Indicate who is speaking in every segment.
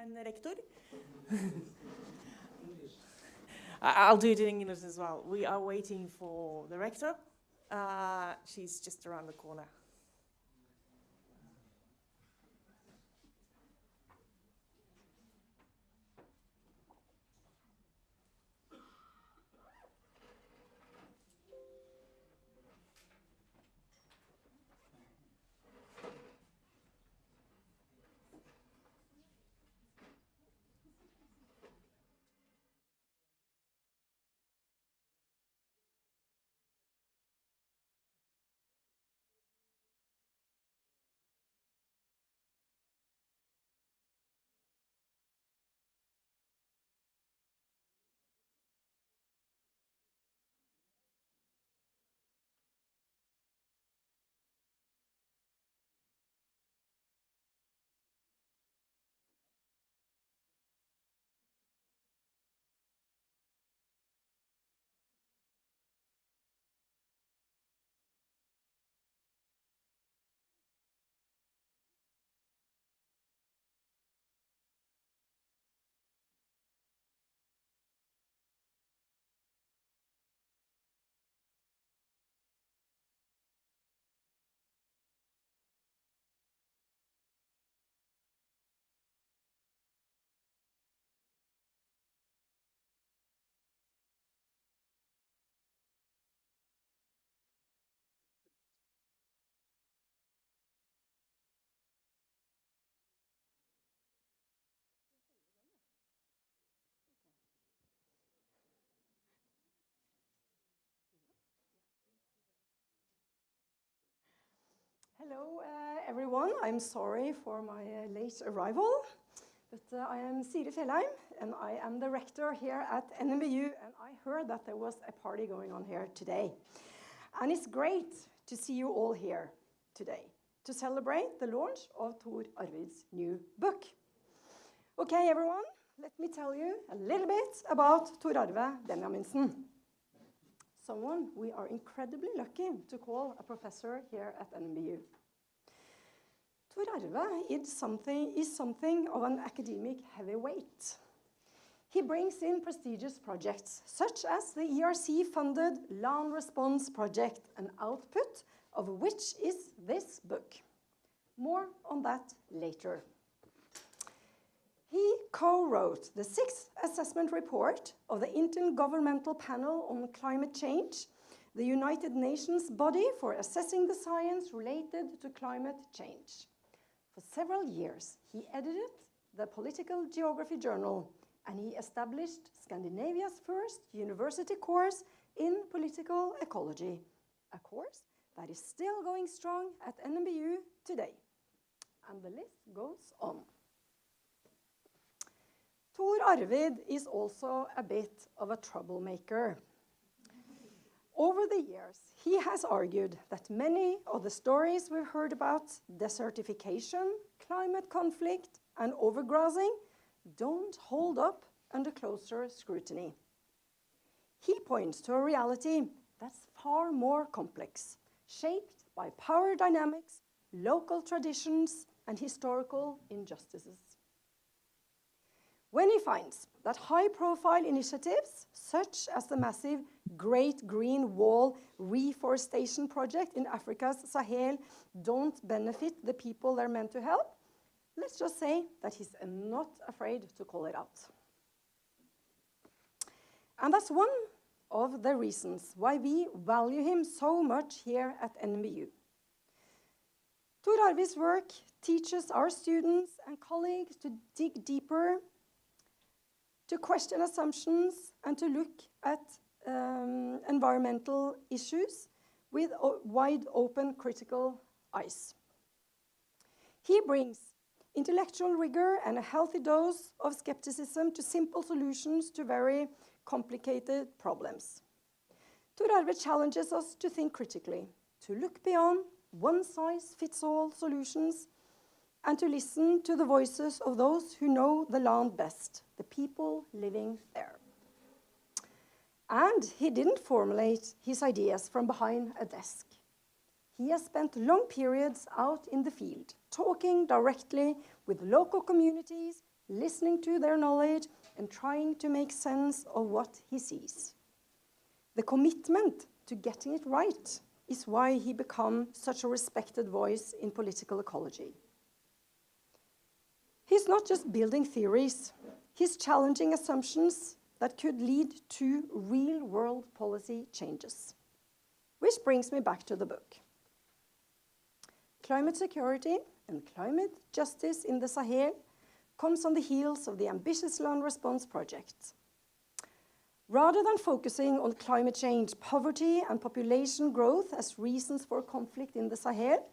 Speaker 1: en rektor. I'll do it in English as well. We are waiting for the rector. She's just around the corner.
Speaker 2: Hello, everyone. I'm sorry for my late arrival, but I am Siri Fjellheim, and I am the rector here at NMBU, and I heard that there was a party going on here today. And it's great to see you all here today to celebrate the launch of Tor Arvid's new book. Okay, everyone, let me tell you a little bit about Tor A Benjaminsen. Someone we are incredibly lucky to call a professor here at NMBU. Tor Arve is something of an academic heavyweight. He brings in prestigious projects, such as the ERC-funded Land Response Project, an output of which is this book. More on that later. He co-wrote the 6th assessment report of the Intergovernmental Panel on Climate Change, the United Nations body for assessing the science related to climate change. For several years, he edited the Political Geography Journal, and he established Scandinavia's first university course in political ecology, a course that is still going strong at NMBU today. And the list goes on. Tor Arvid is also a bit of a troublemaker. Over the years, he has argued that many of the stories we've heard about desertification, climate conflict, and overgrazing don't hold up under closer scrutiny. He points to a reality that's far more complex, shaped by power dynamics, local traditions, and historical injustices. When he finds that high-profile initiatives, such as the massive Great Green Wall reforestation project in Africa's Sahel, don't benefit the people they're meant to help, let's just say that he's not afraid to call it out. And that's one of the reasons why we value him so much here at NMBU. Tor Arvid's work teaches our students and colleagues to dig deeper, to question assumptions, and to look at environmental issues with wide open critical eyes. He brings intellectual rigor and a healthy dose of skepticism to simple solutions to very complicated problems. Tor Arvid challenges us to think critically, to look beyond one-size-fits-all solutions, and to listen to the voices of those who know the land best, the people living there. And he didn't formulate his ideas from behind a desk. He has spent long periods out in the field, talking directly with local communities, listening to their knowledge, and trying to make sense of what he sees. The commitment to getting it right is why he became such a respected voice in political ecology. He's not just building theories, he's challenging assumptions that could lead to real-world policy changes. Which brings me back to the book. Climate security and climate justice in the Sahel comes on the heels of the ambitious land response project. Rather than focusing on climate change, poverty, and population growth as reasons for conflict in the Sahel,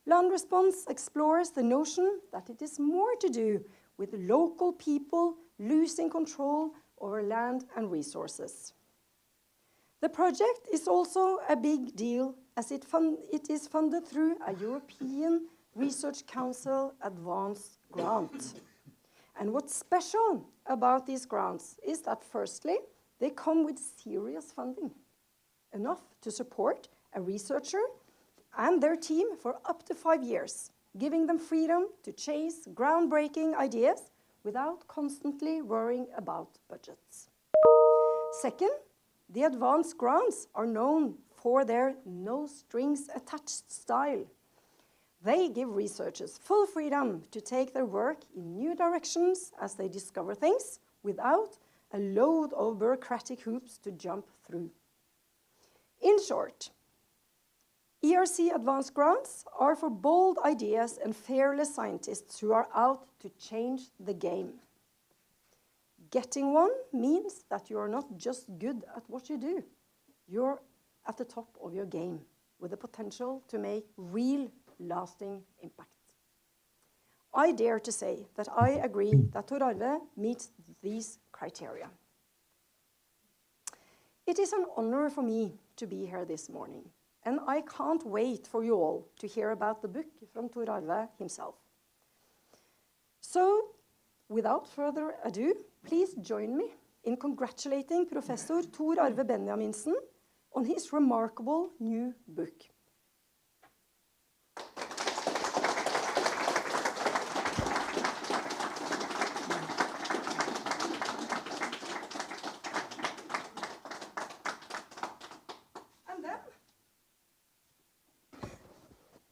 Speaker 2: land response explores the notion that it is more to do with local people losing control over land and resources. The project is also a big deal as it is funded through a European Research Council advance grant. And what's special about these grants is that firstly, they come with serious funding, enough to support a researcher and their team for up to 5 years, giving them freedom to chase groundbreaking ideas without constantly worrying about budgets. Second, the advanced grants are known for their no-strings-attached style. They give researchers full freedom to take their work in new directions as they discover things without a load of bureaucratic hoops to jump through. In short, ERC advanced grants are for bold ideas and fearless scientists who are out to change the game. Getting one means that you are not just good at what you do. You're at the top of your game with the potential to make real lasting impact. I dare to say that I agree that Tor A meets these criteria. It is an honor for me to be here this morning, and I can't wait for you all to hear about the book from Tor A himself. So, without further ado, please join me in congratulating Professor Tor A Benjaminsen on his remarkable new book.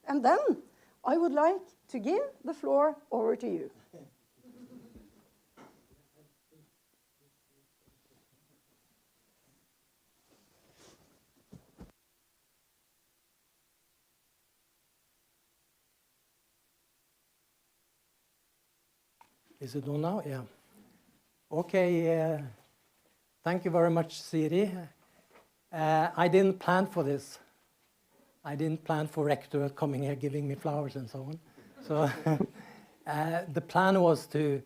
Speaker 2: And then I would like to give the floor over to you.
Speaker 3: Is it on now? Yeah. Okay. Thank you very much, Siri. I didn't plan for this. I didn't plan for rector coming here giving me flowers and so on. So the plan was to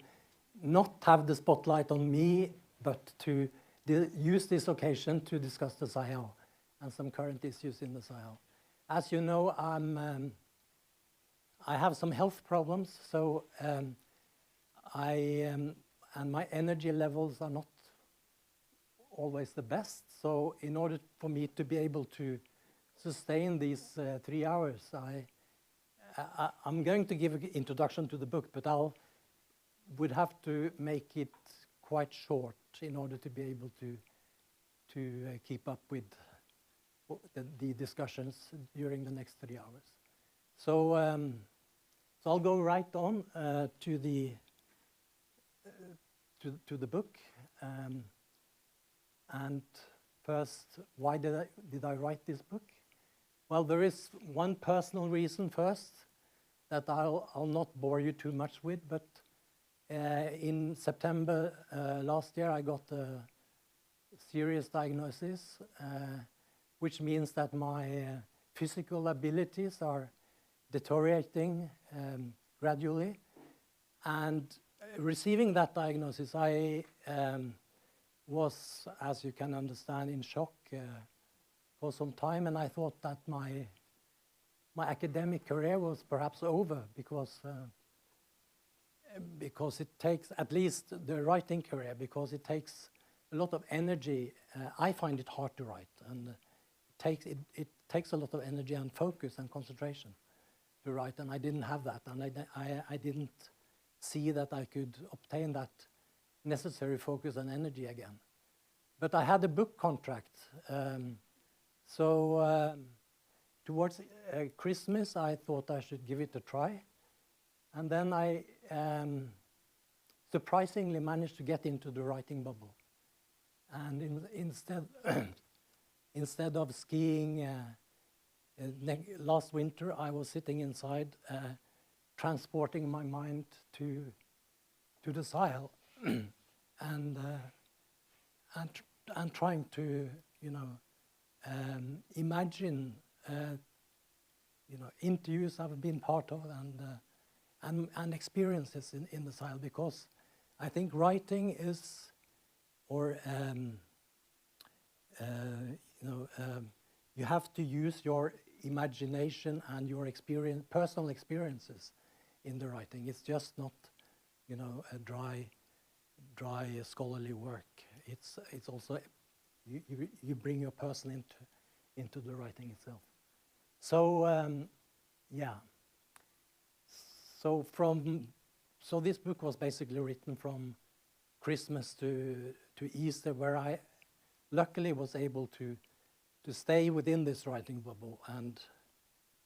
Speaker 3: not have the spotlight on me, but to use this occasion to discuss the Sahel and some current issues in the Sahel. As you know, I have some health problems, so and my energy levels are not always the best. So in order for me to be able to sustain these 3 hours, I'm going to give an introduction to the book, but would have to make it quite short in order to be able to keep up with the discussions during the next 3 hours. So, so I'll go right on to the book. And first, why did I write this book? Well, there is one personal reason first that I'll not bore you too much with, but in September last year I got a serious diagnosis, which means that my physical abilities are deteriorating gradually. And receiving that diagnosis, I was, as you can understand, in shock for some time, and I thought that my academic career was perhaps over because it takes, at least the writing career, because it takes a lot of energy. I find it hard to write, and it takes a lot of energy and focus and concentration to write, and I didn't have that, and I didn't see that I could obtain that necessary focus and energy again. But I had a book contract. Towards Christmas, I thought I should give it a try. And then I surprisingly managed to get into the writing bubble. And instead of skiing last winter, I was sitting inside, transporting my mind to the Sahel, and trying to, imagine, interviews I've been part of and experiences in the Sahel, because I think writing is, you have to use your imagination and your personal experiences in the writing. It's just not, a dry scholarly work. It's also you bring your person into the writing itself. So yeah. So this book was basically written from Christmas to Easter, where I luckily was able to stay within this writing bubble, and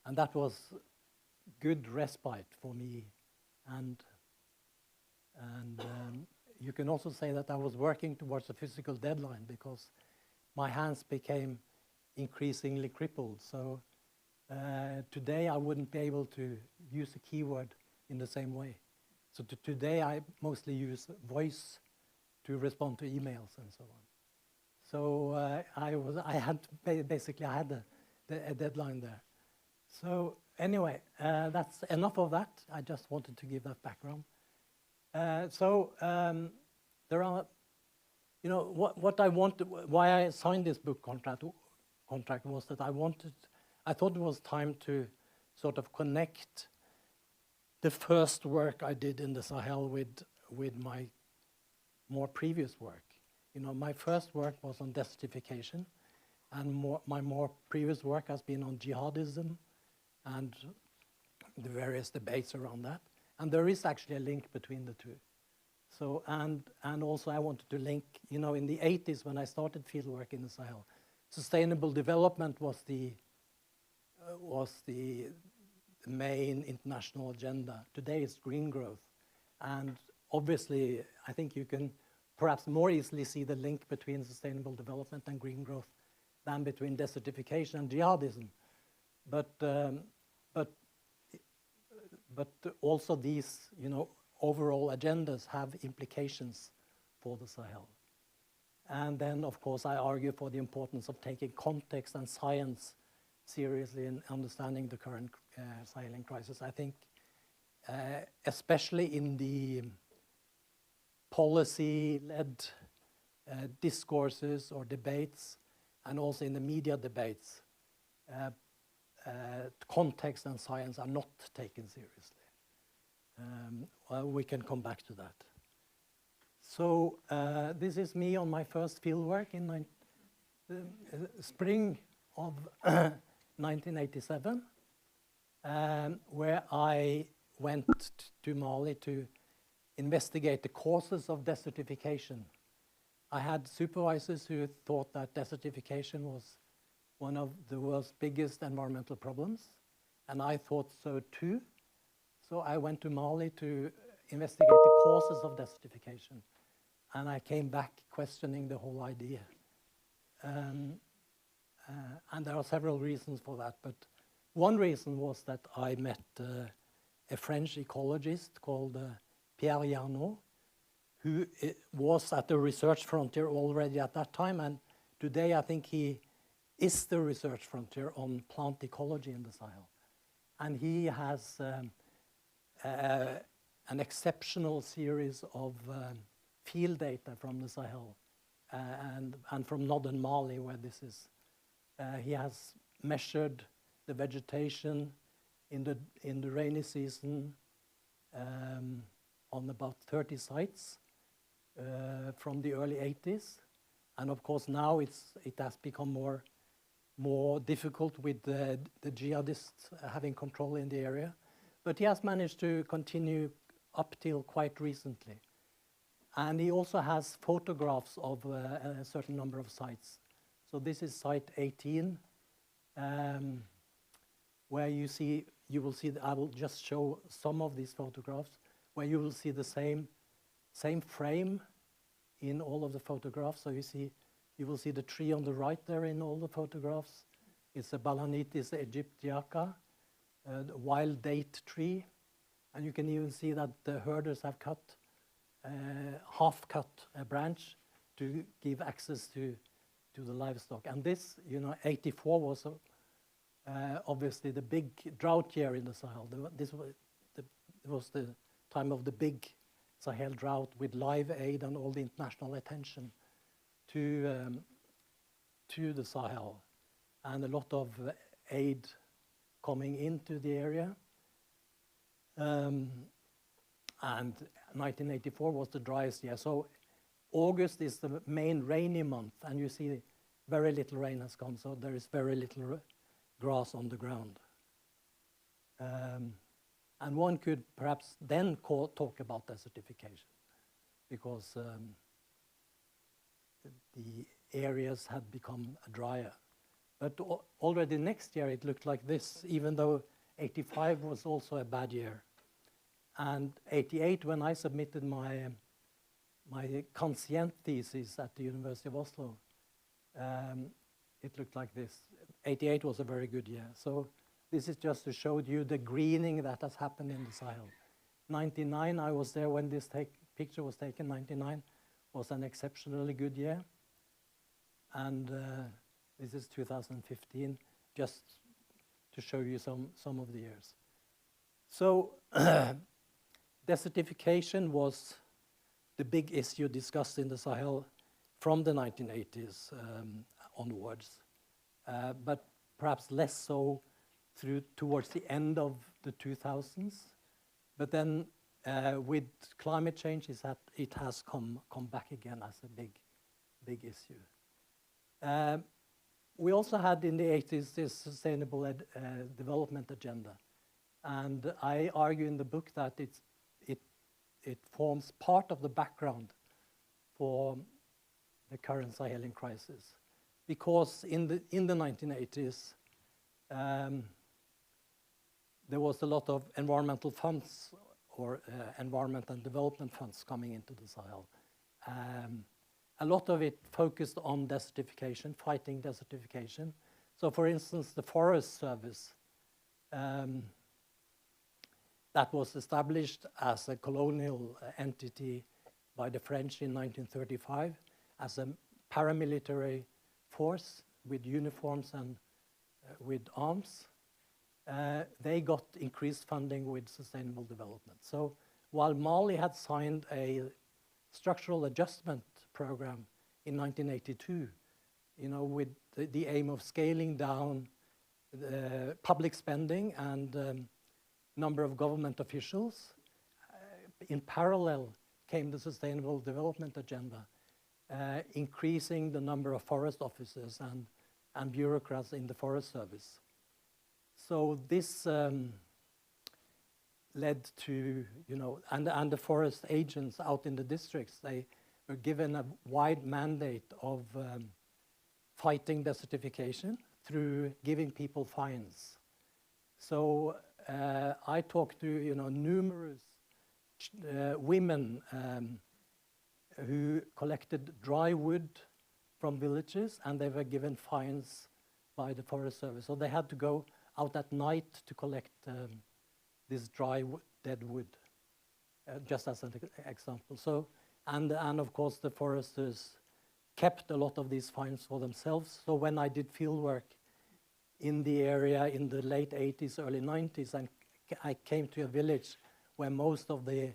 Speaker 3: that was good respite for me. And you can also say that I was working towards a physical deadline, because my hands became increasingly crippled. So today I wouldn't be able to use a keyword in the same way. So today I mostly use voice to respond to emails and so on. So I had a deadline there. So anyway, that's enough of that. I just wanted to give that background. There are, what I wanted, why I signed this book contract was that I thought it was time to sort of connect the first work I did in the Sahel with my more previous work. My first work was on desertification, and my more previous work has been on jihadism and the various debates around that. And there is actually a link between the two. So, and also I wanted to link, in the 80s when I started fieldwork in the Sahel, sustainable development was the main international agenda. Today it's green growth. And obviously, I think you can perhaps more easily see the link between sustainable development and green growth than between desertification and jihadism. But also these, overall agendas have implications for the Sahel. And then, of course, I argue for the importance of taking context and science seriously in understanding the current Sahelian crisis. I think, especially in the policy-led discourses or debates, and also in the media debates, context and science are not taken seriously. Well, we can come back to that. So this is me on my first fieldwork in spring of 1987, where I went to Mali to investigate the causes of desertification. I had supervisors who thought that desertification was one of the world's biggest environmental problems, and I thought so too. So I went to Mali to investigate the causes of desertification, and I came back questioning the whole idea. And there are several reasons for that, but one reason was that I met a French ecologist called Pierre Yarnaud, who was at the research frontier already at that time, and today I think he is the research frontier on plant ecology in the Sahel. And he has an exceptional series of field data from the Sahel and from northern Mali, where this is. He has measured the vegetation in the rainy season on about 30 sites from the early 80s. And of course now it has become more difficult with the jihadists having control in the area. But he has managed to continue up till quite recently. And he also has photographs of a certain number of sites. So this is site 18, where you will see, I will just show some of these photographs, where you will see the same frame in all of the photographs. So you will see the tree on the right there in all the photographs. It's a Balanitis aegyptiaca, a wild date tree. And you can even see that the herders have half-cut a branch to give access to the livestock. And this, 84 was obviously the big drought year in the Sahel. This was the time of the big Sahel drought with Live Aid and all the international attention to the Sahel, and a lot of aid coming into the area. And 1984 was the driest year. So August is the main rainy month, and you see very little rain has come, so there is very little grass on the ground. And one could perhaps then talk about desertification, because the areas had become drier. But already next year it looked like this, even though 85 was also a bad year. And 88, when I submitted my conscient thesis at the University of Oslo, it looked like this. 88 was a very good year. So this is just to show you the greening that has happened in the Sahel. 99, I was there when this picture was taken. 99 was an exceptionally good year. And this is 2015, just to show you some of the years. So desertification was the big issue discussed in the Sahel from the 1980s onwards, but perhaps less so towards the end of the 2000s. But then with climate change, it has come back again as a big issue. We also had in the 80s this Sustainable Development Agenda. And I argue in the book that it forms part of the background for the current Sahelian crisis. Because in the 1980s, there was a lot of environmental funds or environment and development funds coming into the Sahel. A lot of it focused on desertification, fighting desertification. So for instance, the Forest Service, that was established as a colonial entity by the French in 1935 as a paramilitary force with uniforms and with arms. They got increased funding with sustainable development. So while Mali had signed a structural adjustment program in 1982, with the aim of scaling down public spending and number of government officials, in parallel came the Sustainable Development Agenda, increasing the number of forest officers and bureaucrats in the Forest Service. So this led to, and the forest agents out in the districts, they were given a wide mandate of fighting desertification through giving people fines. So I talked to numerous women who collected dry wood from villages, and they were given fines by the Forest Service. So they had to go out at night to collect this dry dead wood, just as an example. So, and of course the foresters kept a lot of these fines for themselves. So when I did field work in the area in the late 80s, early 90s, and I came to a village where most of the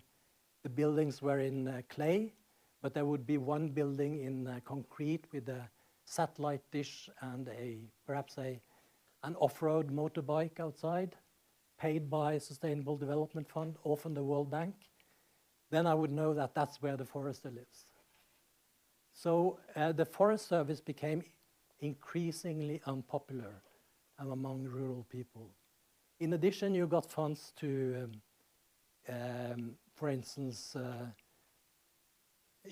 Speaker 3: buildings were in clay, but there would be one building in concrete with a satellite dish and perhaps an off-road motorbike outside, paid by Sustainable Development Fund, often the World Bank. Then I would know that that's where the forester lives. So the Forest Service became increasingly unpopular among rural people. In addition, you got funds to for instance,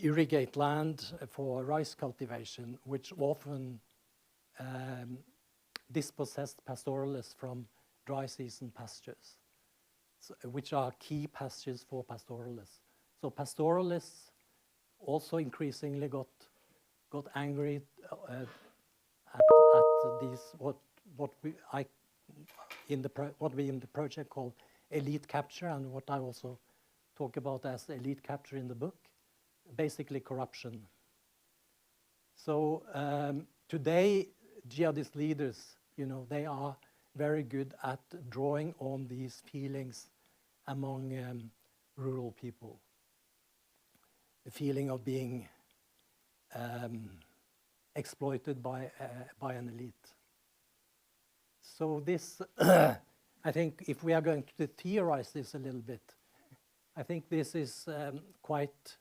Speaker 3: irrigate land for rice cultivation, which often dispossessed pastoralists from dry season pastures, which are key pastures for pastoralists. So pastoralists also increasingly got angry at these what we in the project call elite capture, and what I also talk about as elite capture in the book, basically corruption. So today, jihadist leaders, they are very good at drawing on these feelings among rural people. The feeling of being exploited by an elite. So this, I think, if we are going to theorize this a little bit, I think this is quite.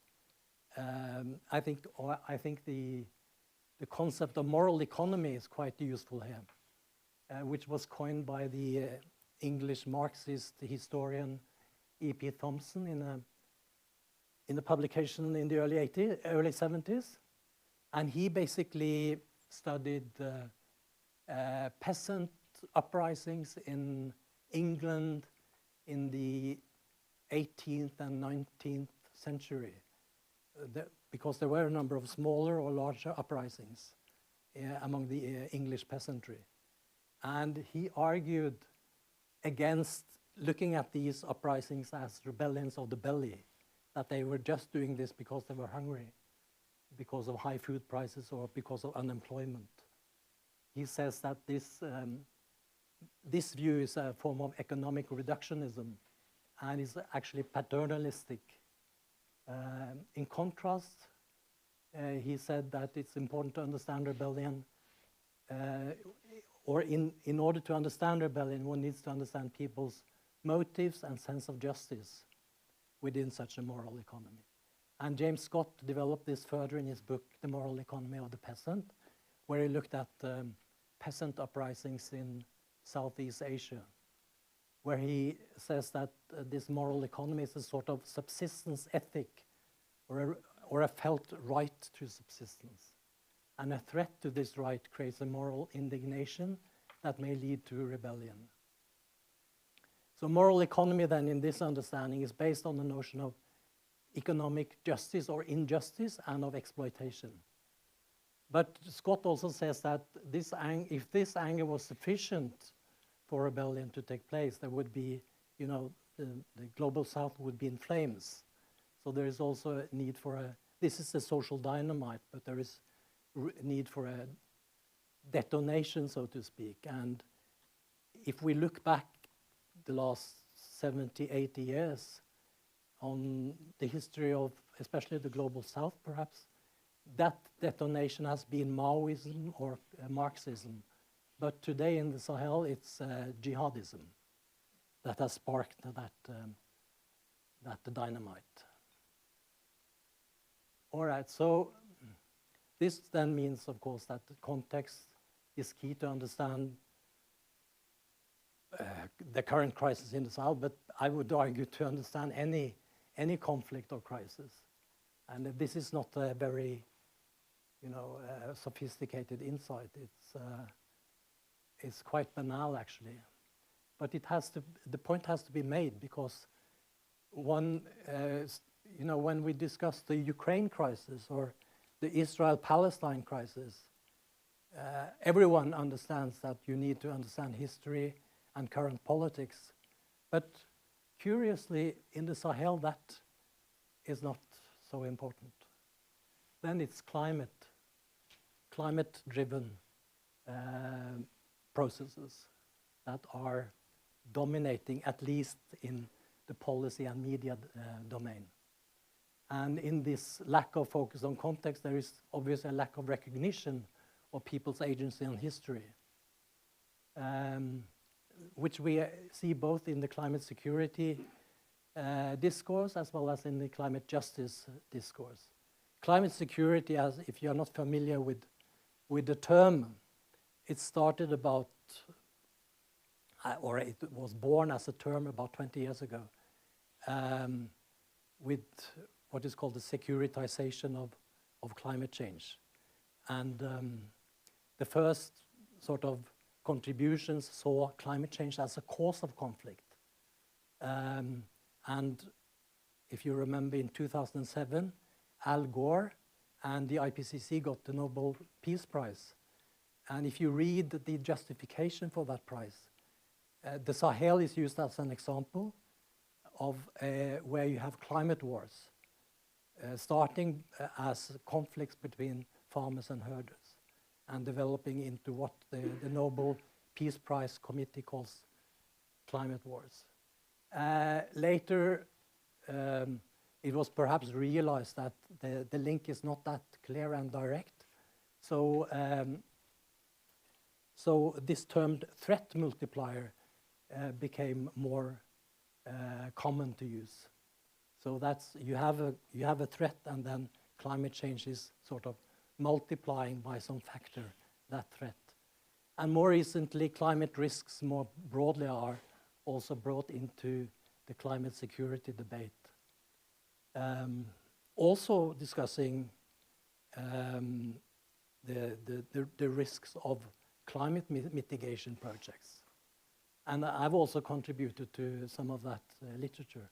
Speaker 3: I think the concept of moral economy is quite useful here, which was coined by the English Marxist historian E.P. Thompson in a publication in the early 70s, and he basically studied peasant uprisings in England in the 18th and 19th century, because there were a number of smaller or larger uprisings among the English peasantry. And he argued against looking at these uprisings as rebellions of the belly, that they were just doing this because they were hungry, because of high food prices or because of unemployment. He says that this view is a form of economic reductionism and is actually paternalistic. In contrast, he said that it's important to understand rebellion, or in order to understand rebellion, one needs to understand people's motives and sense of justice within such a moral economy. And James Scott developed this further in his book, The Moral Economy of the Peasant, where he looked at peasant uprisings in Southeast Asia, where he says that this moral economy is a sort of subsistence ethic, or a felt right to subsistence. And a threat to this right creates a moral indignation that may lead to rebellion. So moral economy then, in this understanding, is based on the notion of economic justice or injustice and of exploitation. But Scott also says that if this anger was sufficient for rebellion to take place, there would be, the global south would be in flames. So there is also a need for this is a social dynamite, but there is need for a detonation, so to speak. And if we look back the last 70, 80 years on the history of especially the global south, perhaps, that detonation has been Maoism or Marxism. But today in the Sahel, it's jihadism that has sparked that dynamite. All right, so this then means, of course, that the context is key to understand the current crisis in the Sahel, but I would argue to understand any conflict or crisis. And this is not a very, sophisticated insight. It's quite banal, actually. But the point has to be made, because when we discuss the Ukraine crisis or the Israel-Palestine crisis, everyone understands that you need to understand history and current politics. But curiously, in the Sahel, that is not so important. Then it's climate-driven processes that are dominating, at least in the policy and media domain. And in this lack of focus on context, there is obviously a lack of recognition of people's agency and history, which we see both in the climate security discourse as well as in the climate justice discourse. Climate security, as if you are not familiar with the term, it started about, or it was born as a term about 20 years ago, with what is called the securitization of climate change. And the first sort of contributions saw climate change as a cause of conflict. And if you remember, in 2007, Al Gore and the IPCC got the Nobel Peace Prize. And if you read the justification for that prize, the Sahel is used as an example of where you have climate wars, starting as conflicts between farmers and herders, and developing into what the Nobel Peace Prize Committee calls climate wars. Later, it was perhaps realized that the link is not that clear and direct. So, so this termed threat multiplier became more common to use. So that's, you have a threat, and then climate change is sort of multiplying by some factor that threat. And more recently, climate risks more broadly are also brought into the climate security debate. Also discussing the risks of climate mitigation projects. And I've also contributed to some of that literature.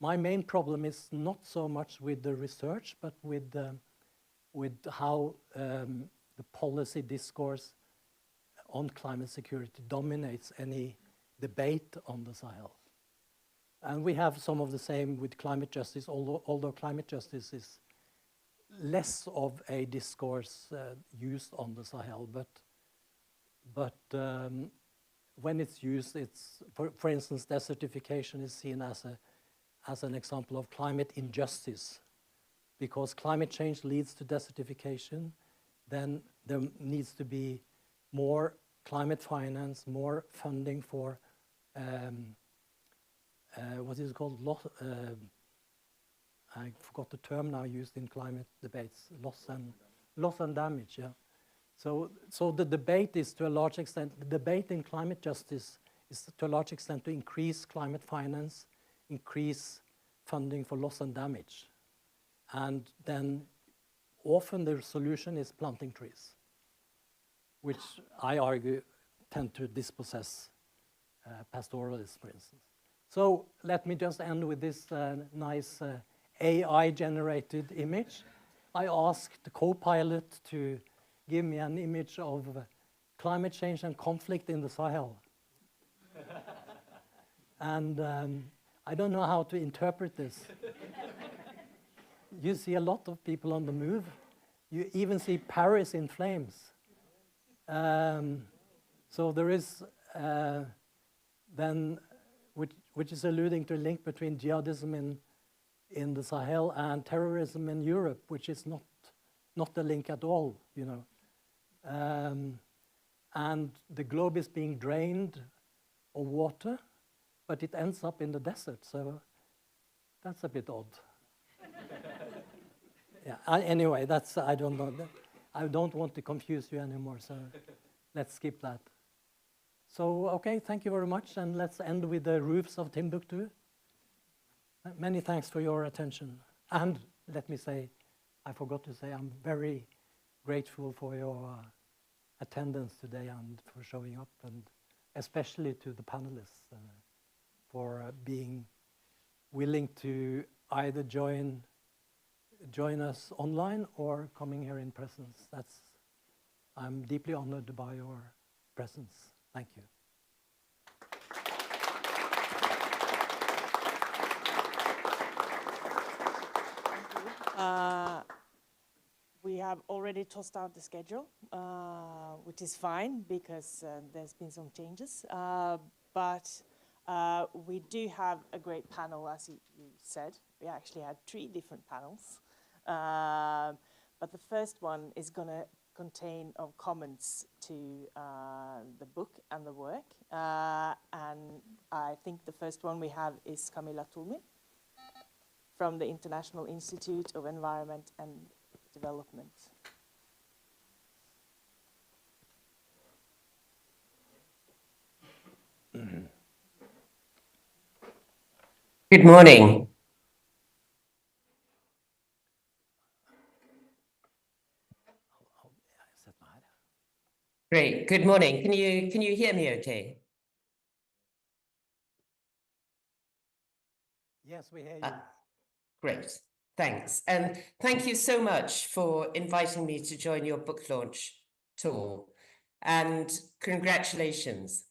Speaker 3: My main problem is not so much with the research, but with how the policy discourse on climate security dominates any debate on the Sahel. And we have some of the same with climate justice, although climate justice is less of a discourse used on the Sahel, but when it's used, it's, for instance, desertification is seen as an example of climate injustice. Because climate change leads to desertification, then there needs to be more climate finance, more funding for what is it called? I forgot the term now used in climate debates. Loss and damage. Yeah. So the debate is, to a large extent, the debate in climate justice is to a large extent to increase climate finance, increase funding for loss and damage. And then often the solution is planting trees, which I argue tend to dispossess pastoralists, for instance. So let me just end with this nice AI-generated image. I asked the co-pilot to give me an image of climate change and conflict in the Sahel. And I don't know how to interpret this. You see a lot of people on the move. You even see Paris in flames. So there is then, which is alluding to a link between jihadism in the Sahel and terrorism in Europe, which is not a link at all, you know. And the globe is being drained of water, but it ends up in the desert, so that's a bit odd. Yeah. Anyway, that's, I don't know. I don't want to confuse you anymore, so let's skip that. So, okay, thank you very much, and let's end with the roofs of Timbuktu. Many thanks for your attention. And let me say, I forgot to say, I'm very grateful for your attendance today and for showing up, and especially to the panelists for being willing to either join us online or coming here in presence. I'm deeply honored by your presence. Thank you.
Speaker 1: We have already tossed out the schedule, which is fine because there's been some changes. But we do have a great panel, as you said. We actually had 3 different panels. But the first one is going to contain comments to the book and the work. And I think the first one we have is Camilla Tulmi from the International Institute of Environment and Development.
Speaker 4: Good morning. Great. Good morning. Can you hear me okay?
Speaker 3: Yes, we hear you.
Speaker 4: Great. Thanks. And thank you so much for inviting me to join your book launch tour. And congratulations.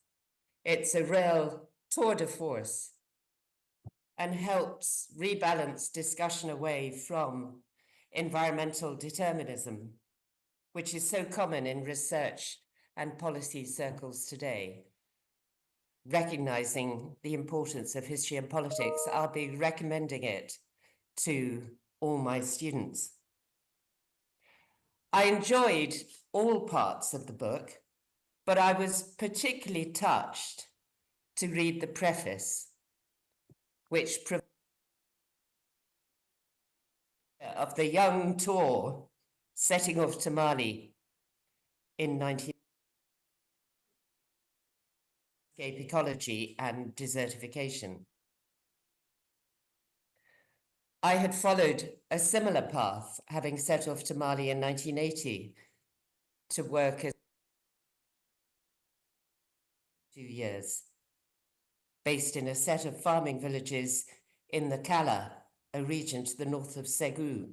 Speaker 4: It's a real tour de force and helps rebalance discussion away from environmental determinism, which is so common in research and policy circles today. Recognizing the importance of history and politics, I'll be recommending it to all my students. I enjoyed all parts of the book, but I was particularly touched to read the preface, which of the young Tor setting off to Mali in 19 ecology and desertification. I had followed a similar path, having set off to Mali in 1980 to work as 2 years, based in a set of farming villages in the Kala, a region to the north of Ségou,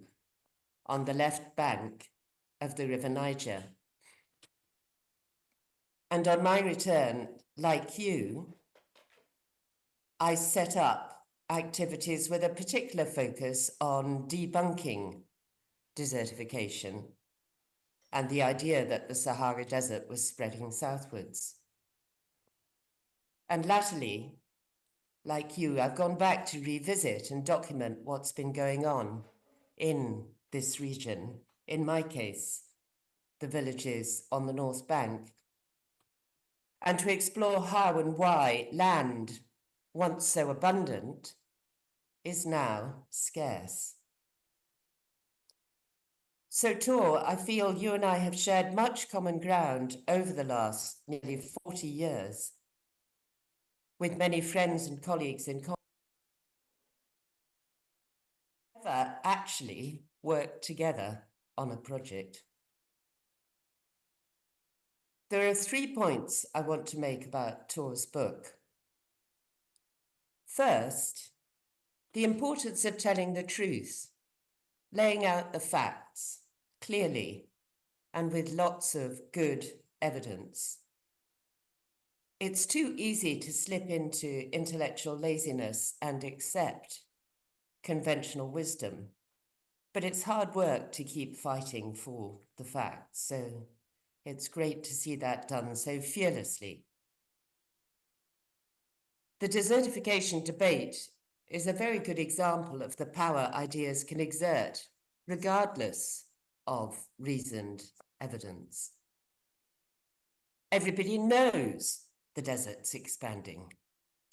Speaker 4: on the left bank of the River Niger. And on my return, like you, I set up activities with a particular focus on debunking desertification and the idea that the Sahara Desert was spreading southwards. And latterly, like you, I've gone back to revisit and document what's been going on in this region. In my case, the villages on the North Bank, and to explore how and why land, once so abundant, is now scarce. So, Tor, I feel you and I have shared much common ground over the last nearly 40 years, with many friends and colleagues in common. Never actually worked together on a project. There are 3 points I want to make about Tor's book. First, the importance of telling the truth, laying out the facts clearly and with lots of good evidence. It's too easy to slip into intellectual laziness and accept conventional wisdom, but it's hard work to keep fighting for the facts. So it's great to see that done so fearlessly. The desertification debate is a very good example of the power ideas can exert, regardless of reasoned evidence. Everybody knows the desert's expanding,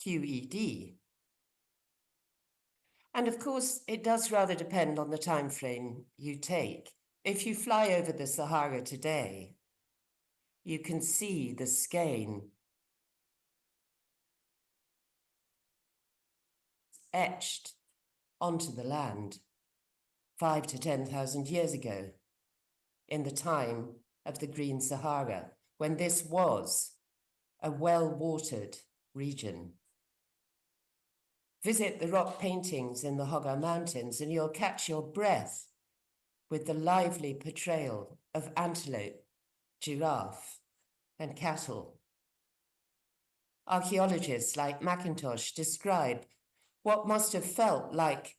Speaker 4: QED. And of course, it does rather depend on the time frame you take. If you fly over the Sahara today, you can see the skein etched onto the land 5,000 to 10,000 years ago, in the time of the Green Sahara, when this was a well-watered region. Visit the rock paintings in the Hogar Mountains and you'll catch your breath with the lively portrayal of antelope, giraffe, and cattle. Archaeologists like McIntosh describe what must have felt like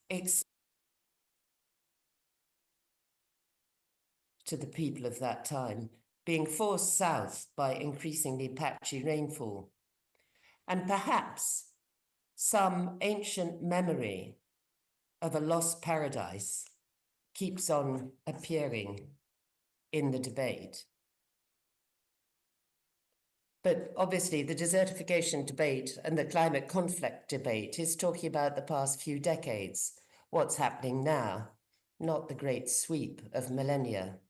Speaker 4: to the people of that time, being forced south by increasingly patchy rainfall, and perhaps some ancient memory of a lost paradise keeps on appearing in the debate. But obviously the desertification debate and the climate conflict debate is talking about the past few decades, what's happening now, not the great sweep of millennia.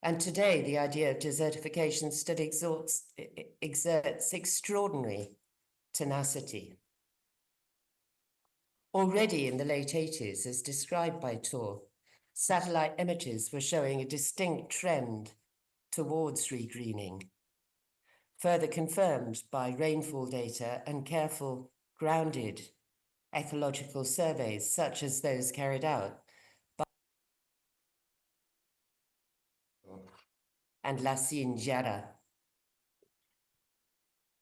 Speaker 4: And today, the idea of desertification still exerts extraordinary tenacity. Already in the late 80s, as described by Tor, satellite images were showing a distinct trend towards regreening further confirmed by rainfall data and careful, grounded ecological surveys, such as those carried out by and Lassine Diarra.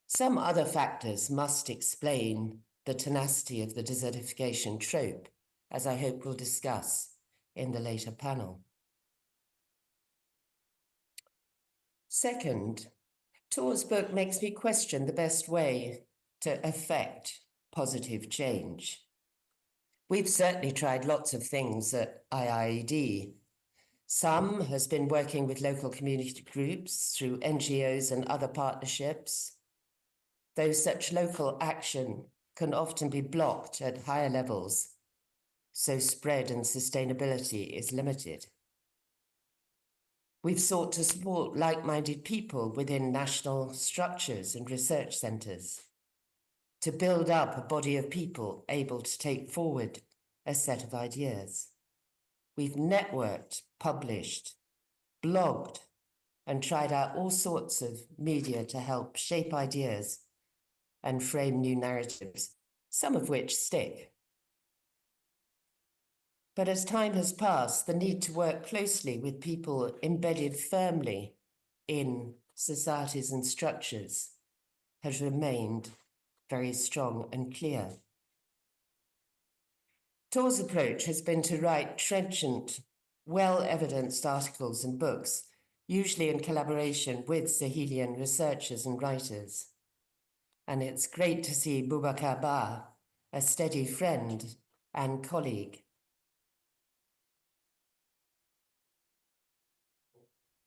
Speaker 4: Some other factors must explain the tenacity of the desertification trope, as I hope we'll discuss in the later panel. Second, Tor's book makes me question the best way to effect positive change. We've certainly tried lots of things at IIED. Some has been working with local community groups through NGOs and other partnerships, though such local action can often be blocked at higher levels, so spread and sustainability is limited. We've sought to support like-minded people within national structures and research centres to build up a body of people able to take forward a set of ideas. We've networked, published, blogged, and tried out all sorts of media to help shape ideas and frame new narratives, some of which stick. But as time has passed, the need to work closely with people embedded firmly in societies and structures has remained very strong and clear. Tor's approach has been to write trenchant, well-evidenced articles and books, usually in collaboration with Sahelian researchers and writers. And it's great to see Boubacar Ba, a steady friend and colleague.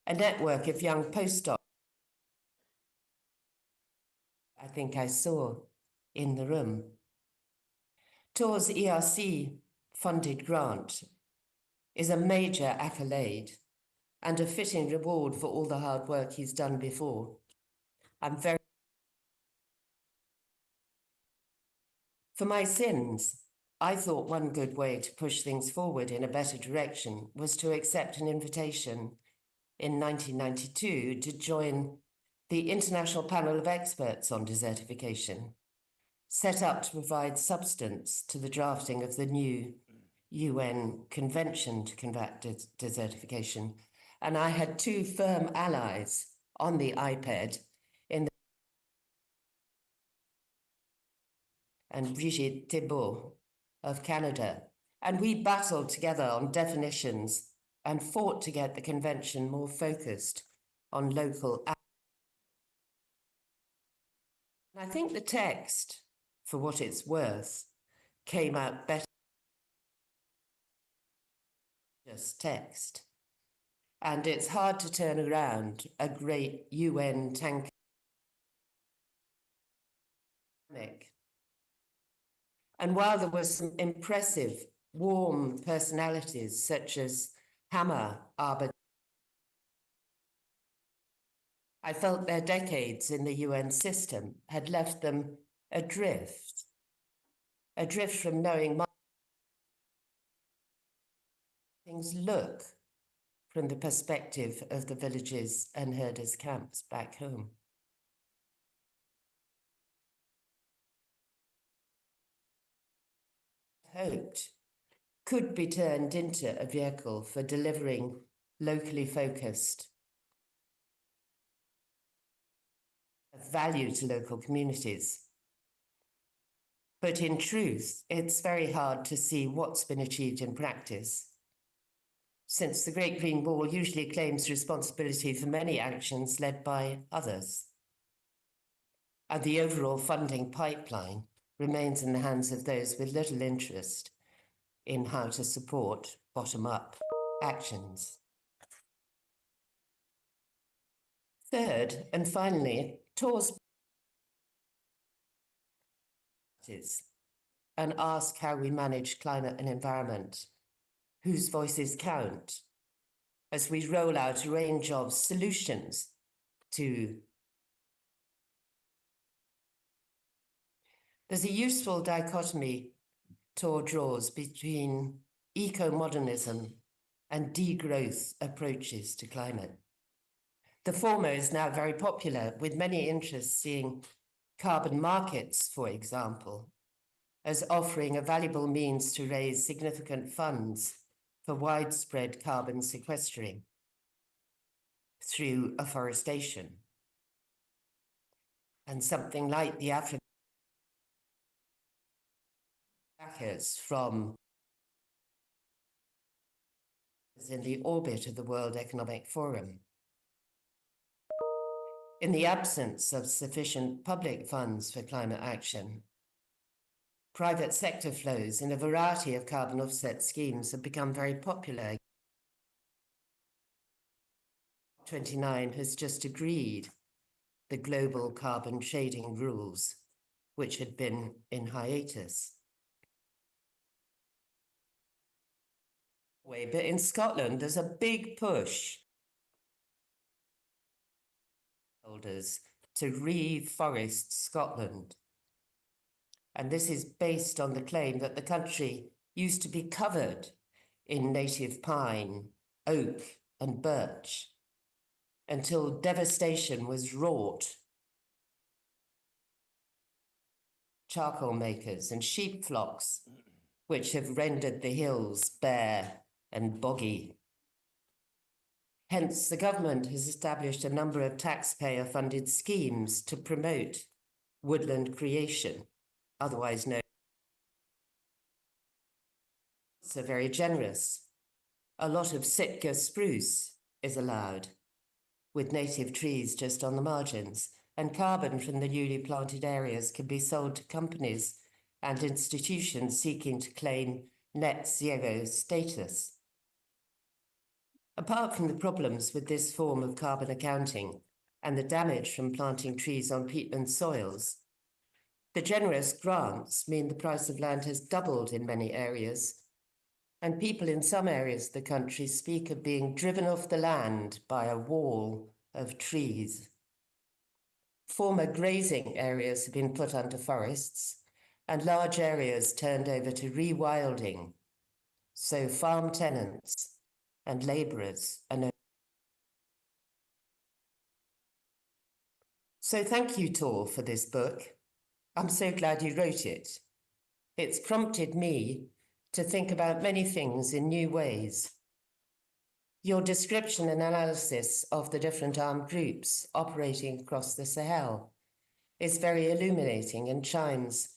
Speaker 4: A network of young postdocs I think I saw in the room. Tor's ERC-funded grant is a major accolade and a fitting reward for all the hard work he's done before. For my sins, I thought one good way to push things forward in a better direction was to accept an invitation in 1992 to join the International Panel of Experts on Desertification, set up to provide substance to the drafting of the new UN Convention to combat desertification. And I had two firm allies on the iPad and Brigitte Thibault of Canada. And we battled together on definitions and fought to get the convention more focused on local action. I think the text, for what it's worth, came out better than just text. And it's hard to turn around a great UN tank. And while there were some impressive, warm personalities such as Hammer Arbor, I felt their decades in the UN system had left them adrift from knowing things look from the perspective of the villages and herders' camps back home. Hoped could be turned into a vehicle for delivering locally focused value to local communities. But in truth, it's very hard to see what's been achieved in practice, since the Great Green Wall usually claims responsibility for many actions led by others. And the overall funding pipeline remains in the hands of those with little interest in how to support bottom-up actions. Third, and finally, Tor's and ask how we manage climate and environment, whose voices count, as we roll out a range of solutions to. There's a useful dichotomy Tor draws between eco-modernism and degrowth approaches to climate. The former is now very popular, with many interests seeing carbon markets, for example, as offering a valuable means to raise significant funds for widespread carbon sequestering through afforestation. And something like the African backers from in the orbit of the World Economic Forum. In the absence of sufficient public funds for climate action, private sector flows in a variety of carbon offset schemes have become very popular. 29 has just agreed the global carbon trading rules, which had been in hiatus. But in Scotland, there's a big push to reforest Scotland. And this is based on the claim that the country used to be covered in native pine, oak, and birch until devastation was wrought. Charcoal makers and sheep flocks, which have rendered the hills bare and boggy. Hence, the government has established a number of taxpayer-funded schemes to promote woodland creation, otherwise known. So very generous. A lot of Sitka spruce is allowed, with native trees just on the margins, and carbon from the newly planted areas can be sold to companies and institutions seeking to claim net zero status. Apart from the problems with this form of carbon accounting and the damage from planting trees on peatland soils, the generous grants mean the price of land has doubled in many areas, and people in some areas of the country speak of being driven off the land by a wall of trees. Former grazing areas have been put under forests, and large areas turned over to rewilding, so farm tenants and labourers are no. So thank you, Tor, for this book. I'm so glad you wrote it. It's prompted me to think about many things in new ways. Your description and analysis of the different armed groups operating across the Sahel is very illuminating and chimes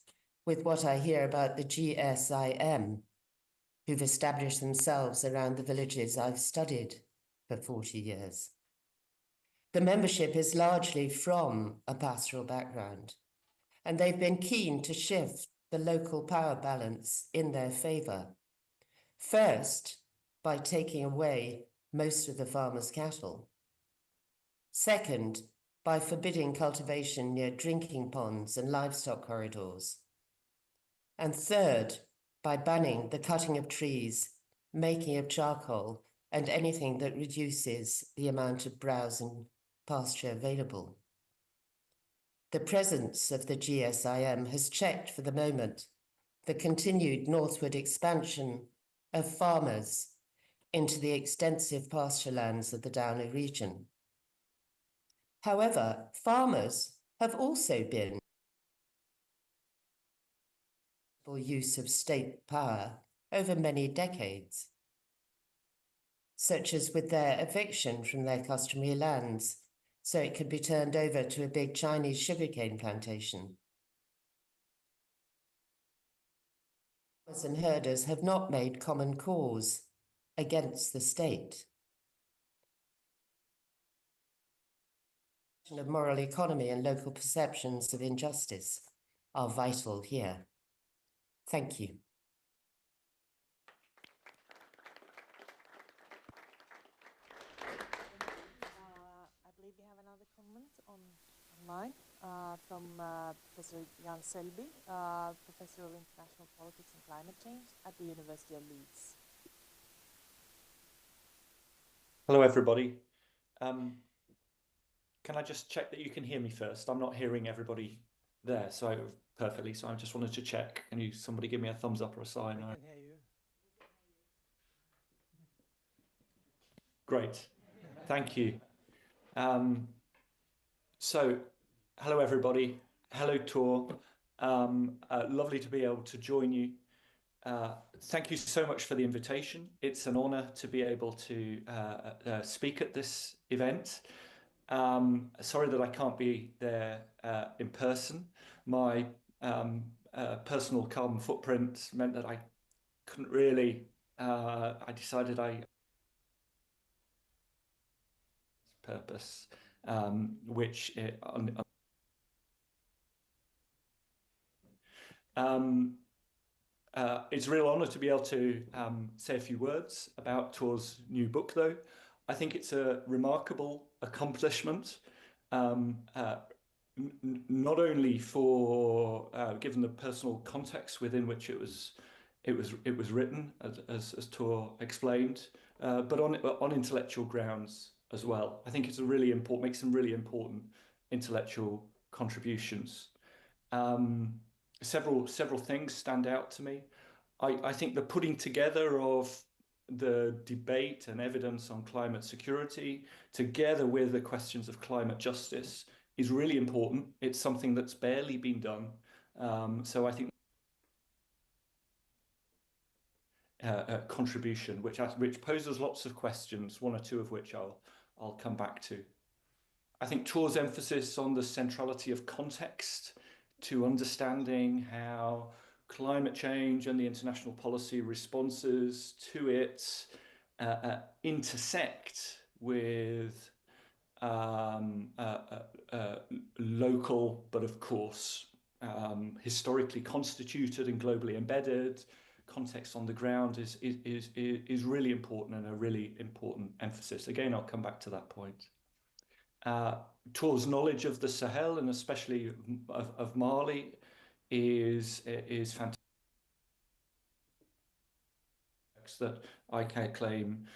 Speaker 4: with what I hear about the GSIM, who've established themselves around the villages I've studied for 40 years. The membership is largely from a pastoral background, and they've been keen to shift the local power balance in their favour. First, by taking away most of the farmers' cattle. Second, by forbidding cultivation near drinking ponds and livestock corridors. And third, by banning the cutting of trees, making of charcoal, and anything that reduces the amount of browse and pasture available. The presence of the GSIM has checked for the moment the continued northward expansion of farmers into the extensive pasture lands of the Downer region. However, farmers have also been for use of state power over many decades, such as with their eviction from their customary lands, so it could be turned over to a big Chinese sugarcane plantation. Farmers and herders have not made common cause against the state. Of moral economy and local perceptions of injustice are vital here. Thank you.
Speaker 1: I believe we have another comment online from Professor Jan Selby, Professor of International Politics and Climate Change at the University of Leeds.
Speaker 5: Hello, everybody. Can I just check that you can hear me first? I'm not hearing everybody there perfectly, so I just wanted to check. Can somebody give me a thumbs up or a sign?
Speaker 3: I can hear you.
Speaker 5: Great, thank you. So, hello everybody. Hello Tor. Lovely to be able to join you. Thank you so much for the invitation. It's an honor to be able to speak at this event. Sorry that I can't be there in person. My personal carbon footprint meant that I couldn't really, I decided purpose, which it's a real honor to be able to say a few words about Tor's new book, though. I think it's a remarkable accomplishment, not only for given the personal context within which it was written, as Tor explained, but on intellectual grounds as well. I think it's a really important, makes some really important intellectual contributions. Several things stand out to me. I think the putting together of the debate and evidence on climate security, together with the questions of climate justice, is really important. It's something that's barely been done. So I think a contribution which poses lots of questions, one or two of which I'll come back to. I think Tor's emphasis on the centrality of context to understanding how climate change and the international policy responses to it intersect with local, but of course, historically constituted and globally embedded context on the ground is really important, and a really important emphasis. Again, I'll come back to that point. Tor's knowledge of the Sahel, and especially of Mali, is fantastic. That I can claim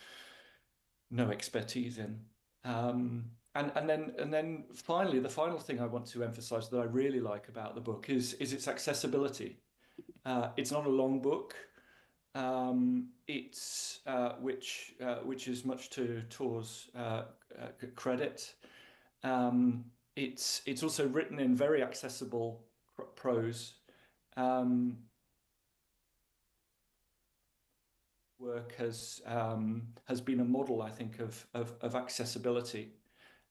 Speaker 5: no expertise in. And then finally, the final thing I want to emphasize that I really like about the book is its accessibility. It's not a long book. Which is much to Tor's credit. It's also written in very accessible prose. Work has been a model, I think, of accessibility,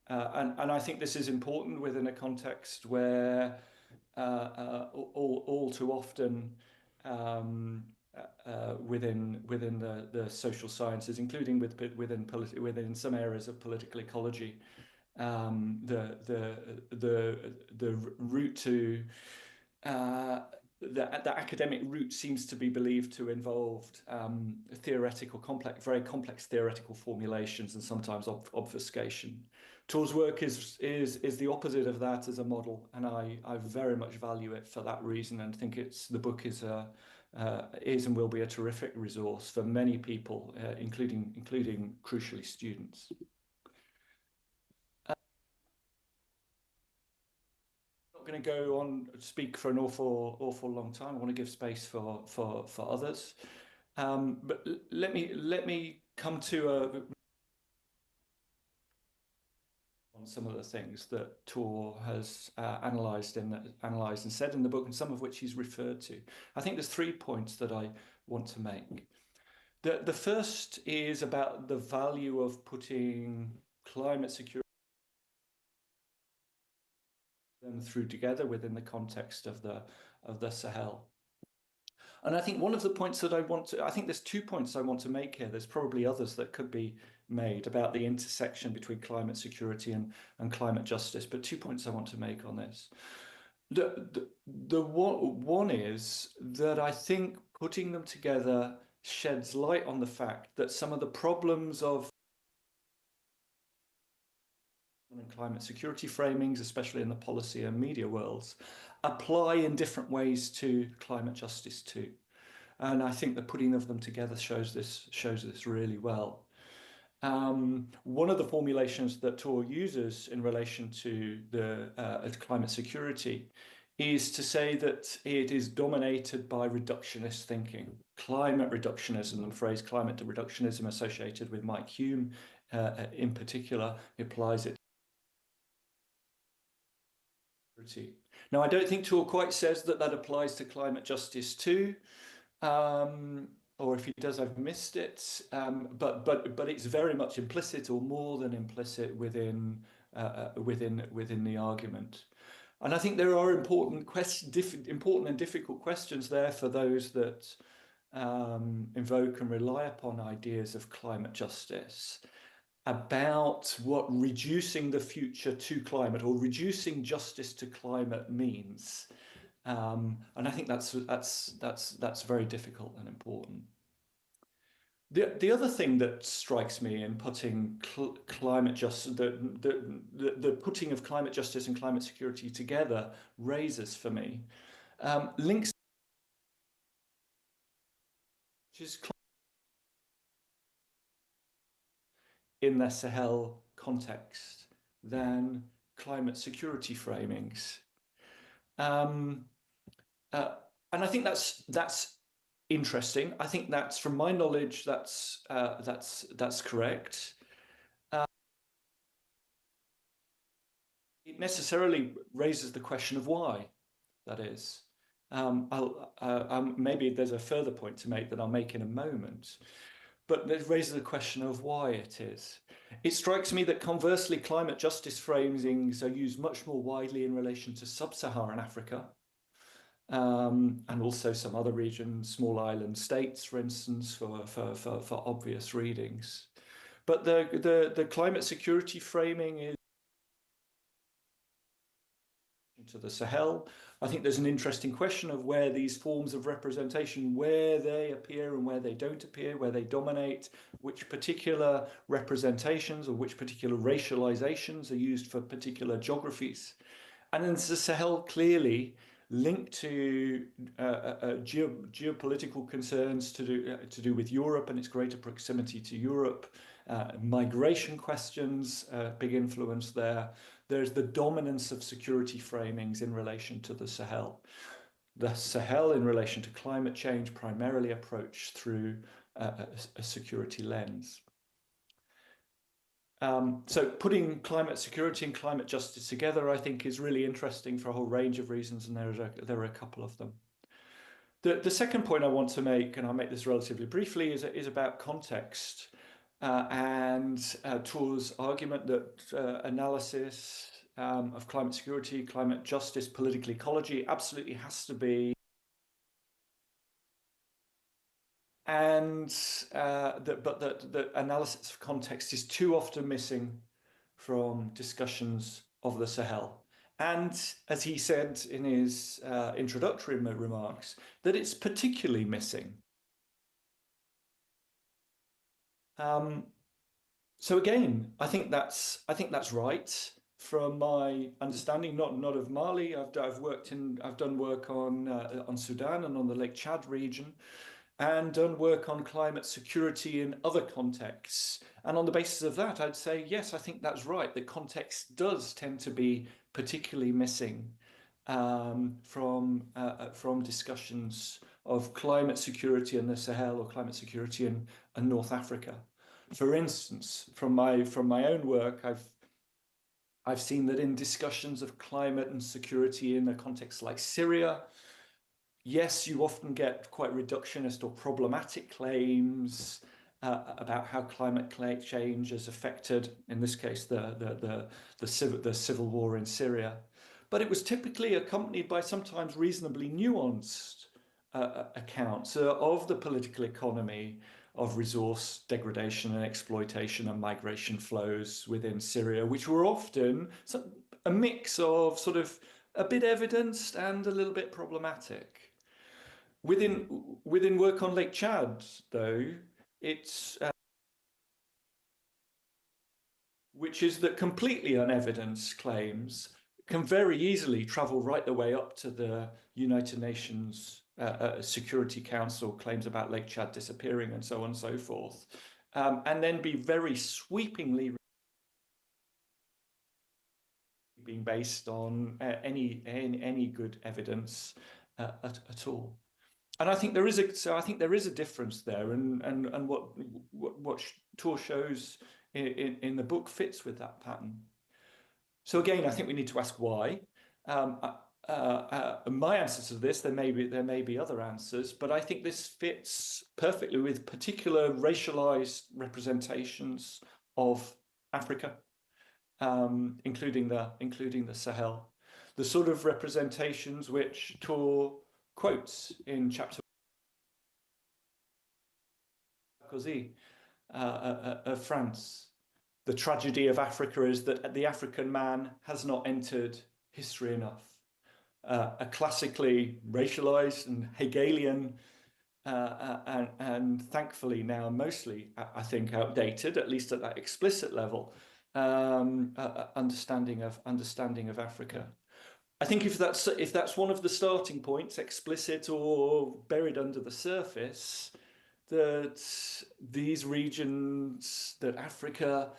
Speaker 5: and I think this is important within a context where all too often within the social sciences, including within some areas of political ecology, the route to the academic route seems to be believed to involve very complex theoretical formulations and sometimes obfuscation. Tor's work is the opposite of that as a model, and I very much value it for that reason, and think the book is and will be a terrific resource for many people, including crucially students. I'm not going to go on speak for an awful long time. I want to give space for others, but let me come to on some of the things that Tor has analysed and said in the book, and some of which he's referred to. I think there's 3 points that I want to make. The first is about the value of putting climate security through together within the context of the Sahel. And I think one of the points that I think there's 2 points I want to make here. There's probably others that could be made about the intersection between climate security and climate justice, but 2 points I want to make on this. The one is that I think putting them together sheds light on the fact that some of the problems of climate security framings, especially in the policy and media worlds, apply in different ways to climate justice too. And I think the putting of them together shows this really well. One of the formulations that Tor uses in relation to the climate security is to say that it is dominated by reductionist thinking. Climate reductionism, the phrase climate reductionism associated with Mike Hume in particular, applies it Now, I don't think Tor quite says that that applies to climate justice too, or if he does, I've missed it. But it's very much implicit, or more than implicit, within the argument. And I think there are important and difficult questions there for those that invoke and rely upon ideas of climate justice, about what reducing the future to climate, or reducing justice to climate, means. And I think that's very difficult and important. The other thing that strikes me in putting climate justice, the putting of climate justice and climate security together, raises for me links, which is in the Sahel context than climate security framings. And I think that's interesting. I think that's, from my knowledge, that's correct. It necessarily raises the question of why that is. Maybe there's a further point to make that I'll make in a moment, but it raises the question of why it is. It strikes me that conversely, climate justice framings are used much more widely in relation to sub-Saharan Africa, and also some other regions, small island states, for instance, for obvious readings. But the climate security framing is to the Sahel. I think there's an interesting question of where these forms of representation, where they appear and where they don't appear, where they dominate, which particular representations or which particular racializations are used for particular geographies. And then the Sahel clearly linked to geopolitical concerns to do with Europe and its greater proximity to Europe, migration questions, big influence there. There's the dominance of security framings in relation to the Sahel. The Sahel, in relation to climate change, primarily approached through a security lens. So putting climate security and climate justice together, I think, is really interesting for a whole range of reasons, and there are a couple of them. The second point I want to make, and I'll make this relatively briefly, is about context. And Tor's argument that analysis of climate security, climate justice, political ecology absolutely has to be, and that analysis of context is too often missing from discussions of the Sahel. And as he said in his introductory remarks, that it's particularly missing. So again, I think that's right. From my understanding, not of Mali, I've done work on Sudan and on the Lake Chad region, and done work on climate security in other contexts. And on the basis of that, I'd say, yes, I think that's right. The context does tend to be particularly missing from discussions of climate security in the Sahel or climate security in North Africa. For instance, from my own work, I've seen that in discussions of climate and security in a context like Syria, yes, you often get quite reductionist or problematic claims about how climate change has affected, in this case, the civil war in Syria. But it was typically accompanied by sometimes reasonably nuanced accounts of the political economy, of resource degradation and exploitation and migration flows within Syria, which were often a mix of sort of a bit evidenced and a little bit problematic. Within work on Lake Chad, though, it's which is that completely unevidenced claims can very easily travel right the way up to the United Nations Security Council claims about Lake Chad disappearing and so on and so forth, and then be very sweepingly being based on any good evidence at all. And I think there is a difference there, and what Tor shows in the book fits with that pattern. So again, I think we need to ask why. My answer to this, there may be other answers, but I think this fits perfectly with particular racialized representations of Africa, including the Sahel, the sort of representations which Tor quotes in chapter of France. The tragedy of Africa is that the African man has not entered history enough. A classically racialized and Hegelian and thankfully now mostly, I think, outdated, at least at that explicit level, understanding of Africa. I think if that's one of the starting points, explicit or buried under the surface, that these regions, that Africa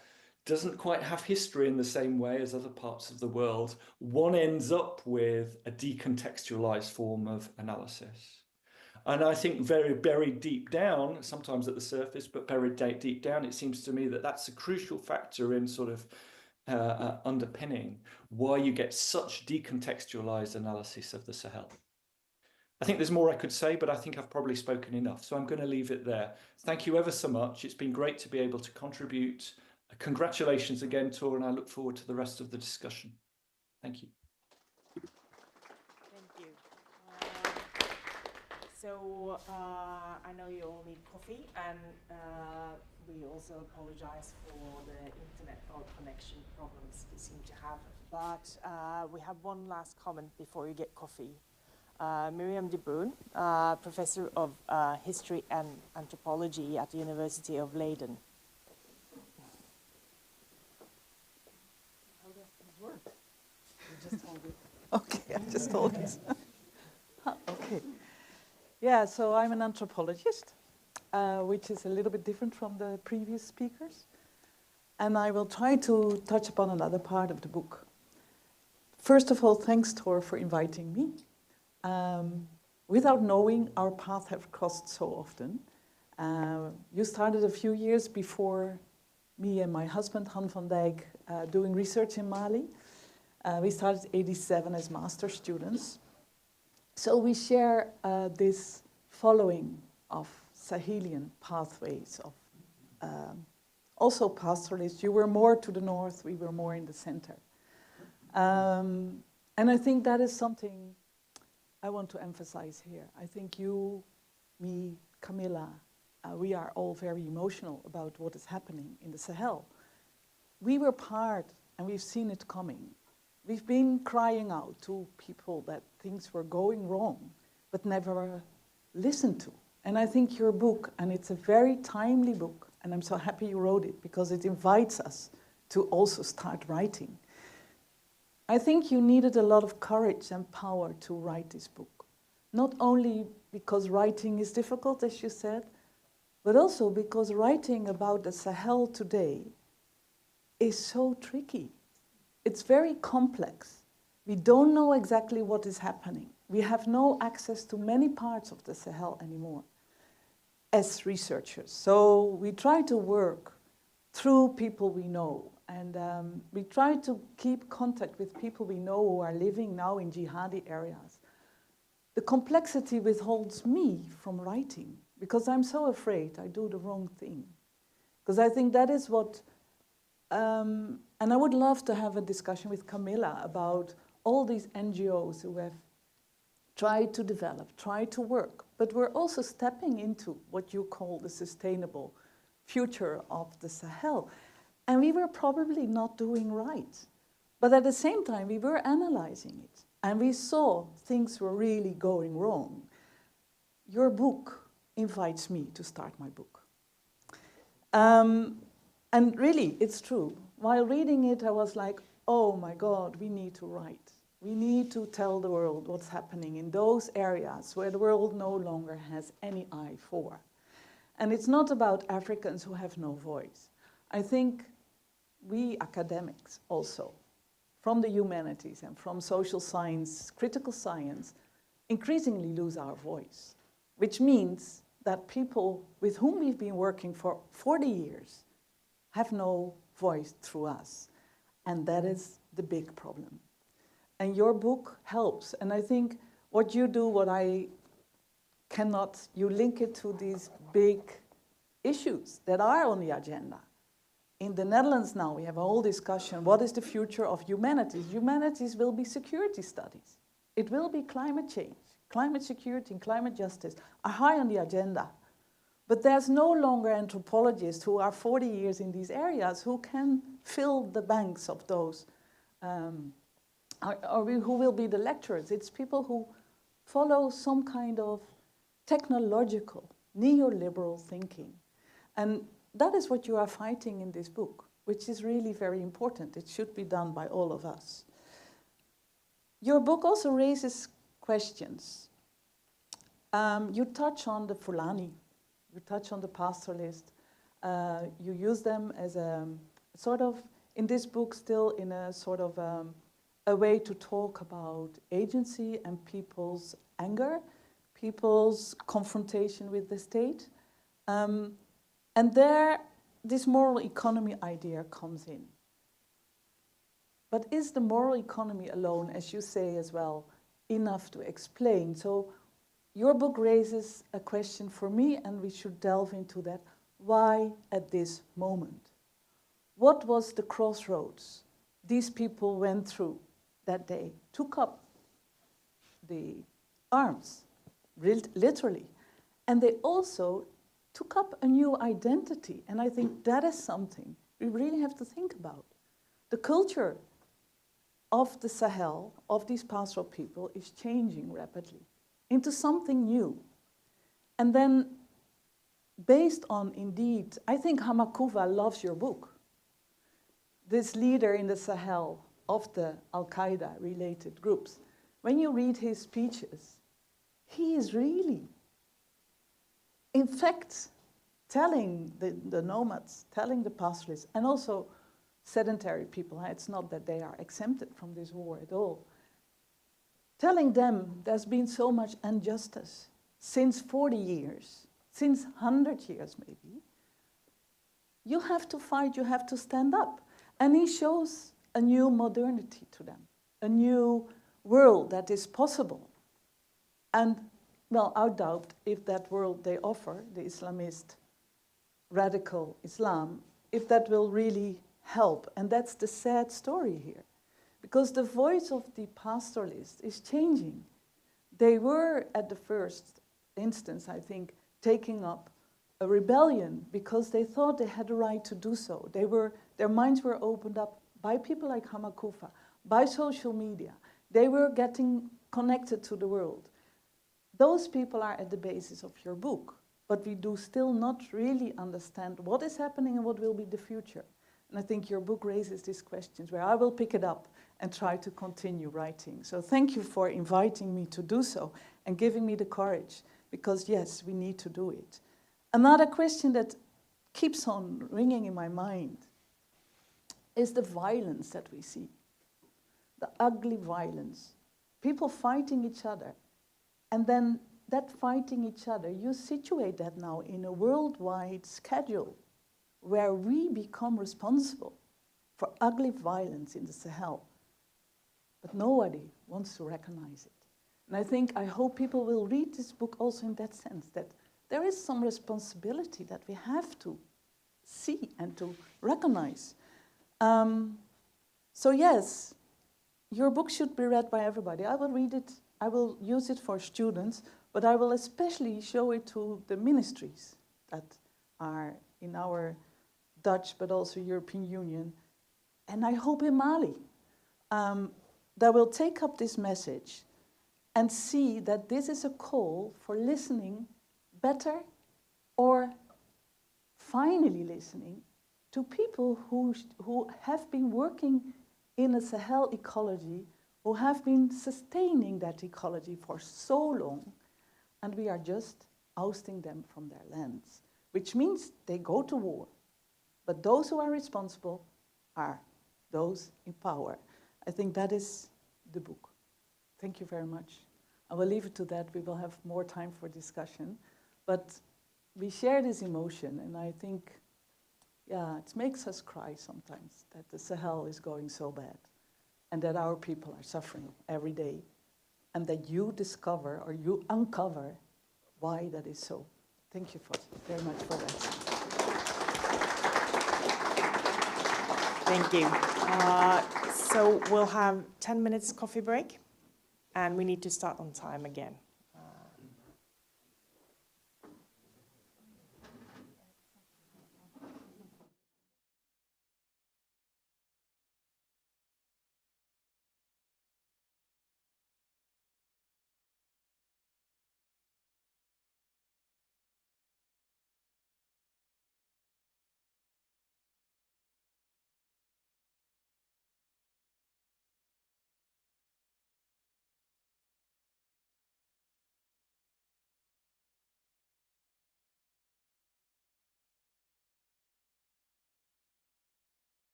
Speaker 5: doesn't quite have history in the same way as other parts of the world, one ends up with a decontextualized form of analysis. And I think very buried deep down, sometimes at the surface, but buried deep down, it seems to me that that's a crucial factor in sort of underpinning why you get such decontextualized analysis of the Sahel. I think there's more I could say, but I think I've probably spoken enough. So I'm going to leave it there. Thank you ever so much. It's been great to be able to contribute. Congratulations again, Tor, and I look forward to the rest of the discussion. Thank you.
Speaker 1: Thank you. I know you all need coffee, and we also apologize for the internet or connection problems we seem to have. But we have one last comment before you get coffee. Miriam de Bruin, Professor of History and Anthropology at the University of Leiden.
Speaker 6: How does this work? You just hold it. Okay, I just hold it. Okay. Yeah, so I'm an anthropologist, which is a little bit different from the previous speakers. And I will try to touch upon another part of the book. First of all, thanks, Tor, for inviting me. Without knowing, our paths have crossed so often. You started a few years before me and my husband, Han van Dijk, doing research in Mali. We started in '87 as master students. So we share this following of Sahelian pathways, of also pastoralists. You were more to the north, we were more in the center. And I think that is something I want to emphasize here. I think you, me, Camilla, we are all very emotional about what is happening in the Sahel. We were part, and we've seen it coming. We've been crying out to people that things were going wrong, but never listened to. And I think your book, and it's a very timely book, and I'm so happy you wrote it, because it invites us to also start writing. I think you needed a lot of courage and power to write this book. Not only because writing is difficult, as you said, but also because writing about the Sahel today is so tricky. It's very complex. We don't know exactly what is happening. We have no access to many parts of the Sahel anymore as researchers. So we try to work through people we know. And we try to keep contact with people we know who are living now in jihadi areas. The complexity withholds me from writing because I'm so afraid I do the wrong thing. Because I think that is what, and I would love to have a discussion with Camilla about all these NGOs who have tried to develop, tried to work, but we're also stepping into what you call the sustainable future of the Sahel. And we were probably not doing right. But at the same time, we were analyzing it. And we saw things were really going wrong. Your book invites me to start my book. And really, it's true. While reading it, I was like, oh my God, we need to write. We need to tell the world what's happening in those areas where the world no longer has any eye for. And it's not about Africans who have no voice. I think we academics also, from the humanities and from social science, critical science, increasingly lose our voice, which means that people with whom we've been working for 40 years have no voice through us. And that is the big problem. And your book helps. And I think what you do, what I cannot, you link it to these big issues that are on the agenda. In the Netherlands now, we have a whole discussion, what is the future of humanities? Humanities will be security studies. It will be climate change. Climate security and climate justice are high on the agenda. But there's no longer anthropologists who are 40 years in these areas who can fill the banks of those, who will be the lecturers. It's people who follow some kind of technological, neoliberal thinking. And that is what you are fighting in this book, which is really very important. It should be done by all of us. Your book also raises questions. You touch on the Fulani, you touch on the pastoralist. You use them as a sort of, in this book still in a sort of a way to talk about agency and people's anger, people's confrontation with the state. And there, this moral economy idea comes in. But is the moral economy alone, as you say as well, enough to explain? So your book raises a question for me, and we should delve into that. Why at this moment? What was the crossroads these people went through that day? Took up the arms, literally. And they also took up a new identity. And I think that is something we really have to think about. The culture of the Sahel, of these pastoral people, is changing rapidly into something new. And then, based on, indeed, I think Hamakuva loves your book. This leader in the Sahel of the Al-Qaeda-related groups, when you read his speeches, he is really, in fact, telling the nomads, telling the pastoralists, and also sedentary people, it's not that they are exempted from this war at all, telling them there's been so much injustice since 40 years, since 100 years maybe. You have to fight, you have to stand up. And he shows a new modernity to them, a new world that is possible. And, well, I doubt if that world they offer, the Islamist, radical Islam, if that will really help. And that's the sad story here. Because the voice of the pastoralists is changing. They were, at the first instance, I think, taking up a rebellion because they thought they had a right to do so. Their minds were opened up by people like Hamakufa, by social media. They were getting connected to the world. Those people are at the basis of your book, but we do still not really understand what is happening and what will be the future. And I think your book raises these questions where I will pick it up and try to continue writing. So thank you for inviting me to do so and giving me the courage, because yes, we need to do it. Another question that keeps on ringing in my mind is the violence that we see, the ugly violence, people fighting each other. And then that fighting each other, you situate that now in a worldwide schedule where we become responsible for ugly violence in the Sahel. But nobody wants to recognize it. And I hope people will read this book also in that sense, that there is some responsibility that we have to see and to recognize. So yes, your book should be read by everybody. I will read it, I will use it for students, but I will especially show it to the ministries that are in our Dutch, but also European Union, and I hope in Mali, that will take up this message and see that this is a call for listening better, or finally listening to people who have been working in a Sahel ecology, who have been sustaining that ecology for so long, and we are just ousting them from their lands, which means they go to war. But those who are responsible are those in power. I think that is the book. Thank you very much. I will leave it to that. We will have more time for discussion. But we share this emotion, and I think, yeah, it makes us cry sometimes that the Sahel is going so bad. and that our people are suffering every day, and that you discover or you uncover why that is so. Thank you very much for that.
Speaker 1: Thank you. So we'll have 10 minutes coffee break, and we need to start on time again.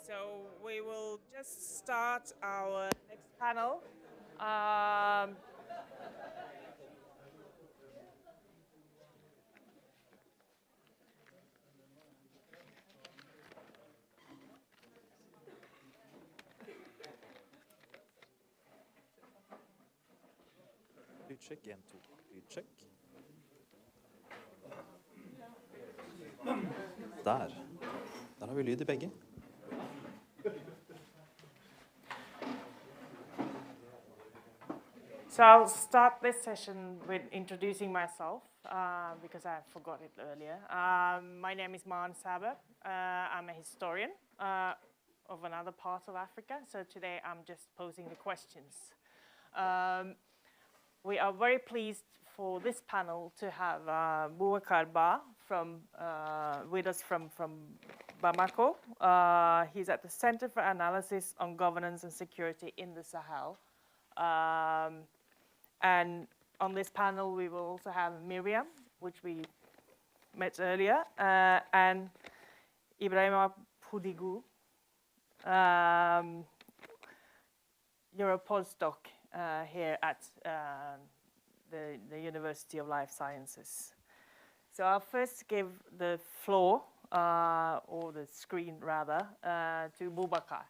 Speaker 1: So we will just start our next panel.
Speaker 7: Lydsjekk 1, 2. Lydsjekk. Der. Der har vi lyd i begge.
Speaker 1: So I'll start this session with introducing myself because I forgot it earlier. My name is Maren Saber. I'm a historian of another part of Africa. So today I'm just posing the questions. We are very pleased for this panel to have Boubacar Ba with us from Bamako. He's at the Center for Analysis on Governance and Security in the Sahel. And on this panel, we will also have Miriam, which we met earlier, and Ibrahima Poudigou. You're a postdoc here at the University of Life Sciences. So I'll first give the floor, or the screen rather, to Boubacar.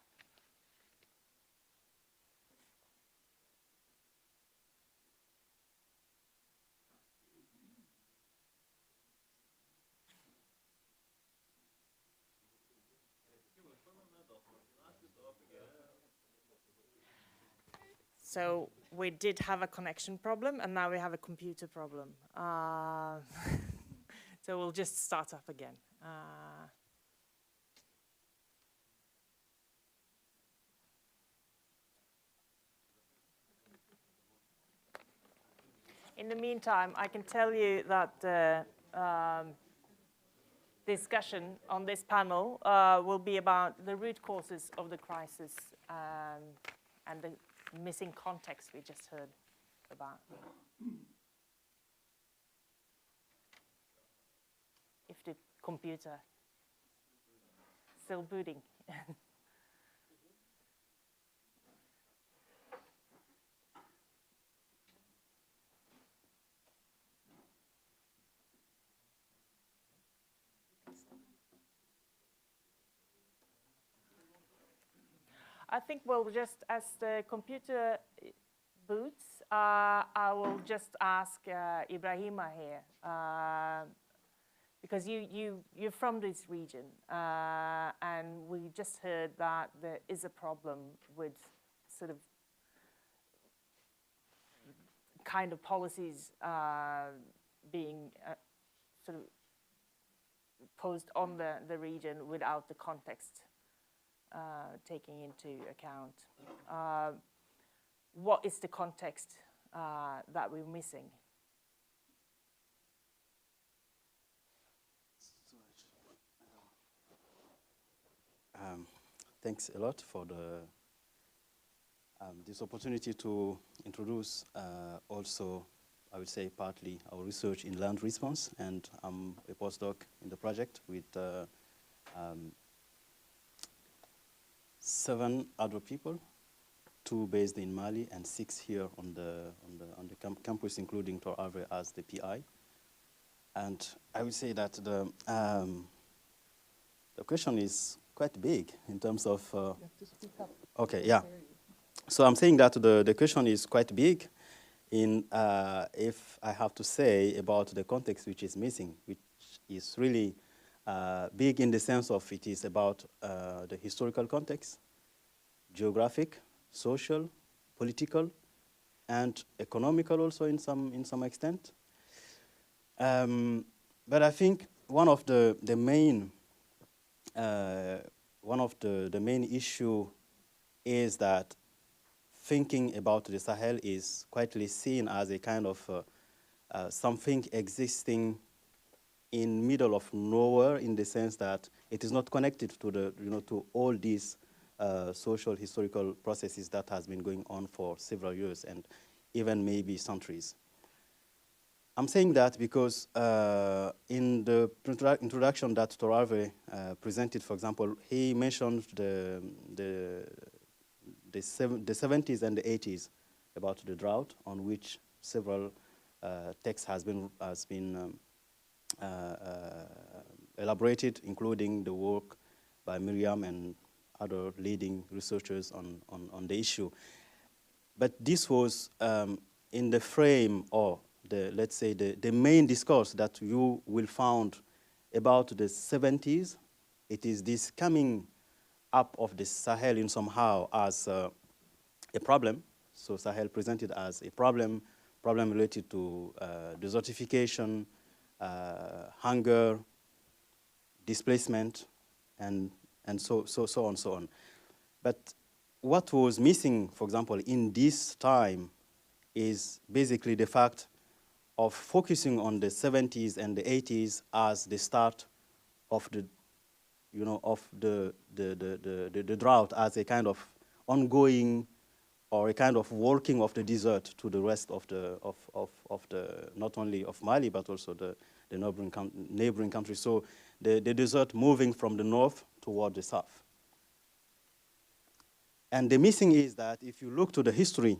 Speaker 1: So we did have a connection problem, and now we have a computer problem. So we'll just start up again. In the meantime, I can tell you that the discussion on this panel will be about the root causes of the crisis and the missing context we just heard about. If the computer still booting. I think we'll just, as the computer boots, I will just ask Ibrahima here, because you're from this region, and we just heard that there is a problem with sort of kind of policies being sort of posed on the region without the context taking into account. What is the context that we're missing?
Speaker 7: Thanks a lot for this opportunity to introduce also, I would say, partly our research in land response, and I'm a postdoc in the project with 7 other people, 2 based in Mali and 6 here on the campus, including Tor A as the PI. And I would say that the question is quite big in terms of.
Speaker 6: You have to speak up.
Speaker 7: Okay, yeah. So I'm saying that the question is quite big in if I have to say about the context which is missing, which is really big in the sense of it is about the historical context, geographic, social, political, and economical also in some extent. But I think one of the main issue is that thinking about the Sahel is quietly seen as a kind of something existing in middle of nowhere, in the sense that it is not connected to to all these social historical processes that has been going on for several years and even maybe centuries. I'm saying that because in the introduction that Tor A presented, for example, he mentioned the 70s and the 80s about the drought, on which several texts has been elaborated, including the work by Miriam and other leading researchers on the issue. But this was in the frame, or let's say the main discourse that you will find about the 70s. It is this coming up of the Sahel in somehow as a problem. So Sahel presented as a problem related to desertification, hunger, displacement, and so on. But what was missing, for example, in this time is basically the fact of focusing on the 70s and the 80s as the start of the, of the drought, as a kind of ongoing or a kind of working of the desert to the rest of the not only of Mali but also the neighboring countries. So the desert moving from the north toward the south. And the missing is that if you look to the history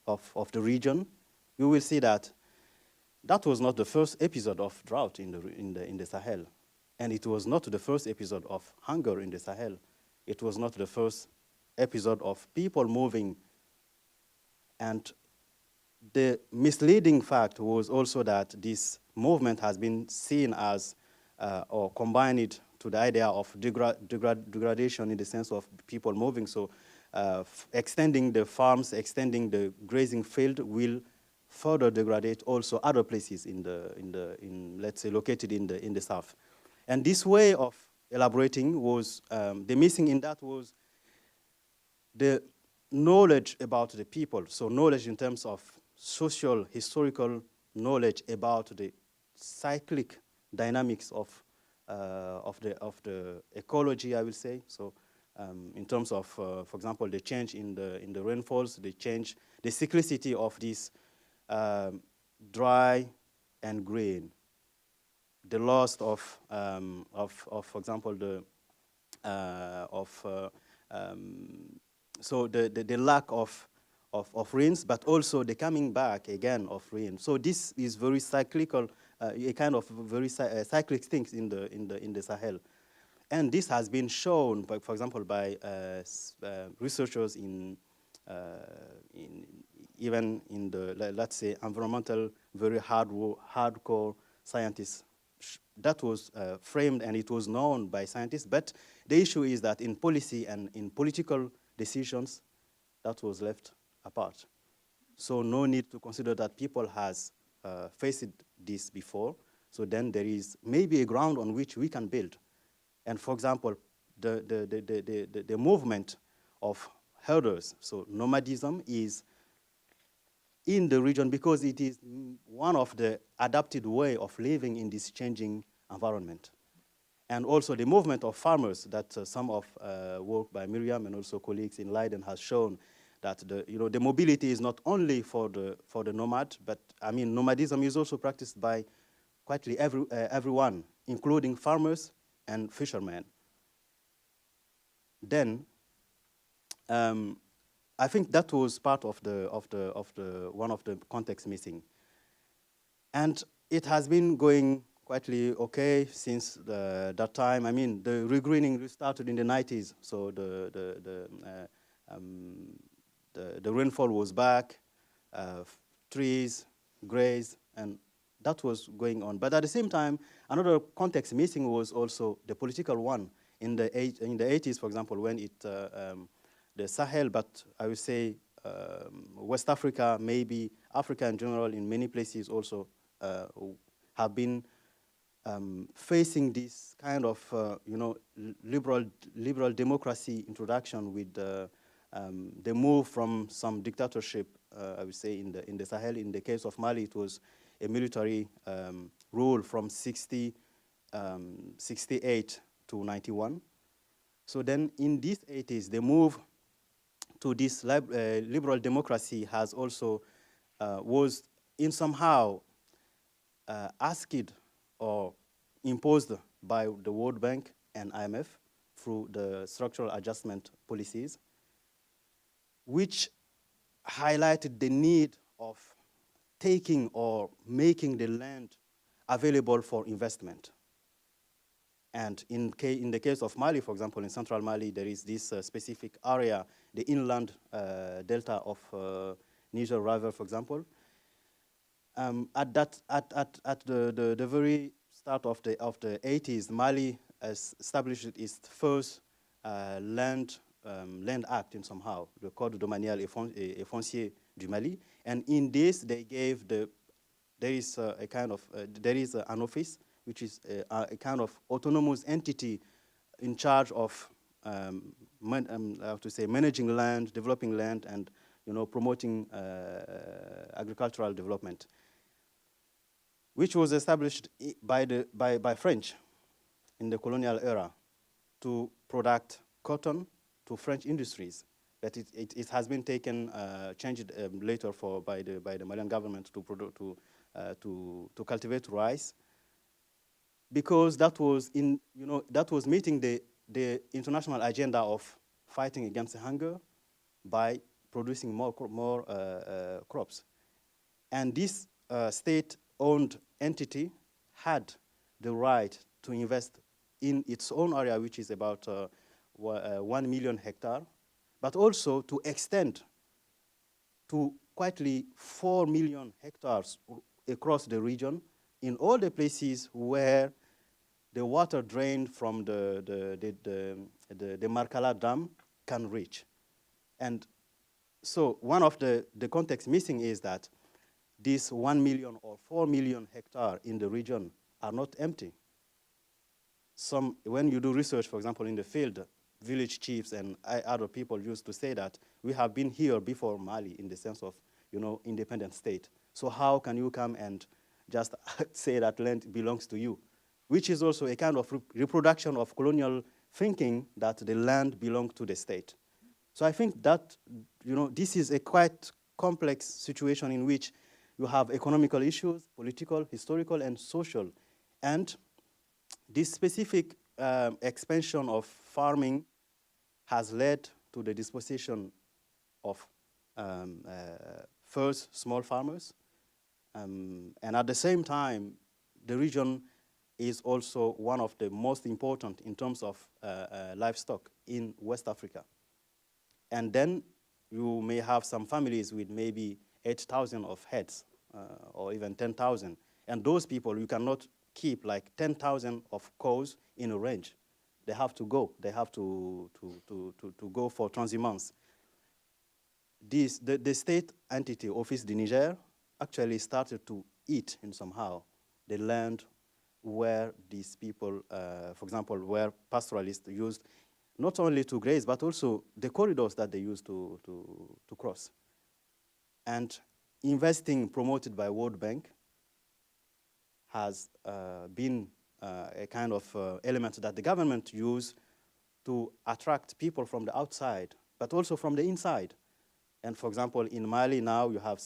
Speaker 7: of the region, you will see that that was not the first episode of drought in the Sahel. And it was not the first episode of hunger in the Sahel. It was not the first episode of people moving. And the misleading fact was also that this movement has been seen as, or combined to the idea of degradation in the sense of people moving. So extending the farms, extending the grazing field will further degrade also other places let's say located in the south. And this way of elaborating was, the missing in that was the knowledge about the people. So knowledge in terms of social, historical knowledge about the cyclic dynamics of the ecology, I will say. So in terms of, for example, the change in the rainfalls, the cyclicity of this dry and green, the loss of for example, so the lack of rains, but also the coming back again of rain. So this is very cyclical, a kind of very cyclic things in the Sahel. And this has been shown, for example, by researchers even in the, let's say, environmental, very hardcore scientists. That was framed and it was known by scientists. But the issue is that in policy and in political decisions, that was left apart. So no need to consider that people has faced this before. So then there is maybe a ground on which we can build. And for example, the movement of herders, so nomadism is in the region because it is one of the adapted way of living in this changing environment. And also the movement of farmers that some of work by Miriam and also colleagues in Leiden has shown that the mobility is not only for the nomad, but I mean nomadism is also practiced by quietly everyone, including farmers and fishermen. Then I think that was part of one of the context missing. And it has been going quietly okay since that time. I mean, the regreening started in the 90s, so the rainfall was back, trees, graze, and that was going on. But at the same time, another context missing was also the political one. In the 80s, for example, when the Sahel, but I would say West Africa, maybe Africa in general, in many places also have been facing this kind of liberal democracy introduction with the move from some dictatorship. I would say in the Sahel. In the case of Mali, it was a military rule from 68 to 91. So then in these 80s, the move to this liberal democracy has also was in somehow asked or imposed by the World Bank and IMF through the structural adjustment policies, which highlighted the need of taking or making the land available for investment. And in the case of Mali, for example, in central Mali, there is this specific area, the inland delta of Niger River, for example. At the very start of the 80s, Mali has established its first land act in somehow, the Code domanial et foncier du Mali. And in this, they gave there is an office which is a kind of autonomous entity in charge of managing land, developing land, and promoting agricultural development, which was established by French in the colonial era to produce cotton to French industries. But it has been changed later by the Malian government to cultivate rice, because that was meeting the international agenda of fighting against hunger by producing more crops. And this state-owned entity had the right to invest in its own area, which is about 1 million hectares, but also to extend to quietly 4 million hectares across the region in all the places where the water drained from the Markala Dam can reach. And so one of the context missing is that these 1 million or 4 million hectares in the region are not empty. When you do research, for example, in the field, village chiefs and other people used to say that we have been here before Mali in the sense of, independent state. So how can you come and just say that land belongs to you? Which is also a kind of reproduction of colonial thinking that the land belongs to the state. So I think that, this is a quite complex situation in which you have economical issues, political, historical, and social. And this specific expansion of farming has led to the dispossession of first small farmers. And at the same time, the region is also one of the most important in terms of livestock in West Africa. And then you may have some families with maybe 8,000 of heads or even 10,000. And those people, you cannot keep like 10,000 of cows in a range. They have to go. They have to go for transhumance. The state entity, Office du Niger, actually started to eat in somehow the land where these people, for example, where pastoralists used not only to graze, but also the corridors that they used to cross. And investing promoted by World Bank has been a kind of element that the government used to attract people from the outside, but also from the inside. And for example, in Mali now, you have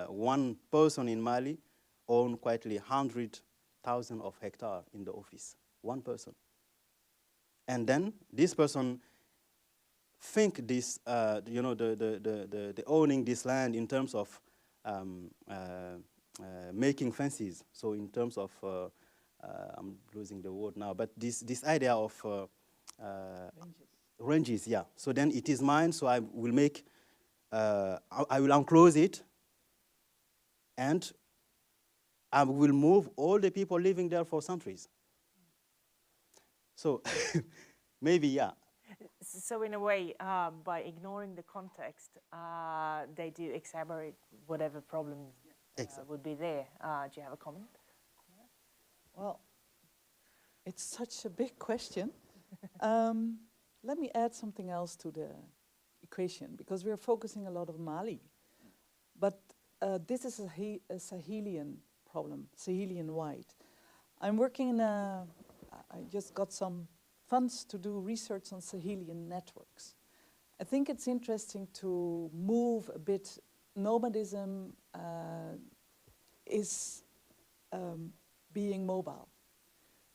Speaker 7: one person in Mali own quietly 100,000 of hectares in the office, one person. And then this person think this, the owning this land in terms of making fences. So in terms of, I'm losing the word now, but this idea of ranges, yeah. So then it is mine, so I will make, I will enclose it, and I will move all the people living there for centuries. So maybe, yeah.
Speaker 1: So in a way, by ignoring the context, they do exacerbate whatever problems would be there. Do you have a comment?
Speaker 6: Well, it's such a big question. Let me add something else to the equation, because we're focusing a lot on Mali. But this is a Sahelian problem, Sahelian-wide. I'm working in I just got some funds to do research on Sahelian networks. I think it's interesting to move a bit. Nomadism is being mobile.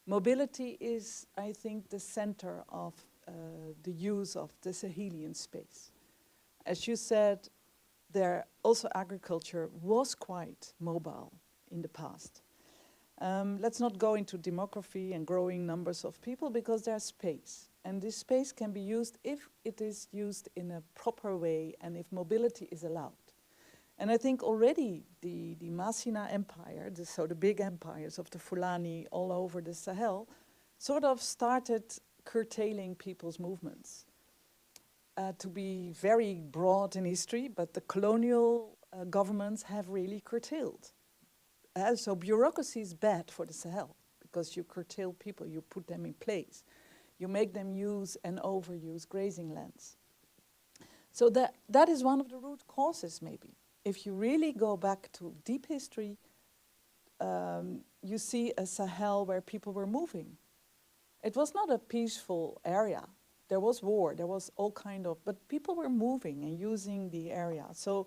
Speaker 6: Mobility is, I think, the center of the use of the Sahelian space. As you said, there also agriculture was quite mobile in the past. Let's not go into demography and growing numbers of people because there's space. And this space can be used if it is used in a proper way and if mobility is allowed. And I think already the Masina Empire, so the big empires of the Fulani all over the Sahel, sort of started curtailing people's movements. To be very broad in history, but the colonial governments have really curtailed. So bureaucracy is bad for the Sahel because you curtail people, you put them in place. You make them use and overuse grazing lands. So that is one of the root causes, maybe. If you really go back to deep history, you see a Sahel where people were moving. It was not a peaceful area. There was war, there was all kind of, but people were moving and using the area. So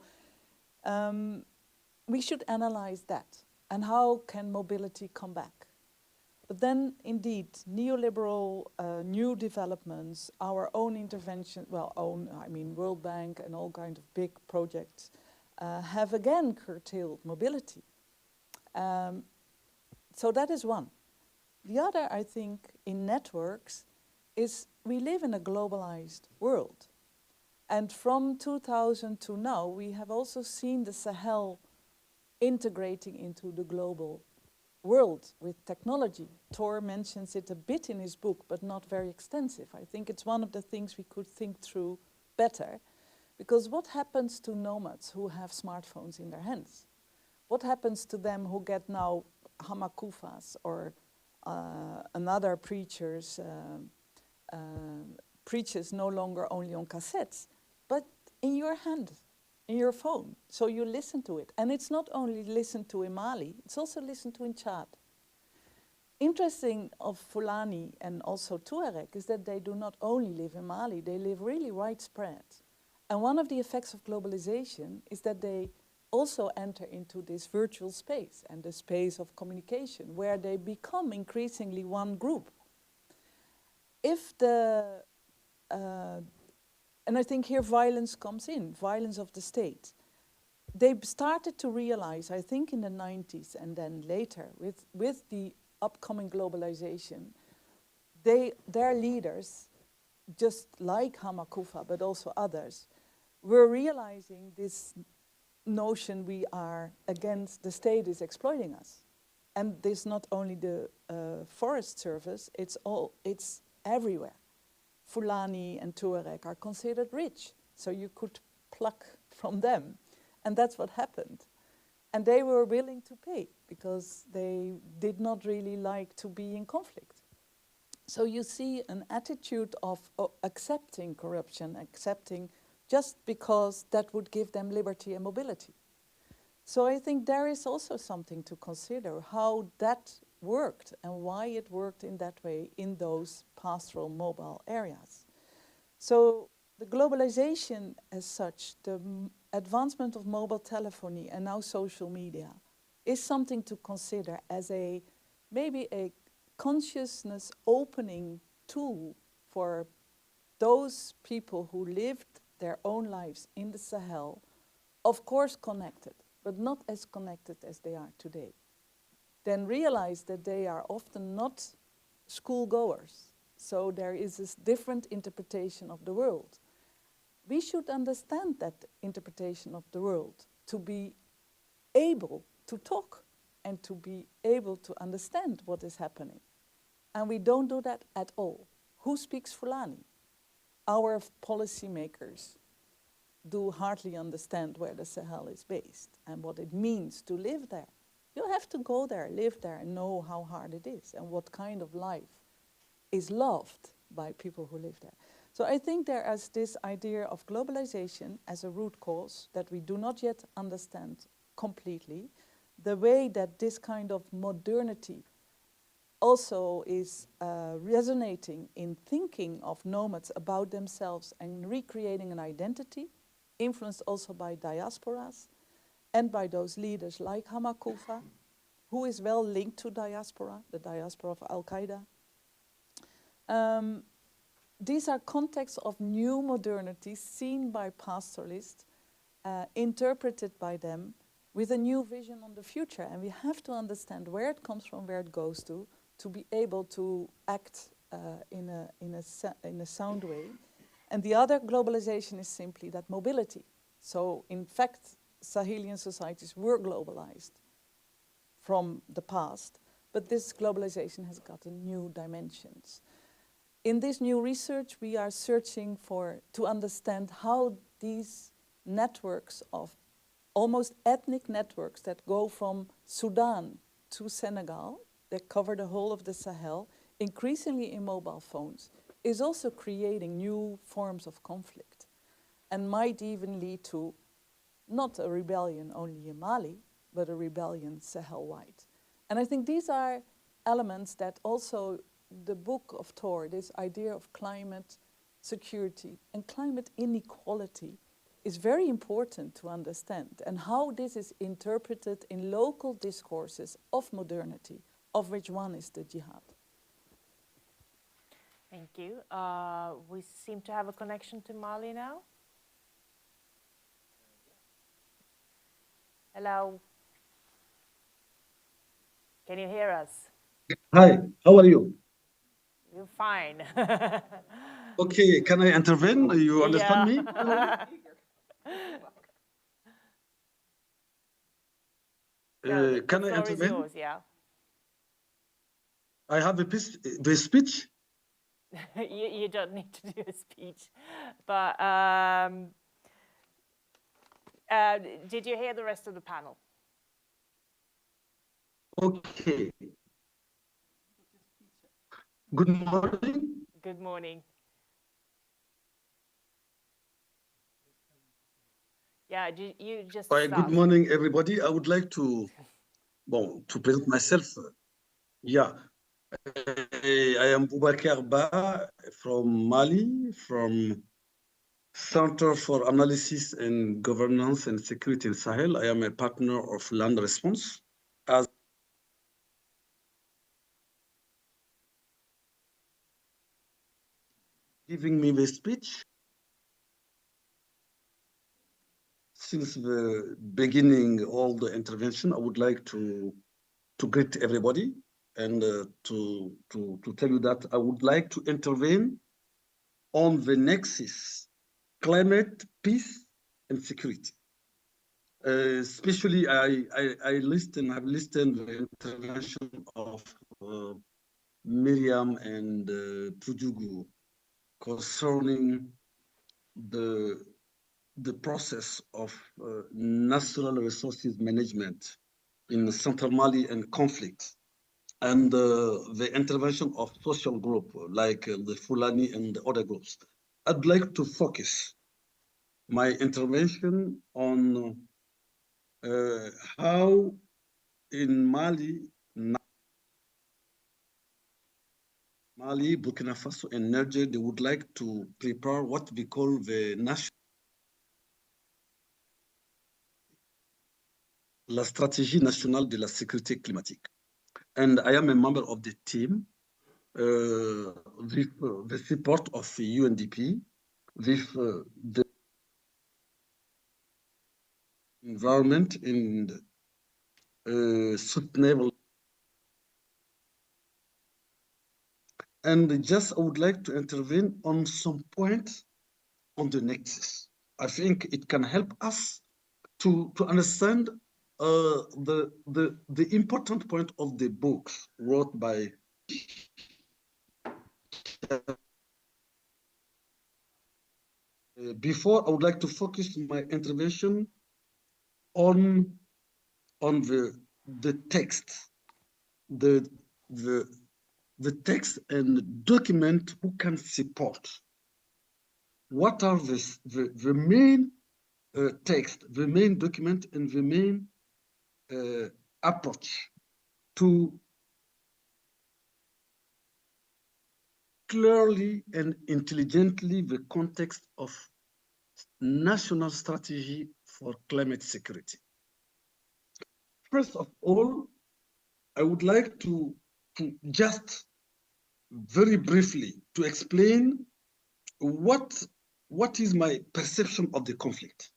Speaker 6: we should analyze that. And how can mobility come back? But then, indeed, neoliberal new developments, our own intervention, well, I mean, World Bank and all kinds of big projects have again curtailed mobility. So that is one. The other, I think, in networks is we live in a globalized world. And from 2000 to now, we have also seen the Sahel integrating into the global world with technology. Tor mentions it a bit in his book, but not very extensive. I think it's one of the things we could think through better, because what happens to nomads who have smartphones in their hands? What happens to them who get now hamakufas or another preachers preaches no longer only on cassettes, but in your hand, in your phone. So you listen to it. And it's not only listened to in Mali, it's also listened to in Chad. Interesting of Fulani and also Tuareg is that they do not only live in Mali, they live really widespread. And one of the effects of globalization is that they also enter into this virtual space and the space of communication where they become increasingly one group. If the, and I think here violence comes in, violence of the state. They started to realize, I think in the 90s and then later with the upcoming globalization, their leaders, just like Hamakufa, but also others, were realizing this notion we are against, the state is exploiting us. And this not only the forest service, it's everywhere. Fulani and Tuareg are considered rich, so you could pluck from them. And that's what happened. And they were willing to pay because they did not really like to be in conflict. So you see an attitude of accepting corruption, accepting just because that would give them liberty and mobility. So I think there is also something to consider how that worked and why it worked in that way in those pastoral mobile areas. So the globalization as such, the advancement of mobile telephony and now social media is something to consider as maybe a consciousness opening tool for those people who lived their own lives in the Sahel, of course connected, but not as connected as they are today. Then realize that they are often not schoolgoers. So there is this different interpretation of the world. We should understand that interpretation of the world to be able to talk and to be able to understand what is happening. And we don't do that at all. Who speaks Fulani? Our policymakers do hardly understand where the Sahel is based and what it means to live there. You have to go there, live there, and know how hard it is and what kind of life is loved by people who live there. So I think there is this idea of globalization as a root cause that we do not yet understand completely. The way that this kind of modernity also is resonating in thinking of nomads about themselves and recreating an identity, influenced also by diasporas and by those leaders like Hamakufa. who is well linked to diaspora, the diaspora of Al-Qaeda. These are contexts of new modernity seen by pastoralists, interpreted by them with a new vision on the future. And we have to understand where it comes from, where it goes to be able to act in a sound way. And the other globalization is simply that mobility. So in fact, Sahelian societies were globalized from the past, but this globalization has gotten new dimensions. In this new research, we are searching to understand how these networks of almost ethnic networks that go from Sudan to Senegal, that cover the whole of the Sahel, increasingly in mobile phones, is also creating new forms of conflict and might even lead to not a rebellion only in Mali, but a rebellion Sahel-wide. And I think these are elements that also the book of Tor, this idea of climate security and climate inequality, is very important to understand, and how this is interpreted in local discourses of modernity, of which one is the jihad.
Speaker 1: Thank you. We seem to have a connection to Mali now. Hello. Can you hear us?
Speaker 8: Hi, how are you?
Speaker 1: You're fine.
Speaker 8: Okay, can I intervene? You understand me?
Speaker 1: No,
Speaker 8: Can
Speaker 1: the
Speaker 8: I
Speaker 1: floor is
Speaker 8: intervene?
Speaker 1: yours, yeah.
Speaker 8: I have the speech.
Speaker 1: You don't need to do a speech, but did you hear the rest of the panel?
Speaker 8: Okay. Good morning.
Speaker 1: Good morning. Yeah, you just start.
Speaker 8: Good morning, everybody. I would like to present myself. Yeah, I am Boubacar Ba from Mali, from Center for Analysis and Governance and Security in Sahel. I am a partner of Land Response. As giving me the speech. Since the beginning, all the intervention, I would like to greet everybody and to tell you that I would like to intervene on the nexus, climate, peace, and security. Especially, I have listened the intervention of Miriam and Pujugu concerning the process of natural resources management in Central Mali and conflict, and the intervention of social group like the Fulani and the other groups. I'd like to focus my intervention on how in Mali, Burkina Faso, and Niger, they would like to prepare what we call the La Stratégie nationale de la sécurité climatique. And I am a member of the team with the support of UNDP, with the environment and sustainable. And just I would like to intervene on some points on the nexus. I think it can help us to understand the important point of the books wrote by before, I would like to focus my intervention on the text, the text and document who can support. What are the main text, the main document, and the main approach to clearly and intelligently the context of national strategy for climate security. First of all, I would like to just very briefly to explain what is my perception of the conflict.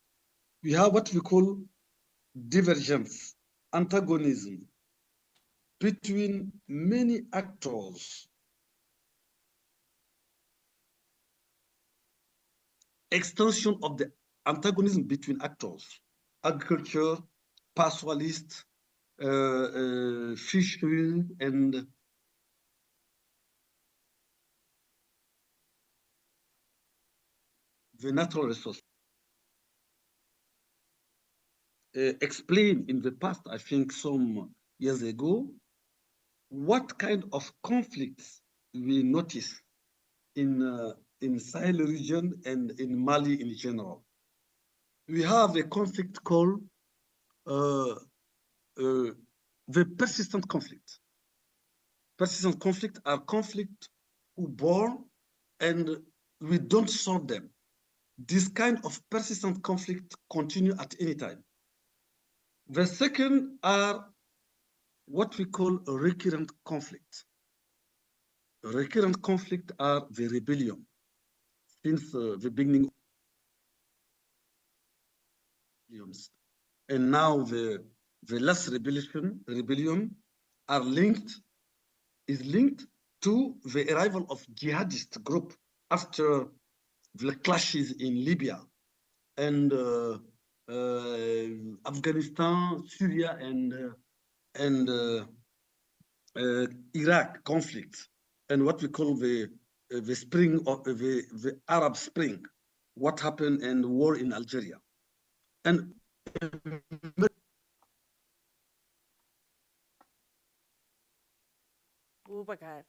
Speaker 8: We have what we call divergence, antagonism between many actors, extension of the antagonism between actors, agriculture, pastoralists, fishery, and the natural resource. Explained in the past, I think some years ago, what kind of conflicts we notice in Sahel region and in Mali in general. We have a conflict called the persistent conflict. Persistent conflict are conflict who born and we don't solve them. This kind of persistent conflict continue at any time. The second are what we call a recurrent conflict. Recurrent conflict are the rebellion. Since the beginning, and now the last rebellion are is linked to the arrival of jihadist group after the clashes in Libya and Afghanistan, Syria, and Iraq conflict, and what we call the spring of the Arab Spring, what happened and war in Algeria, and
Speaker 1: Boubacar,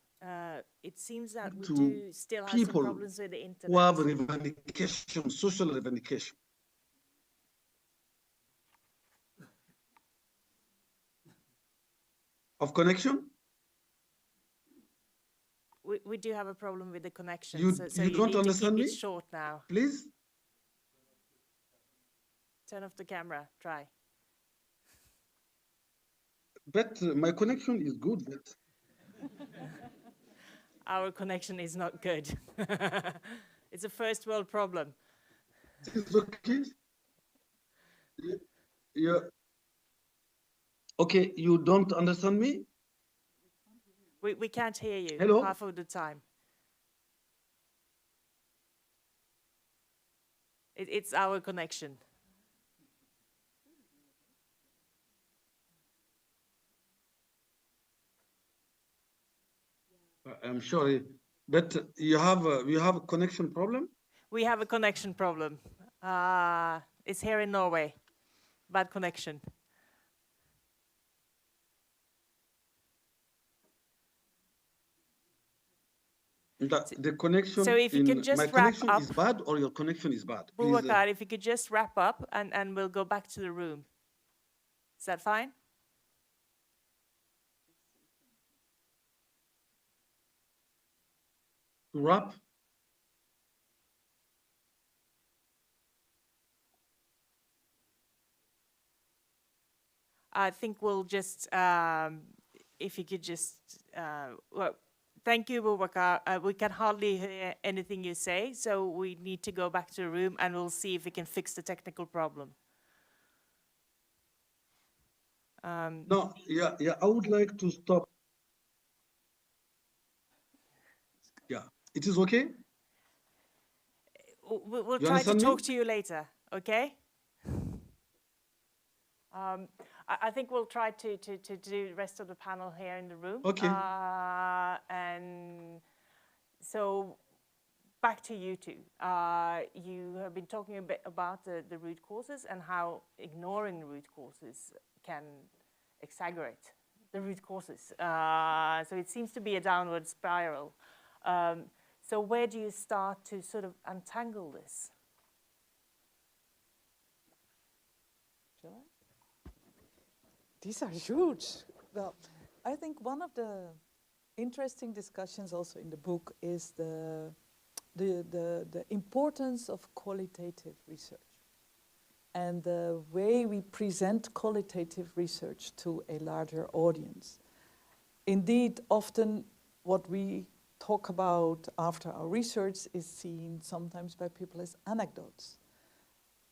Speaker 1: it seems that we
Speaker 8: to
Speaker 1: do still have some
Speaker 8: people
Speaker 1: problems with the
Speaker 8: who
Speaker 1: internet.
Speaker 8: have revendication, social revendication. Of connection?
Speaker 1: We do have a problem with the connection,
Speaker 8: You,
Speaker 1: so
Speaker 8: you
Speaker 1: you
Speaker 8: don't
Speaker 1: need to
Speaker 8: understand
Speaker 1: keep
Speaker 8: me?
Speaker 1: it short now.
Speaker 8: Please?
Speaker 1: Turn off the camera, try.
Speaker 8: But my connection is good. But
Speaker 1: Our connection is not good. It's a first world problem.
Speaker 8: it's okay. Yeah. Okay, you don't understand me?
Speaker 1: We can't hear you
Speaker 8: Hello?
Speaker 1: half of the time. It's our connection.
Speaker 8: I'm sorry, but you have a connection problem?
Speaker 1: We have a connection problem. It's here in Norway. Bad connection.
Speaker 8: The connection
Speaker 1: So if you could
Speaker 8: in
Speaker 1: just
Speaker 8: my
Speaker 1: wrap
Speaker 8: connection
Speaker 1: up.
Speaker 8: is bad or your connection is bad? Please,
Speaker 1: Boubacar, if you could just wrap up and we'll go back to the room. Is that fine?
Speaker 8: wrap.
Speaker 1: I think we'll just, if you could just, well, thank you, Boubacar. We can hardly hear anything you say, so we need to go back to the room and we'll see if we can fix the technical problem.
Speaker 8: No, yeah, I would like to stop. Yeah, it is okay?
Speaker 1: We'll
Speaker 8: You
Speaker 1: try to
Speaker 8: understand
Speaker 1: talk
Speaker 8: me?
Speaker 1: to you later, okay? I think we'll try to do the rest of the panel here in the room.
Speaker 8: Okay.
Speaker 1: And so back to you two. You have been talking a bit about the root causes and how ignoring the root causes can exaggerate the root causes. So it seems to be a downward spiral. So where do you start to sort of untangle this?
Speaker 6: Shall I? These are huge. Well, I think one of the interesting discussions also in the book is the importance of qualitative research and the way we present qualitative research to a larger audience. indeed, often what we talk about after our research is seen sometimes by people as anecdotes.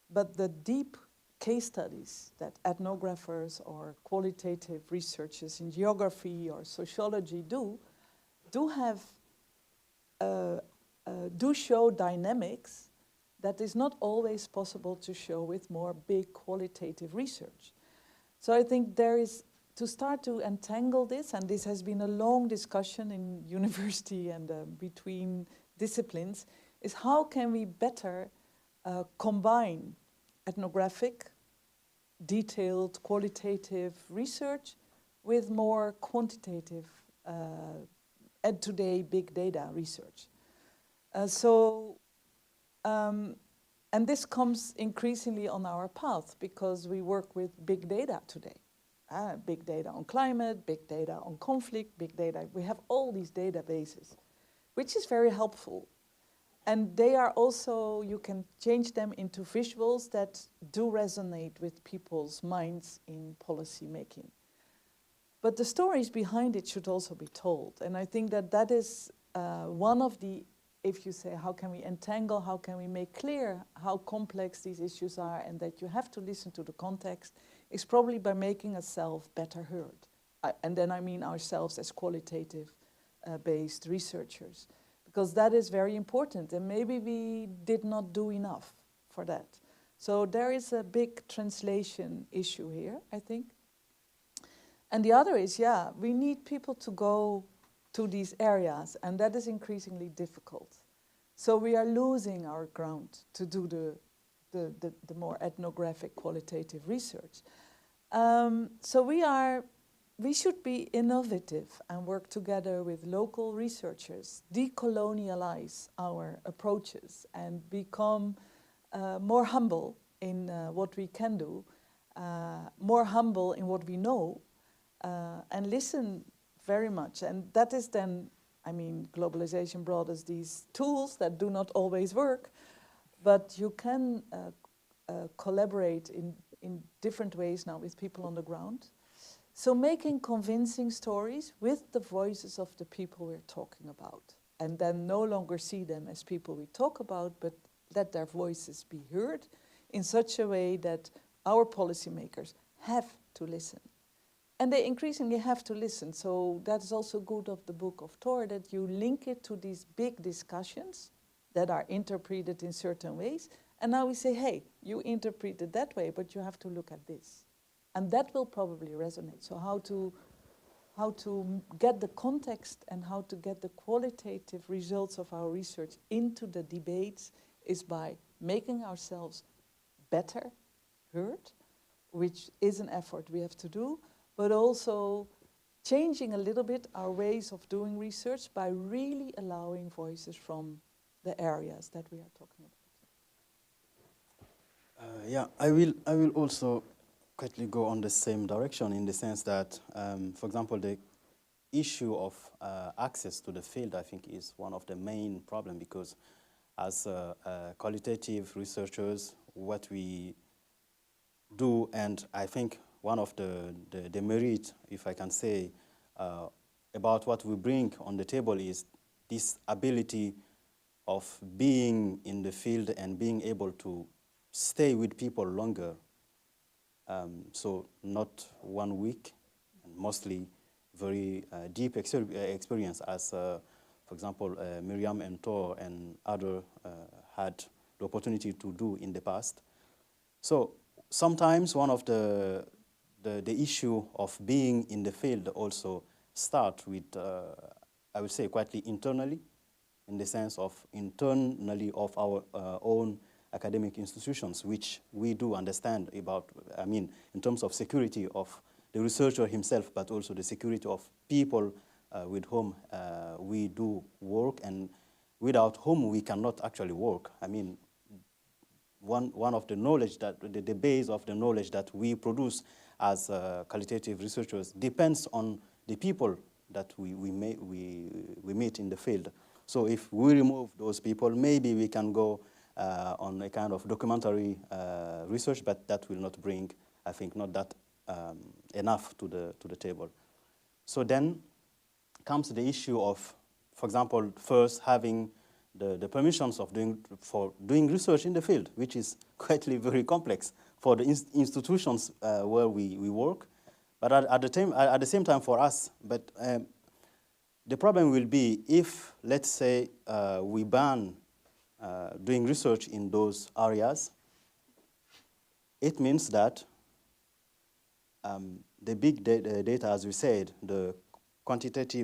Speaker 6: But the deep case studies that ethnographers or qualitative researchers in geography or sociology do show dynamics that is not always possible to show with more big qualitative research. So I think there is, to start to untangle this, and this has been a long discussion in university and between disciplines, is how can we better combine ethnographic, detailed, qualitative research with more quantitative and today big data research. And this comes increasingly on our path because we work with big data today. Big data on climate, big data on conflict, big data. We have all these databases, which is very helpful. And they are also, you can change them into visuals that do resonate with people's minds in policy making. But the stories behind it should also be told. And I think that that is one of the, if you say, how can we entangle, how can we make clear how complex these issues are and that you have to listen to the context, is probably by making ourselves better heard. And then I mean ourselves as qualitative based researchers, because that is very important. And maybe we did not do enough for that. So there is a big translation issue here, I think. And the other is, yeah, we need people to go to these areas, and that is increasingly difficult. So we are losing our ground to do the more ethnographic qualitative research. So we should be innovative and work together with local researchers, decolonialize our approaches and become more humble in what we can do, more humble in what we know, and listen very much. And that is then, I mean, globalization brought us these tools that do not always work, but you can collaborate in different ways now with people on the ground. So making convincing stories with the voices of the people we're talking about, and then no longer see them as people we talk about, but let their voices be heard in such a way that our policymakers have to listen. And they increasingly have to listen. So that is also good of the book of Tor, that you link it to these big discussions that are interpreted in certain ways. And now we say, hey, you interpret it that way, but you have to look at this. And that will probably resonate. So how to get the context and how to get the qualitative results of our research into the debates is by making ourselves better heard, which is an effort we have to do, but also changing a little bit our ways of doing research by really allowing voices from the areas that we are talking about.
Speaker 7: Yeah, I will also quickly go on the same direction in the sense that, for example, the issue of access to the field, I think, is one of the main problems, because as qualitative researchers, what we do, and I think one of the merit, if I can say, about what we bring on the table is this ability of being in the field and being able to stay with people longer. So not 1 week, and mostly very deep experience, as, for example, Miriam and Tor and other had the opportunity to do in the past. So sometimes one of the issue of being in the field also start with, I would say, quite internally, in the sense of internally of our own academic institutions, which we do understand about, I mean, in terms of security of the researcher himself, but also the security of people with whom we do work, and without whom we cannot actually work. I mean, one of the knowledge that, the base of the knowledge that we produce as qualitative researchers depends on the people that we meet in the field. So if we remove those people, maybe we can go on a kind of documentary research, but that will not bring, I think, not that enough to the table. So then comes the issue of, for example, first having the permissions of doing research in the field, which is quite very complex for the institutions where we work, but at the same time for us. But the problem will be if, let's say, we ban doing research in those areas. It means that the big data, as we said, the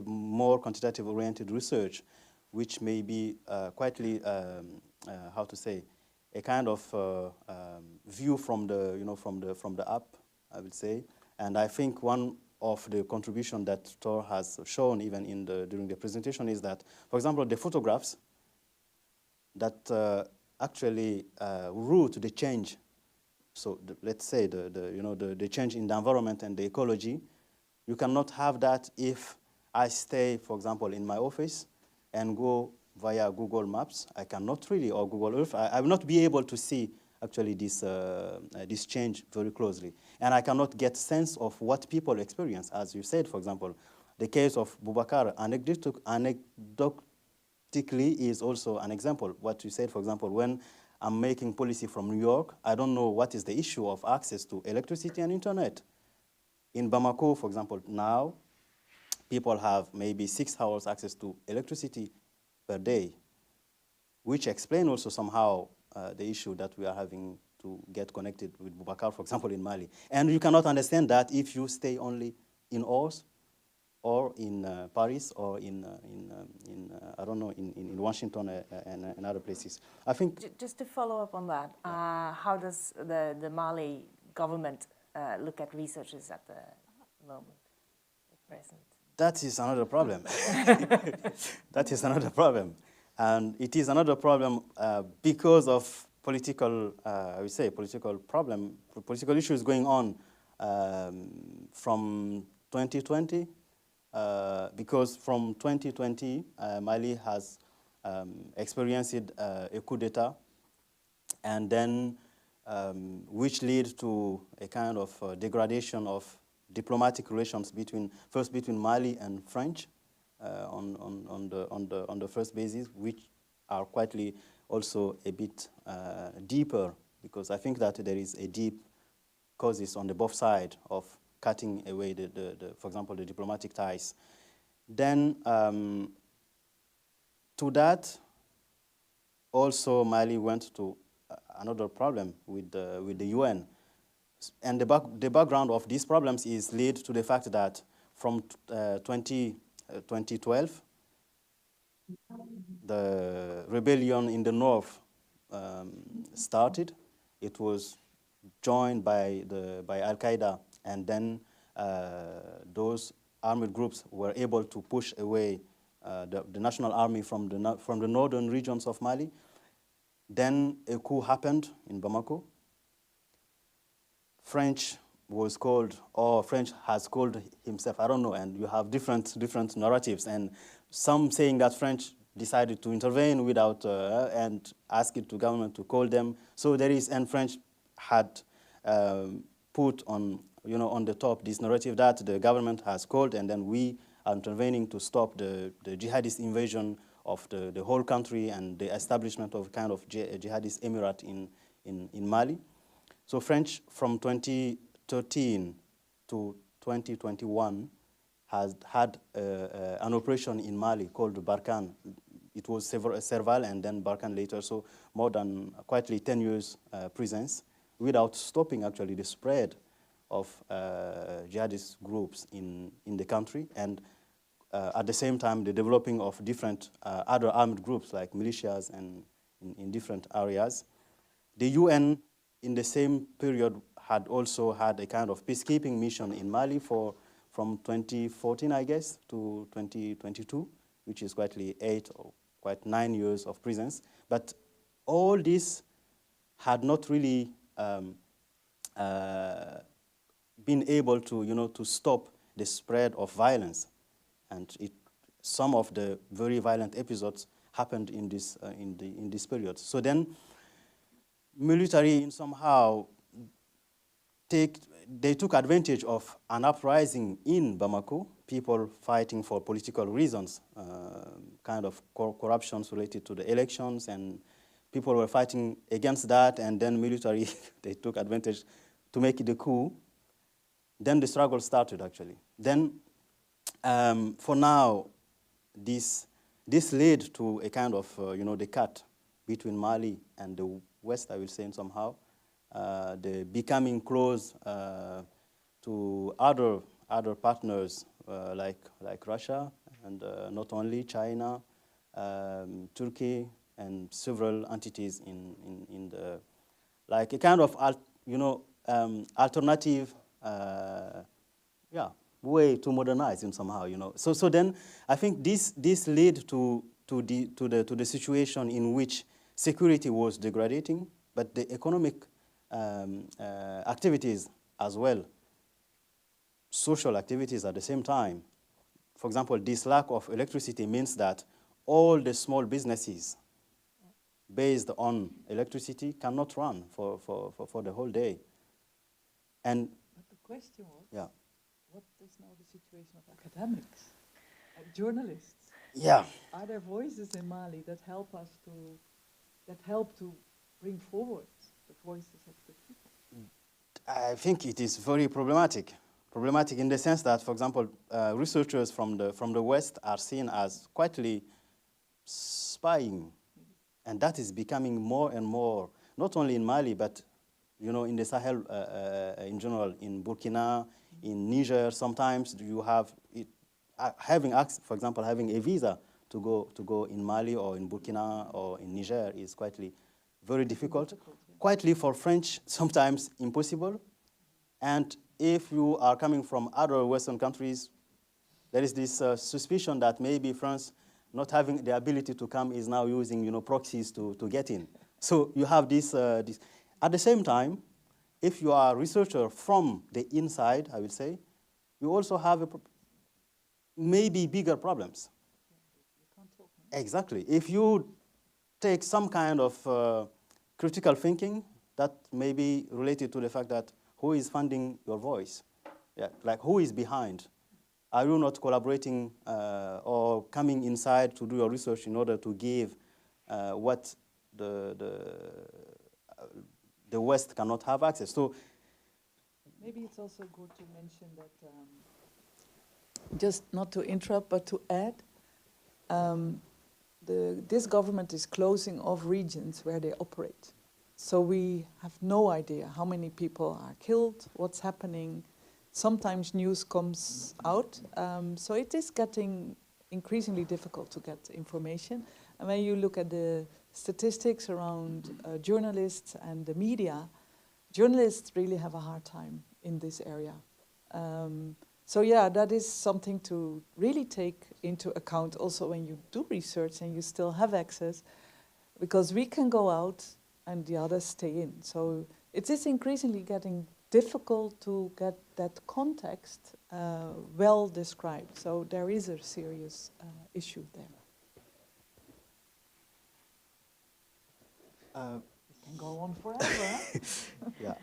Speaker 7: more quantitative-oriented research, which may be how to say, a kind of view from the up, I would say. And I think one of the contribution that Tor has shown even during the presentation is that, for example, the photographs that actually root the change. So let's say the change in the environment and the ecology. You cannot have that if I stay, for example, in my office and go via Google Maps. I cannot really, or Google Earth. I will not be able to see actually this change very closely. And I cannot get sense of what people experience. As you said, for example, the case of Boubacar, anecdotically is also an example. What you said, for example, when I'm making policy from New York, I don't know what is the issue of access to electricity and internet. In Bamako, for example, now, people have maybe 6 hours access to electricity per day, which explain also somehow the issue that we are having to get connected with Boubacar, for example, in Mali. And you cannot understand that if you stay only in Ours or in Paris or in I don't know, in Washington and other places. I think.
Speaker 1: Just to follow up on that, how does the Mali government look at researchers at the moment, at present?
Speaker 7: That is another problem. That is another problem. And it is another problem because of political, I would say, political issues going on from 2020. Because from 2020, Mali has experienced a coup d'etat, and then which lead to a kind of degradation of diplomatic relations between Mali and French on the first basis, which are quietly also a bit deeper, because I think that there is a deep causes on the both sides of cutting away for example, the diplomatic ties. Then to that, also Mali went to another problem with the UN. And the background of these problems is lead to the fact that from 2012, the rebellion in the north started. It was joined by Al-Qaeda, and then those armed groups were able to push away the national army from the northern regions of Mali. Then a coup happened in Bamako. French was called, or French has called himself, I don't know, and you have different narratives, and some saying that French decided to intervene without and asked the government to call them. So there is, and French had put on the top this narrative that the government has called, and then we are intervening to stop the jihadist invasion of the whole country and the establishment of kind of jihadist emirate in Mali. So French from 2013 to 2021 has had an operation in Mali called Barkhane. It was Serval and then Barkhane later, so more than quietly 10 years presence without stopping actually the spread of jihadist groups in the country, and at the same time the developing of different other armed groups like militias and in different areas. The UN in the same period had also had a kind of peacekeeping mission in Mali from 2014, I guess, to 2022, which is quietly 9 years of presence. But all this had not really been able to stop the spread of violence, and some of the very violent episodes happened in this period. So then, military somehow they took advantage of an uprising in Bamako. people fighting for political reasons, kind of corruptions related to the elections, and people were fighting against that, and then military, they took advantage to make it a coup. Then the struggle started, actually. Then, for now, this led to a kind of, the cut between Mali and the West, I will say, somehow. The becoming close to other partners like Russia, and not only China, Turkey, and several entities in the, like a kind of alternative way to modernize in somehow, So then I think this led to the situation in which security was degrading, but the economic activities as well, social activities at the same time. For example, this lack of electricity means that all the small businesses based on electricity cannot run for the whole day. And
Speaker 6: but the question was,
Speaker 7: yeah,
Speaker 6: what is now the situation of academics and journalists?
Speaker 7: Yeah.
Speaker 6: Are there voices in Mali that help us to bring forward the voices of the people?
Speaker 7: I think it is very problematic. Problematic in the sense that, for example, researchers from the West are seen as quietly spying, and that is becoming more and more, not only in Mali, but in the Sahel in general, in Burkina, in Niger. Sometimes you have having access, for example, having a visa to go in Mali or in Burkina or in Niger is quietly very difficult. Quietly for French, sometimes impossible. And if you are coming from other Western countries, there is this suspicion that maybe France, not having the ability to come, is now using proxies to get in. So you have this. At the same time, if you are a researcher from the inside, I would say, you also have maybe bigger problems. Exactly. If you take some kind of critical thinking, that may be related to the fact that who is funding your voice? Yeah, like who is behind? Are you not collaborating or coming inside to do your research in order to give what the West cannot have access? So
Speaker 6: maybe it's also good to mention that, just not to interrupt, but to add, this government is closing off regions where they operate. So we have no idea how many people are killed, what's happening. Sometimes news comes out. So it is getting increasingly difficult to get information. And when you look at the statistics around journalists and the media, journalists really have a hard time in this area. So yeah, that is something to really take into account also when you do research and you still have access, because we can go out and the others stay in. So it is increasingly getting difficult to get that context well described. So there is a serious issue there. It can go on forever.
Speaker 7: Yeah.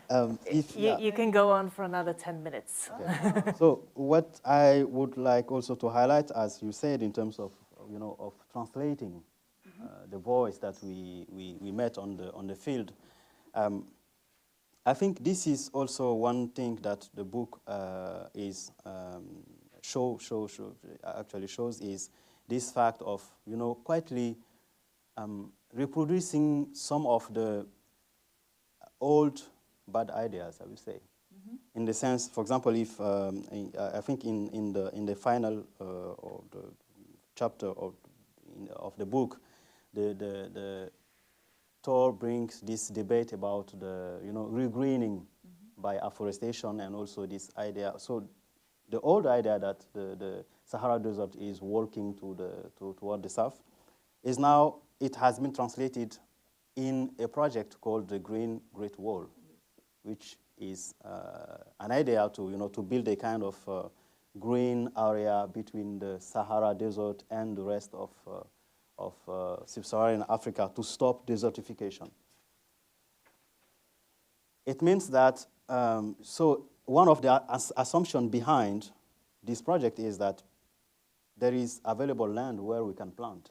Speaker 1: You can go on for another 10 minutes.
Speaker 7: Okay. So what I would like also to highlight, as you said, in terms of of translating the voice that we met on the field, I think this is also one thing that the book is actually shows, is this fact of quietly reproducing some of the old bad ideas, I would say. In the sense, for example, if I think in the final or the chapter of the book, the Tor brings this debate about the regreening by afforestation, and also this idea. So the old idea that the Sahara Desert is walking toward the south is now, it has been translated in a project called the Green Great Wall, which is an idea to build a kind of green area between the Sahara Desert and the rest of sub-Saharan Africa to stop desertification. It means that, so one of the assumptions behind this project is that there is available land where we can plant.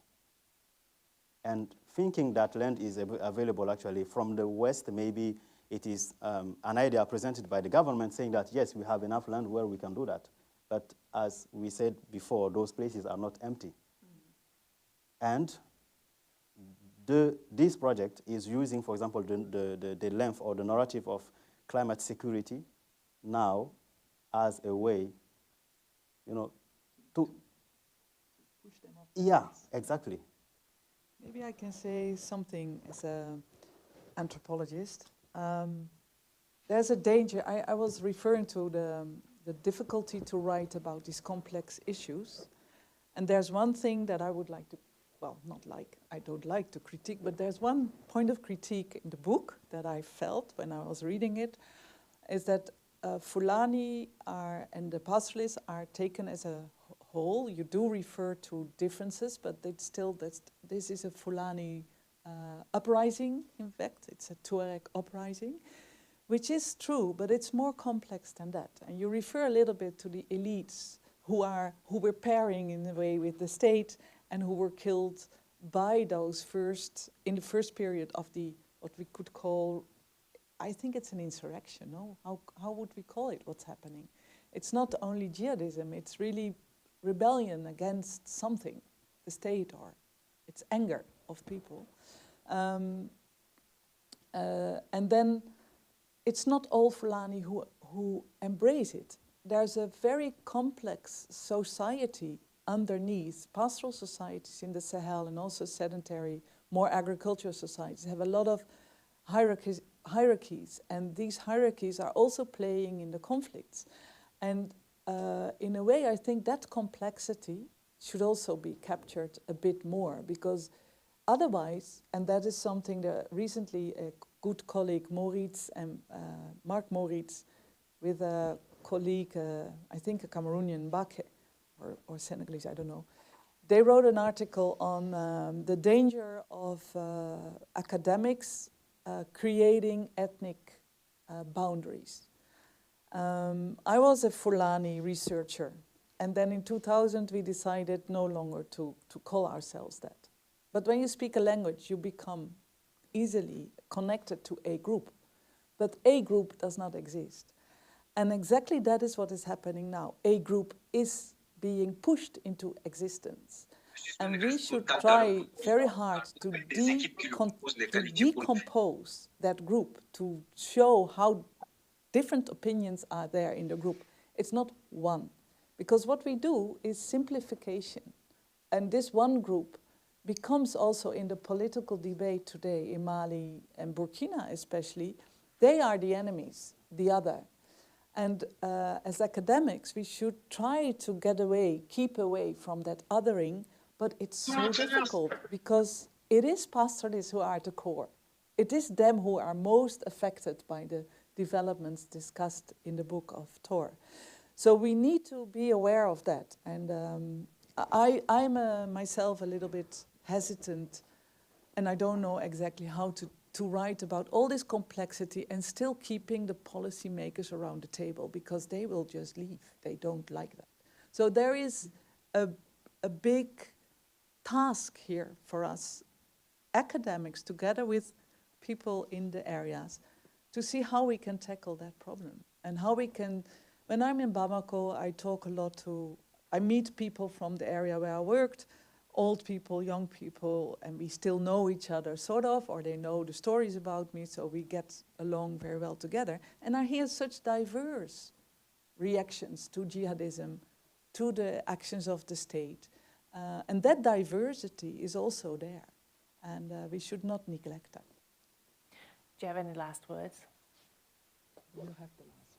Speaker 7: And thinking that land is available actually from the West, maybe it is an idea presented by the government saying that, yes, we have enough land where we can do that. But as we said before, those places are not empty. And this project is using, for example, the length or the narrative of climate security now as a way, to
Speaker 6: push them up.
Speaker 7: Yeah, exactly.
Speaker 6: Maybe I can say something as an anthropologist. There's a danger. I was referring to the difficulty to write about these complex issues. And there's one thing that I would like to, well, I don't like to critique, but there's one point of critique in the book that I felt when I was reading it, is that Fulani and the pastoralists are taken as a whole. You do refer to differences, but this is a Fulani uprising, in fact. It's a Tuareg uprising, which is true, but it's more complex than that. And you refer a little bit to the elites who were pairing in a way with the state and who were killed by those in the first period of what we could call, I think it's an insurrection, no? How would we call it, what's happening? It's not only jihadism, it's really rebellion against something, the state, or it's anger of people. And then it's not all Fulani who embrace it. There's a very complex society underneath. Pastoral societies in the Sahel and also sedentary, more agricultural societies have a lot of hierarchies, and these hierarchies are also playing in the conflicts. And in a way, I think that complexity should also be captured a bit more, because otherwise, and that is something that recently a good colleague, Moritz, and Mark Moritz, with a colleague, I think a Cameroonian, Bake, or Senegalese, I don't know, they wrote an article on the danger of academics creating ethnic boundaries. I was a Fulani researcher, and then in 2000 we decided no longer to call ourselves that. But when you speak a language, you become easily connected to a group. But a group does not exist. And exactly that is what is happening now. A group is being pushed into existence. And we should try very hard to decompose that group, to show how different opinions are there in the group. It's not one. Because what we do is simplification. And this one group becomes also in the political debate today, in Mali and Burkina especially, they are the enemies, the other. And as academics, we should try to get away, keep away from that othering, but it's so difficult because it is pastoralists who are at the core. It is them who are most affected by the developments discussed in the book of Tor. So we need to be aware of that. And I'm myself a little bit hesitant, and I don't know exactly how to write about all this complexity and still keeping the policymakers around the table, because they will just leave. They don't like that. So there is a big task here for us, academics, together with people in the areas, to see how we can tackle that problem and how we can. When I'm in Bamako, I talk a lot I meet people from the area where I worked, old people, young people, and we still know each other, sort of, or they know the stories about me, so we get along very well together. And I hear such diverse reactions to jihadism, to the actions of the state. And that diversity is also there, and we should not neglect that.
Speaker 1: Do you have any last words?
Speaker 6: You have the last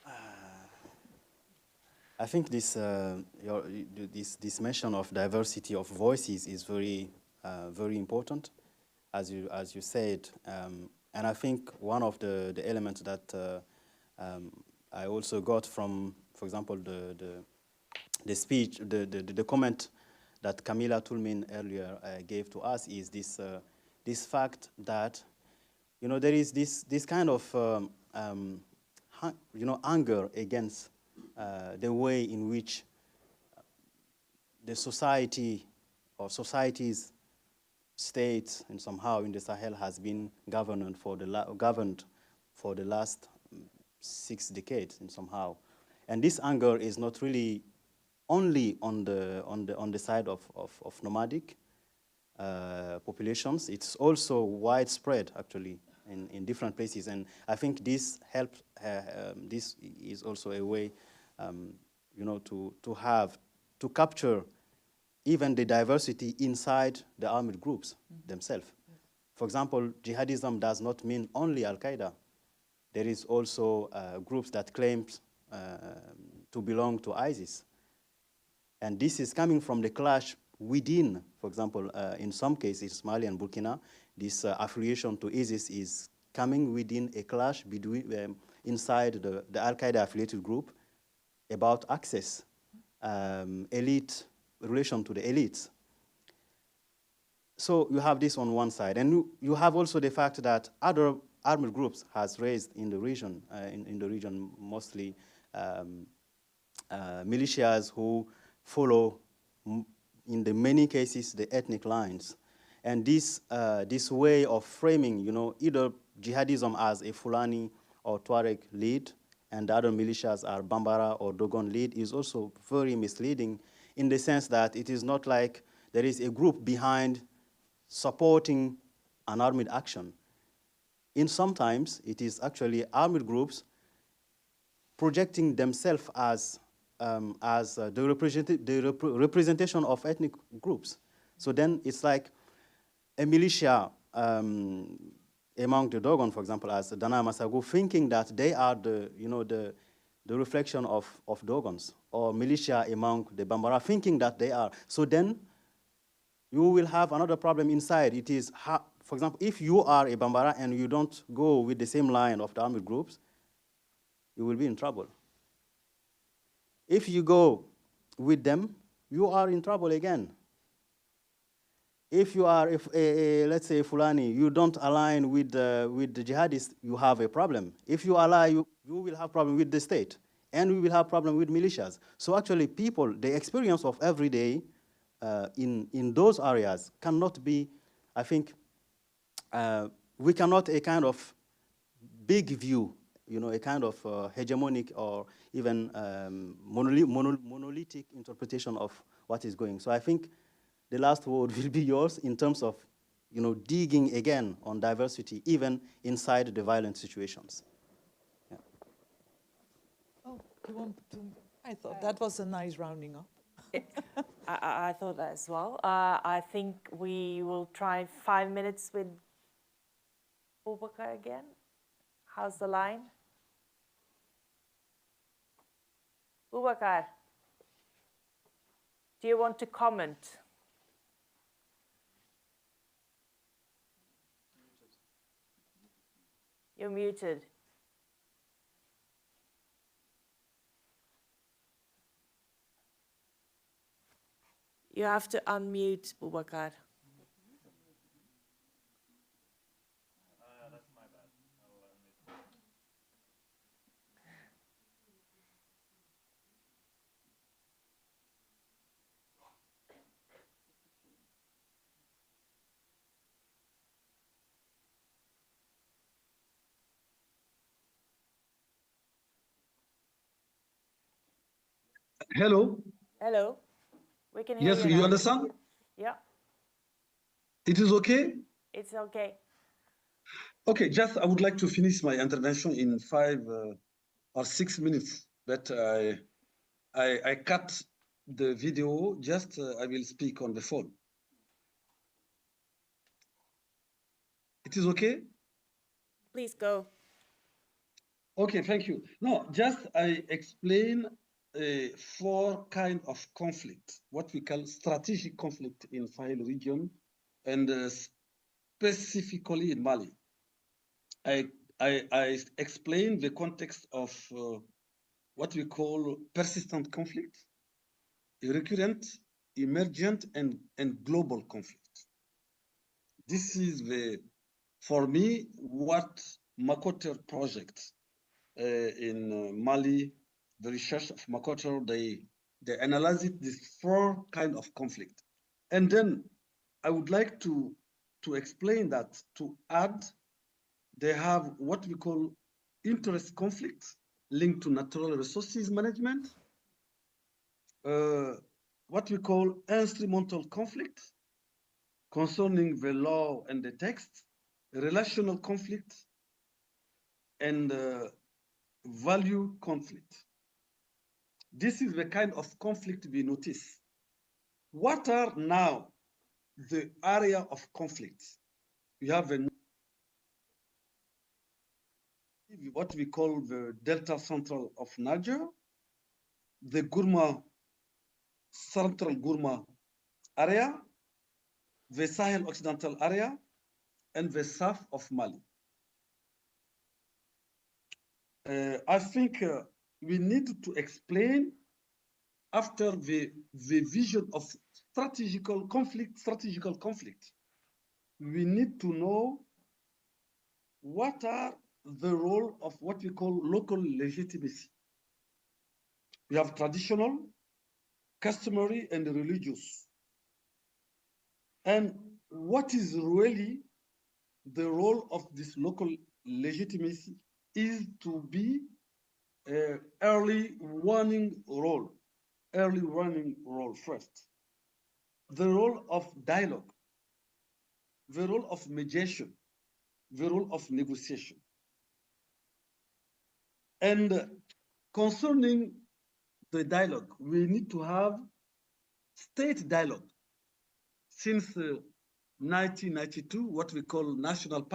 Speaker 6: word.
Speaker 7: I think this mention of diversity of voices is very important, as you said, and I think one of the elements that I also got from, for example, the speech, the comment that Camilla Tulmin earlier gave to us is this fact that there is this kind of anger against the way in which the society or societies, states, and somehow in the Sahel has been governed for the last 6 decades, and somehow, and this anger is not really only on the side of nomadic populations. It's also widespread actually in different places, and I think this helps. This is also a way, you know, to capture even the diversity inside the armed groups themselves. For example, jihadism does not mean only Al-Qaeda. There is also groups that claim to belong to ISIS. And this is coming from the clash within, for example, in some cases, Mali and Burkina, this affiliation to ISIS is coming within a clash between, inside the Al-Qaeda affiliated group about access, elite, relation to the elites. So you have this on one side. And you have also the fact that other armed groups has raised in the region, mostly militias who follow, in the many cases, the ethnic lines. And this way of framing, you know, either jihadism as a Fulani or Tuareg lead, and the other militias are Bambara or Dogon lead, is also very misleading in the sense that it is not like there is a group behind supporting an armed action. In sometimes, it is actually armed groups projecting themselves as the representation of ethnic groups. So then it's like a militia among the Dogon, for example, as Dana Masagu, thinking that they are the reflection of Dogons, or militia among the Bambara, thinking that they are. So then you will have another problem inside. It is, for example, if you are a Bambara and you don't go with the same line of the armed groups, you will be in trouble. If you go with them, you are in trouble again. If you are, let's say, Fulani, you don't align with the jihadists, you have a problem. If you align, you will have problem with the state, and we will have problem with militias. So actually, people, the experience of every day in those areas cannot be, I think, we cannot a kind of big view, you know, a kind of hegemonic or even monolithic interpretation of what is going. So I think the last word will be yours in terms of, you know, digging again on diversity, even inside the violent situations. Yeah.
Speaker 6: Oh, you want to? I thought that was a nice rounding up.
Speaker 1: I thought that as well. I think we will try 5 minutes with Boubacar again. How's the line? Boubacar, do you want to comment? You're muted. You have to unmute, Boubacar.
Speaker 5: That's my bad.
Speaker 8: Hello.
Speaker 1: Hello. We can hear
Speaker 8: Yes,
Speaker 1: you
Speaker 8: you
Speaker 1: now.
Speaker 8: understand?
Speaker 1: Yeah,
Speaker 8: It is okay?
Speaker 1: it's okay.
Speaker 8: Okay, just I would like to finish my intervention in 5 or 6 minutes, but I cut the video, just I will speak on the phone. It is okay?
Speaker 1: Please go.
Speaker 8: Okay, thank you. No, just I explain 4 kind of conflict, what we call strategic conflict in Sahel region, and specifically in Mali. I explain the context of what we call persistent conflict, recurrent, emergent, and global conflict. This is for me, what Makoter project in Mali, the research of Makoto, they analyze it, these four kind of conflict. And then I would like to explain that, to add, they have what we call interest conflicts linked to natural resources management, what we call instrumental conflict concerning the law and the text, relational conflict, and value conflict. This is the kind of conflict we notice. What are now the area of conflict? We have what we call the Delta Central of Niger, the Gourma, Central Gourma area, the Sahel Occidental area, and the south of Mali. I think we need to explain after the vision of strategical conflict, we need to know what are the role of what we call local legitimacy. We have traditional, customary, and religious. And what is really the role of this local legitimacy is to be early warning role first. The role of dialogue, the role of mediation, the role of negotiation. And concerning the dialogue, we need to have state dialogue. Since 1992, what we call national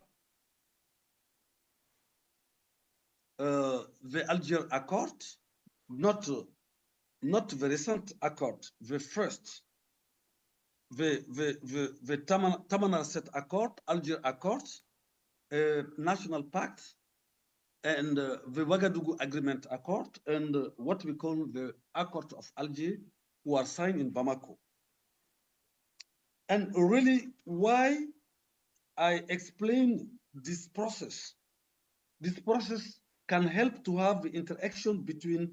Speaker 8: the Alger Accord, not the recent accord, the first, the Tamanrasset Accord, Alger Accords, National Pact, and the Ouagadougou Agreement Accord, and what we call the Accord of Alger, who are signed in Bamako. And really, why I explain this process can help to have the interaction between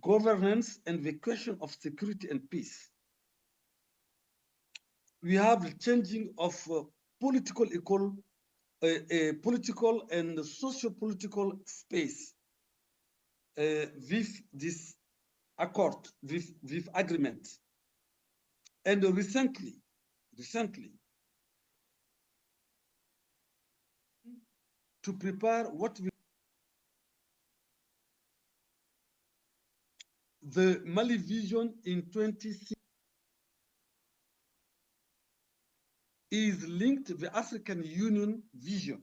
Speaker 8: governance and the question of security and peace. We have the changing of political and socio-political space with this accord, with agreement. And recently, to prepare what we the Mali vision in 2060 is linked to the African Union vision.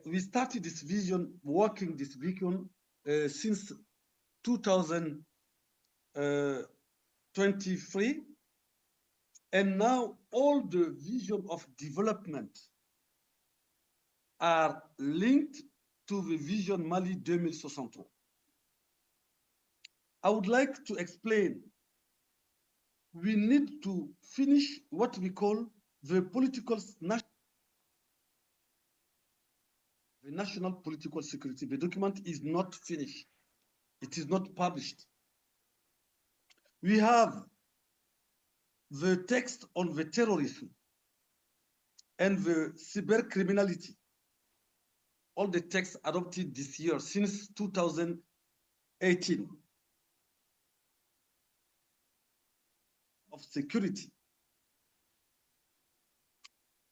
Speaker 8: We started this vision, working this vision since 2023, and now all the vision of development are linked to the vision Mali 2063. I would like to explain, we need to finish what we call the national political security. The document is not finished. It is not published. We have the text on the terrorism and the cybercriminality, all the texts adopted this year since 2018 of security.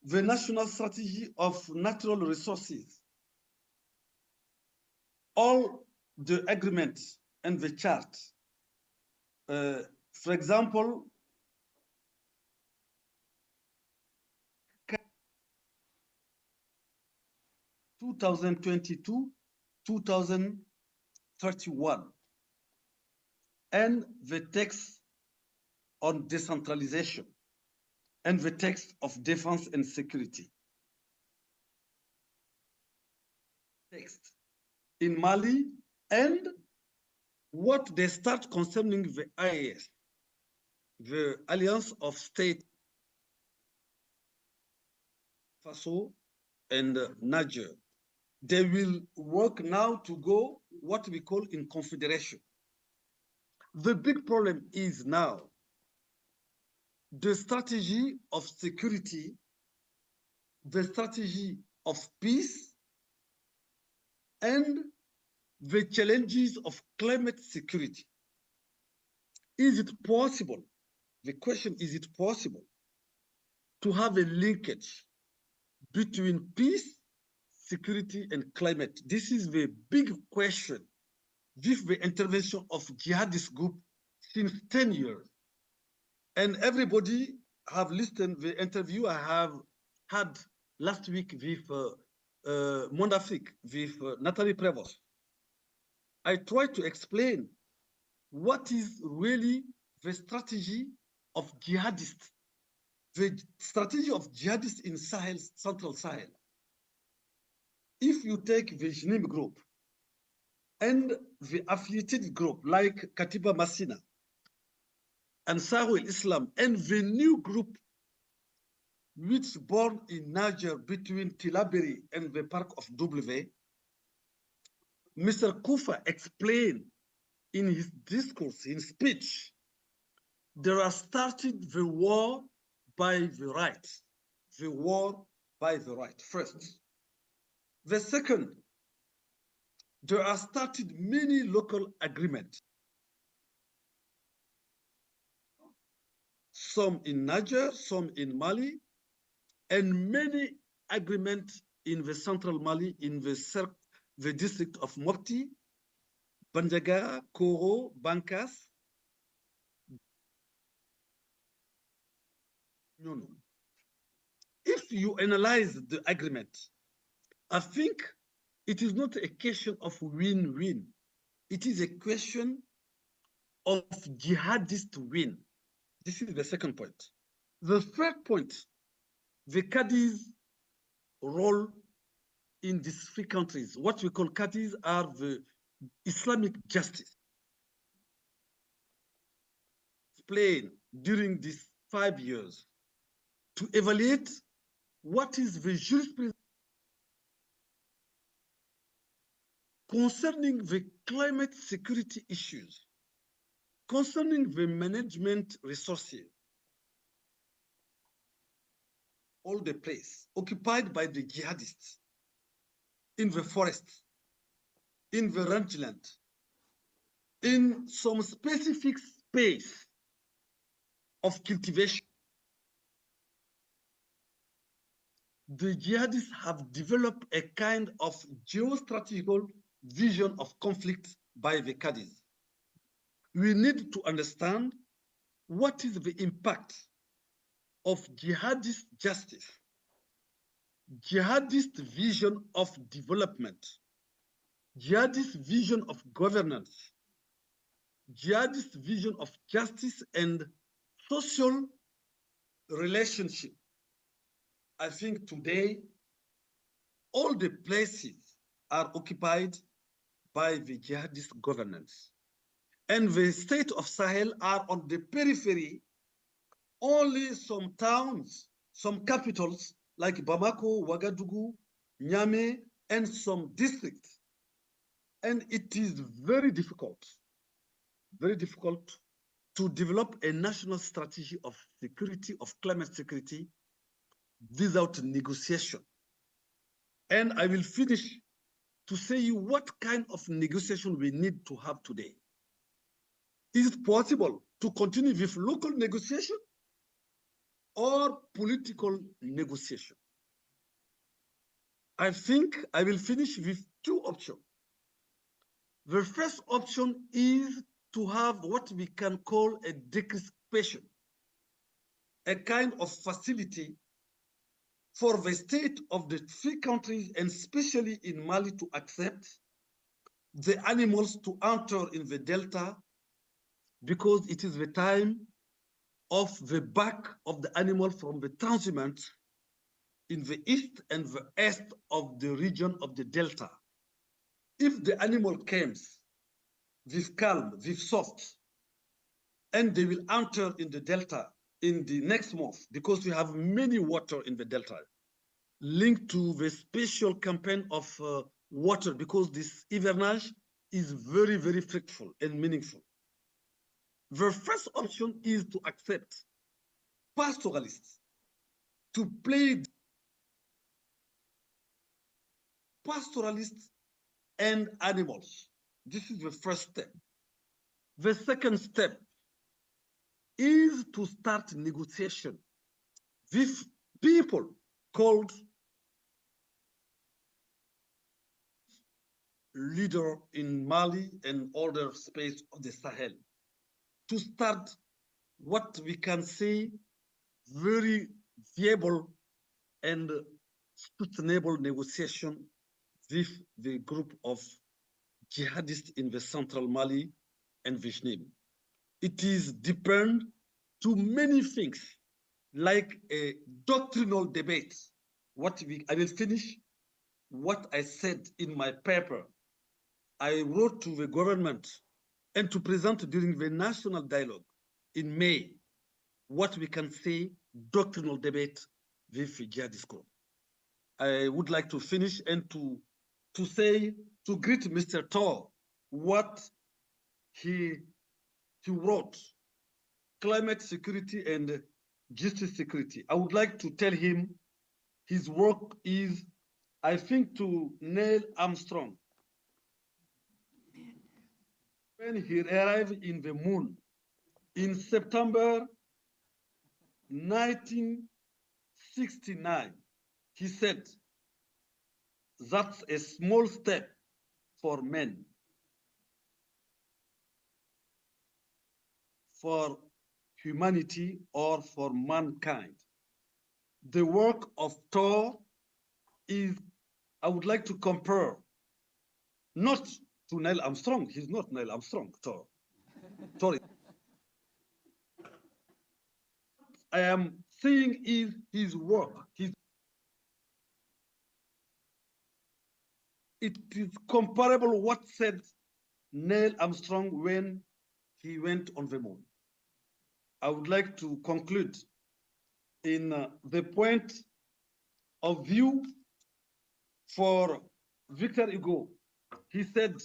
Speaker 8: The national strategy of natural resources, all the agreements and the chart. For example, 2022, 2031, and the text on decentralization, and the text of defense and security. Text in Mali, and what they start concerning the IAS, the Alliance of States, Faso and Niger. They will work now to go what we call in confederation. The big problem is now the strategy of security, the strategy of peace, and the challenges of climate security. Is it possible? The question, is it possible to have a linkage between peace, security, and climate? This is the big question with the intervention of jihadist group since 10 years. And everybody have listened the interview I have had last week with Monde Afrique, with Nathalie Prevost. I tried to explain what is really the strategy of jihadists, the strategy of jihadists in Sahel, Central Sahel. If you take the Jnim group and the affiliated group like Katiba Masina and Sahel Islam and the new group which born in Niger between Tilaberi and the Park of W, Mr. Kufa explained in his discourse, in speech, there are started the war by the right. The war by the right, first. The second, there are started many local agreements. Some in Niger, some in Mali, and many agreements in the central Mali, in the district of Mopti, Bandiagara, Koro, Bankas. No. If you analyze the agreement, I think it is not a question of win-win. It is a question of jihadist win. This is the second point. The third point, the Qadis' role in these three countries. What we call Qadis are the Islamic justice. Explain during these 5 years to evaluate what is the jurisprudence concerning the climate security issues, concerning the management resources, all the place occupied by the jihadists in the forests, in the rangeland, in some specific space of cultivation. The jihadists have developed a kind of geostrategical vision of conflict by the Qadis. We need to understand what is the impact of jihadist justice, jihadist vision of development, jihadist vision of governance, jihadist vision of justice and social relationship. I think today, all the places are occupied by the jihadist governance. And the state of Sahel are on the periphery, only some towns, some capitals like Bamako, Ouagadougou, Niamey, and some districts. And it is very difficult to develop a national strategy of security, of climate security, without negotiation. And I will finish to say you what kind of negotiation we need to have today. Is it possible to continue with local negotiation or political negotiation? I think I will finish with two options. The first option is to have what we can call a decrispation, a kind of facility for the state of the three countries, and especially in Mali, to accept the animals to enter in the delta, because it is the time of the back of the animal from the transhumant in the east and the east of the region of the delta. If the animal comes with calm, with soft, and they will enter in the delta in the next month, because we have many water in the delta, linked to the special campaign of water because this hivernage is very, very fruitful and meaningful. The first option is to accept pastoralists to play pastoralists and animals. This is the first step. The second step is to start negotiation with people called leader in Mali and other space of the Sahel to start what we can say very viable and sustainable negotiation with the group of jihadists in the central Mali and Vishnim. It is depend to many things, like a doctrinal debate. I will finish what I said in my paper. I wrote to the government and to present during the national dialogue in May what we can say doctrinal debate with the jihadist group. I would like to finish and to greet Mr. Tor what he wrote, climate security and justice security. I would like to tell him his work is, I think, to Neil Armstrong. When he arrived in the moon in September 1969, he said, that's a small step for men, for humanity, or for mankind. The work of Tor is, I would like to compare, not to Neil Armstrong. He's not Neil Armstrong, Tor. Tor. I am saying is his work. It is comparable what said Neil Armstrong when he went on the moon. I would like to conclude in the point of view for Victor Hugo. He said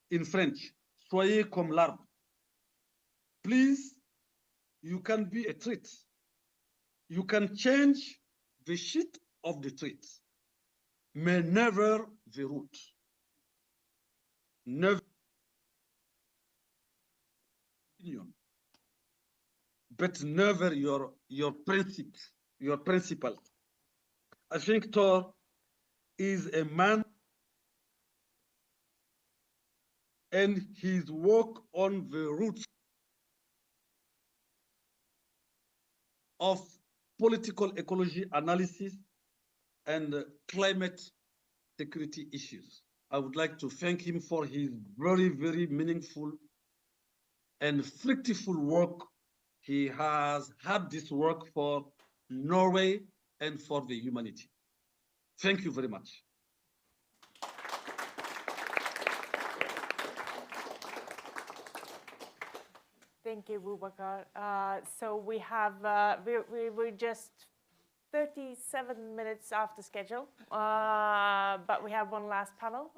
Speaker 8: in French, soyez comme l'arbre. Please, you can be a tree. You can change the sheet of the tree, but never the root. Never opinion, but never your principles, your principle. I think Tor is a man, and his work on the roots of political ecology analysis and climate security issues. I would like to thank him for his very, very meaningful and fruitful work. He has had this work for Norway and for the humanity. Thank you very much.
Speaker 1: Thank you, Boubacar. So we have, we're just 37 minutes after schedule, but we have one last panel.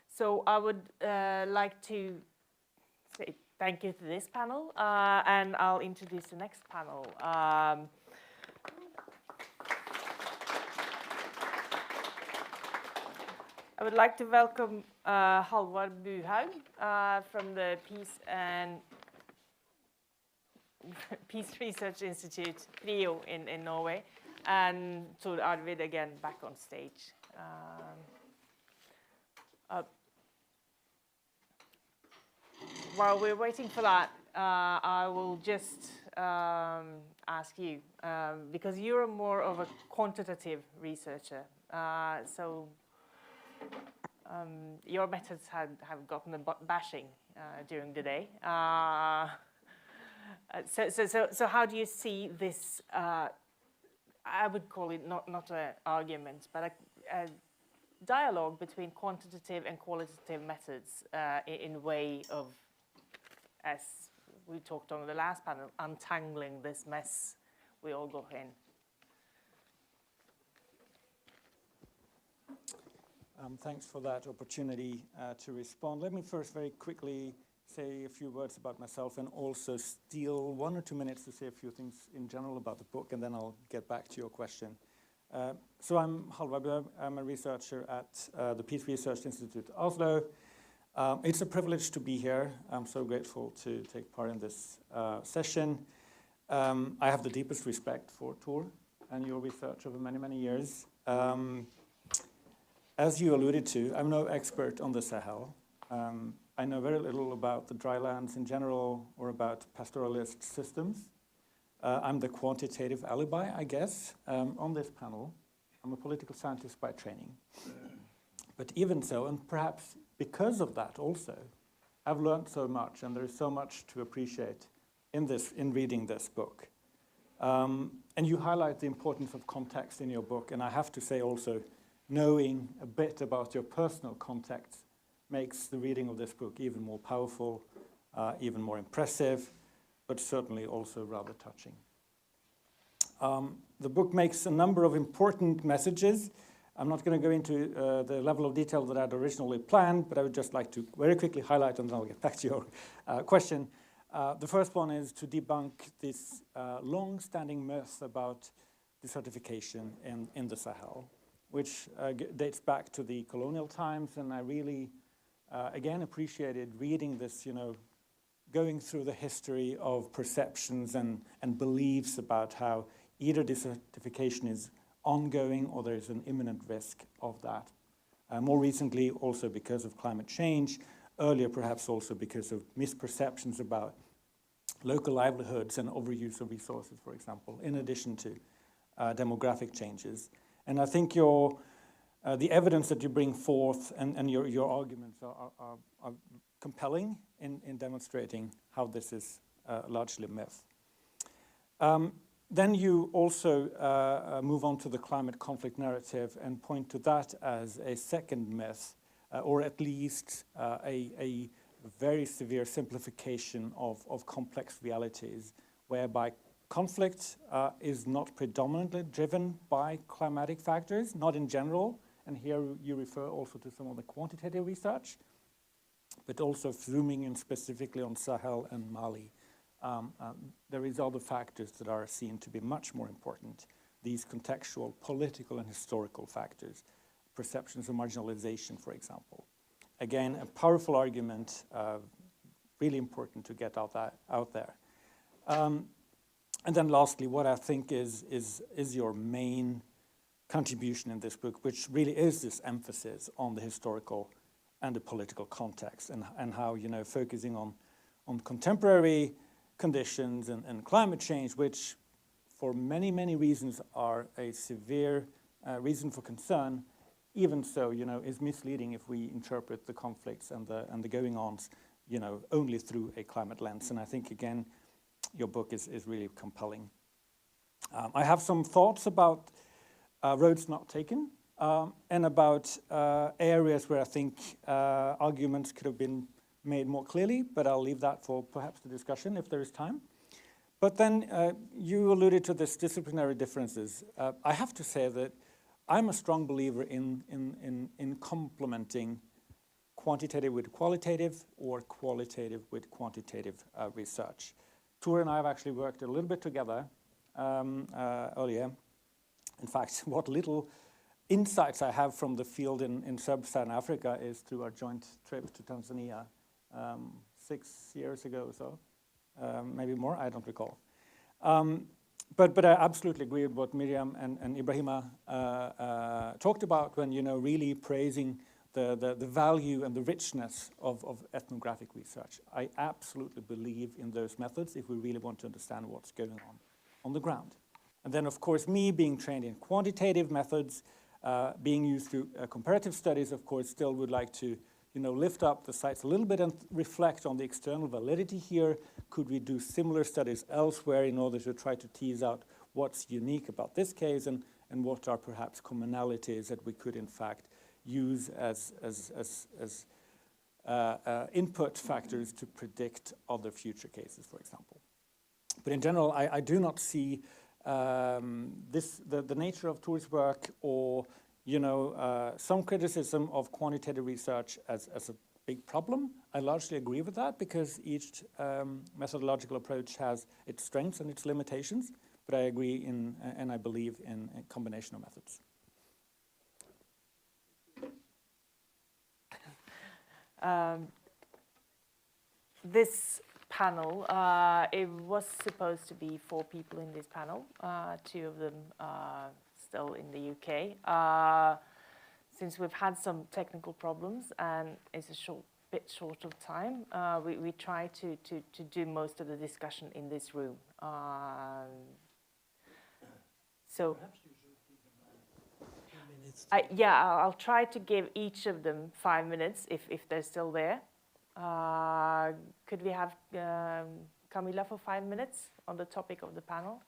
Speaker 1: So I would like to say thank you to this panel, and I'll introduce the next panel. I would like to welcome Halvard Buhaug from the Peace Research Institute, PRIO, in Norway, and Tor Arvid again back on stage. While we're waiting for that, I will just ask you, because you're more of a quantitative researcher, so your methods have gotten a bashing during the day. So how do you see this? I would call it not an argument, but a dialogue between quantitative and qualitative methods in way of, as we talked on the last panel, untangling this mess we all got in.
Speaker 9: Thanks for that opportunity to respond. Let me first very quickly say a few words about myself and also steal 1 or 2 minutes to say a few things in general about the book, and then I'll get back to your question. So I'm Halvard. I'm a researcher at the Peace Research Institute Oslo. It's a privilege to be here. I'm so grateful to take part in this session. I have the deepest respect for Tor and your research over many, many years. As you alluded to, I'm no expert on the Sahel. I know very little about the drylands in general or about pastoralist systems. I'm the quantitative alibi, I guess, on this panel. I'm a political scientist by training. But even so, and perhaps because of that also, I've learned so much, and there's so much to appreciate in reading this book. And you highlight the importance of context in your book, and I have to say also, knowing a bit about your personal context makes the reading of this book even more powerful, even more impressive, but certainly also rather touching. The book makes a number of important messages. I'm not going to go into the level of detail that I'd originally planned, but I would just like to very quickly highlight, and then I'll get back to your question. The first one is to debunk this long-standing myth about desertification in the Sahel, which dates back to the colonial times, and I really, again, appreciated reading this, going through the history of perceptions and beliefs about how either desertification is ongoing or there is an imminent risk of that. More recently, also because of climate change, earlier perhaps also because of misperceptions about local livelihoods and overuse of resources, for example, in addition to demographic changes. And I think the evidence that you bring forth and your arguments are compelling in demonstrating how this is largely a myth. Then you also move on to the climate conflict narrative and point to that as a second myth, or at least a very severe simplification of complex realities, whereby conflict is not predominantly driven by climatic factors, not in general, and here you refer also to some of the quantitative research, but also zooming in specifically on Sahel and Mali. There is other factors that are seen to be much more important, these contextual, political, and historical factors, perceptions of marginalization, for example. Again, a powerful argument, really important to get out there. And then lastly, what I think is your main contribution in this book, which really is this emphasis on the historical and the political context, and how, focusing on contemporary conditions and climate change, which for many, many reasons are a severe reason for concern, even so, is misleading if we interpret the conflicts and the going-ons, only through a climate lens. And I think, again, your book is really compelling. I have some thoughts about roads not taken, and about areas where I think arguments could have been made more clearly, but I'll leave that for perhaps the discussion if there is time. But then you alluded to this disciplinary differences. I have to say that I'm a strong believer in complementing quantitative with qualitative or qualitative with quantitative research. Tor and I have actually worked a little bit together earlier. In fact, what little insights I have from the field in sub-Saharan Africa is through our joint trip to Tanzania 6 years ago or so, maybe more, I don't recall. But I absolutely agree with what Miriam and Ibrahima talked about when, really praising the value and the richness of ethnographic research. I absolutely believe in those methods if we really want to understand what's going on the ground. And then, of course, me being trained in quantitative methods, being used to comparative studies, of course, still would like to lift up the sights a little bit and reflect on the external validity here. Could we do similar studies elsewhere in order to try to tease out what's unique about this case and what are perhaps commonalities that we could, in fact, use as input factors to predict other future cases, for example. But in general, I do not see the nature of Tor's work or some criticism of quantitative research as a big problem. I largely agree with that because each methodological approach has its strengths and its limitations, but I agree and I believe in a combination of methods.
Speaker 1: This panel, it was supposed to be 4 people in this panel, 2 of them still in the UK. Since we've had some technical problems and it's a bit short of time, we try to do most of the discussion in this room. So, I'll try to give each of them 5 minutes if they're still there. Could we have Camilla for 5 minutes on the topic of the panel?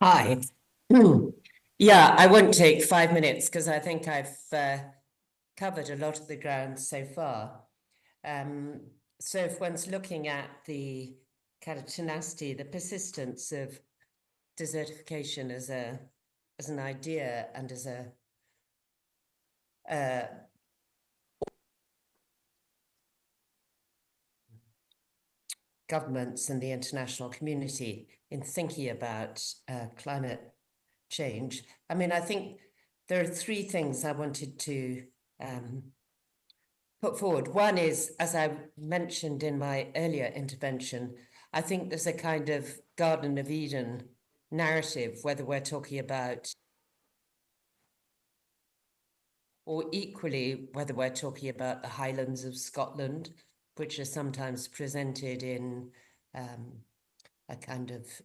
Speaker 4: Hi. Yeah, I won't take 5 minutes because I think I've covered a lot of the ground so far. So if one's looking at the kind of tenacity, the persistence of desertification as an idea and as a governments and the international community in thinking about climate change. I mean, I think there are 3 things I wanted to put forward. One is, as I mentioned in my earlier intervention, I think there's a kind of Garden of Eden narrative, whether we're talking about, or equally, whether we're talking about the Highlands of Scotland, which are sometimes presented in a kind of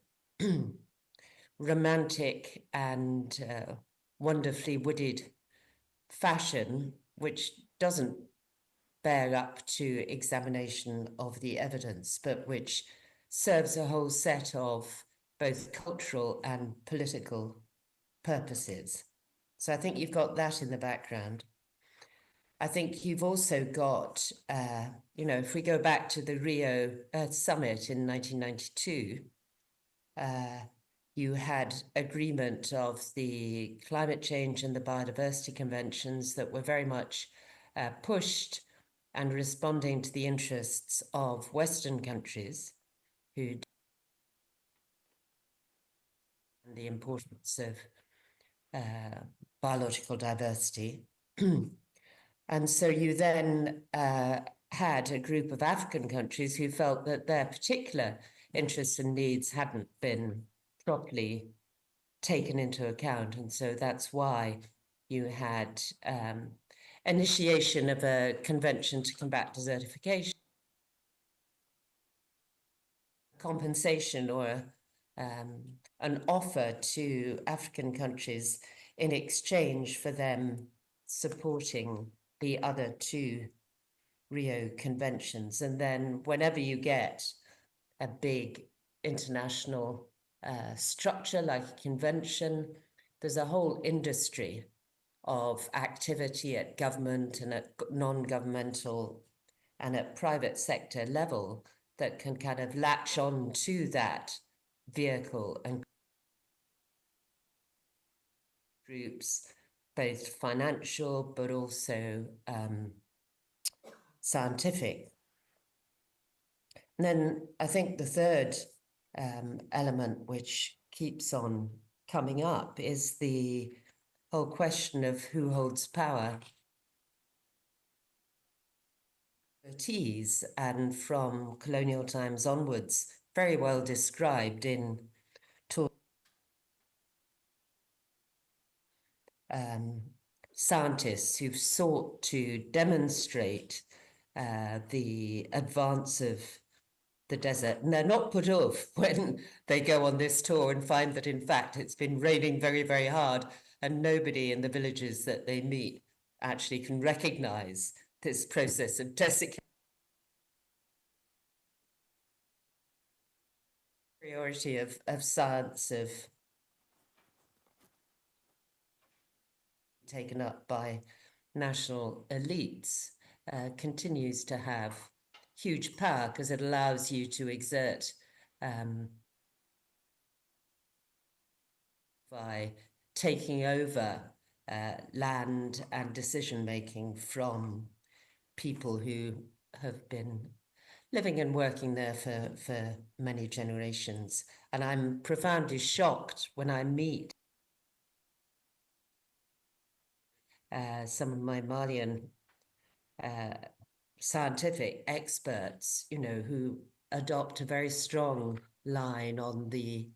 Speaker 4: romantic and wonderfully wooded fashion, which doesn't bear up to examination of the evidence, but which serves a whole set of both cultural and political purposes. So I think you've got that in the background. I think you've also got, if we go back to the Rio Earth Summit in 1992, you had agreement of the climate change and the biodiversity conventions that were very much pushed and responding to the interests of Western countries who the importance of biological diversity. And so you then had a group of African countries who felt that their particular interests and needs hadn't been properly taken into account. And so that's why you had initiation of a convention to combat desertification, compensation or an offer to African countries in exchange for them supporting the other 2 Rio conventions. And then whenever you get a big international structure like a convention, there's a whole industry of activity at government and at non-governmental and at private sector level that can kind of latch on to that vehicle and groups, both financial but also scientific. And then I think the third element which keeps on coming up is the whole question of who holds power. And from colonial times onwards, very well described in Tor scientists who've sought to demonstrate the advance of the desert. And they're not put off when they go on this tour and find that, in fact, it's been raining very, very hard and nobody in the villages that they meet actually can recognize this process of desiccation. Priority of science of taken up by national elites continues to have huge power because it allows you to exert by taking over land and decision-making from people who have been living and working there for many generations. And I'm profoundly shocked when I meet some of my Malian scientific experts, you know, who adopt a very strong line on the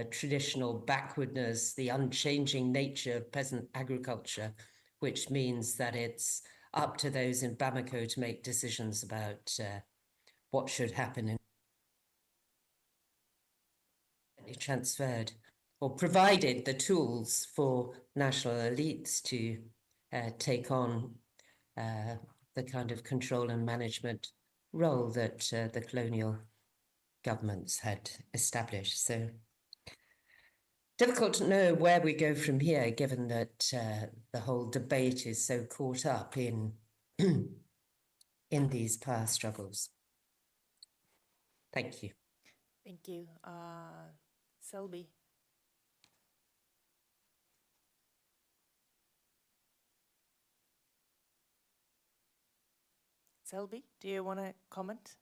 Speaker 4: traditional backwardness, the unchanging nature of peasant agriculture, which means that it's up to those in Bamako to make decisions about what should happen and transferred or provided the tools for national elites to take on the kind of control and management role that the colonial governments had established. So difficult to know where we go from here, given that the whole debate is so caught up in in these power struggles. Thank you.
Speaker 1: Thank you. Selby. Selby, do you want to comment?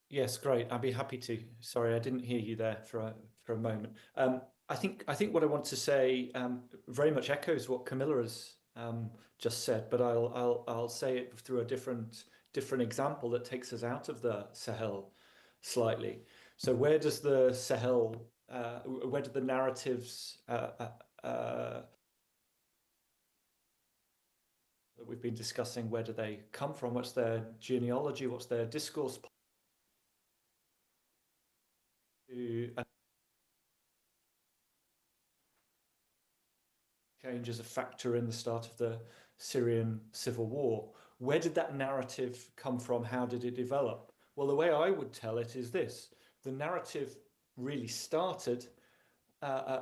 Speaker 5: Yes, great. I'd be happy to. Sorry, I didn't hear you there for a moment. I think what I want to say very much echoes what Camilla has just said, but I'll say it through a different example that takes us out of the Sahel slightly. So where does the Sahel, where do the narratives that we've been discussing, where do they come from? What's their genealogy? What's their discourse? Change as a factor in the start of the Syrian civil war. Where did that narrative come from? How did it develop? Well, the way I would tell it is this. The narrative really started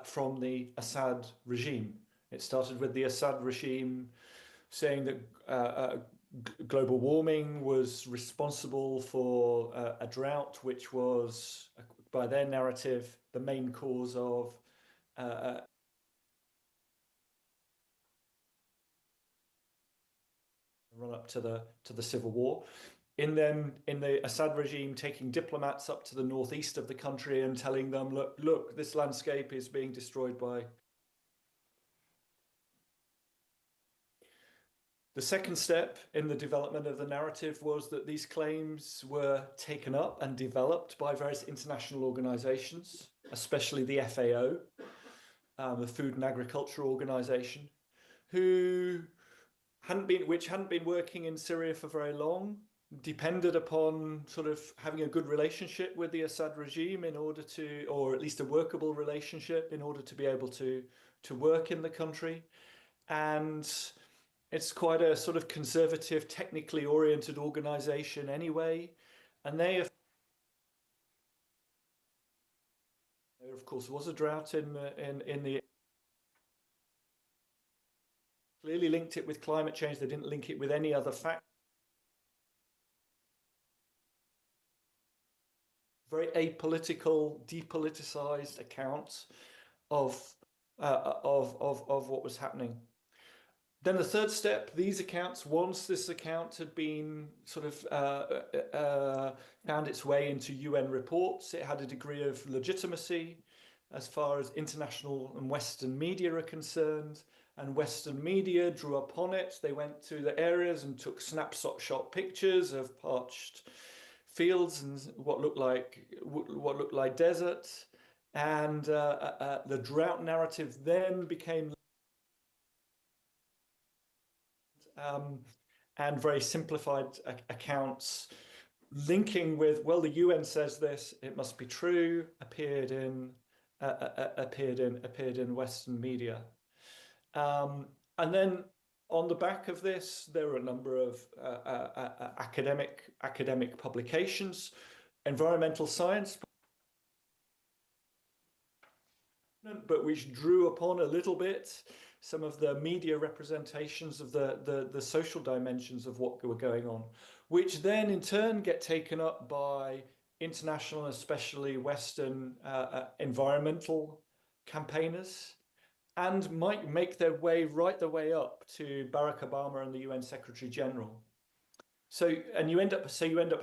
Speaker 5: from the Assad regime. It started with the Assad regime saying that global warming was responsible for a drought, which was, by their narrative, the main cause of run up to the civil war. In the Assad regime, taking diplomats up to the northeast of the country and telling them, look, this landscape is being destroyed by. The second step in the development of the narrative was that these claims were taken up and developed by various international organizations, especially the FAO, the Food and Agriculture Organization, which hadn't been working in Syria for very long, depended upon sort of having a good relationship with the Assad regime in order to, or at least a workable relationship in order to be able to work in the country. And it's quite a sort of conservative, technically oriented organization anyway. And there, of course, was a drought in the clearly linked it with climate change. They didn't link it with any other fact. Very apolitical, depoliticized account of what was happening. Then the third step, these accounts, once this account had been sort of found its way into UN reports, it had a degree of legitimacy as far as international and Western media are concerned. And Western media drew upon it. They went to the areas and took snapshot pictures of parched fields and what looked like desert. And the drought narrative then became and very simplified accounts linking with, well, the UN says this, it must be true, appeared in Western media. And then on the back of this, there are a number of academic publications, environmental science, but which drew upon a little bit some of the media representations of the social dimensions of what were going on, which then in turn get taken up by international, especially Western environmental campaigners, and might make their way right the way up to Barack Obama and the UN Secretary General. So you end up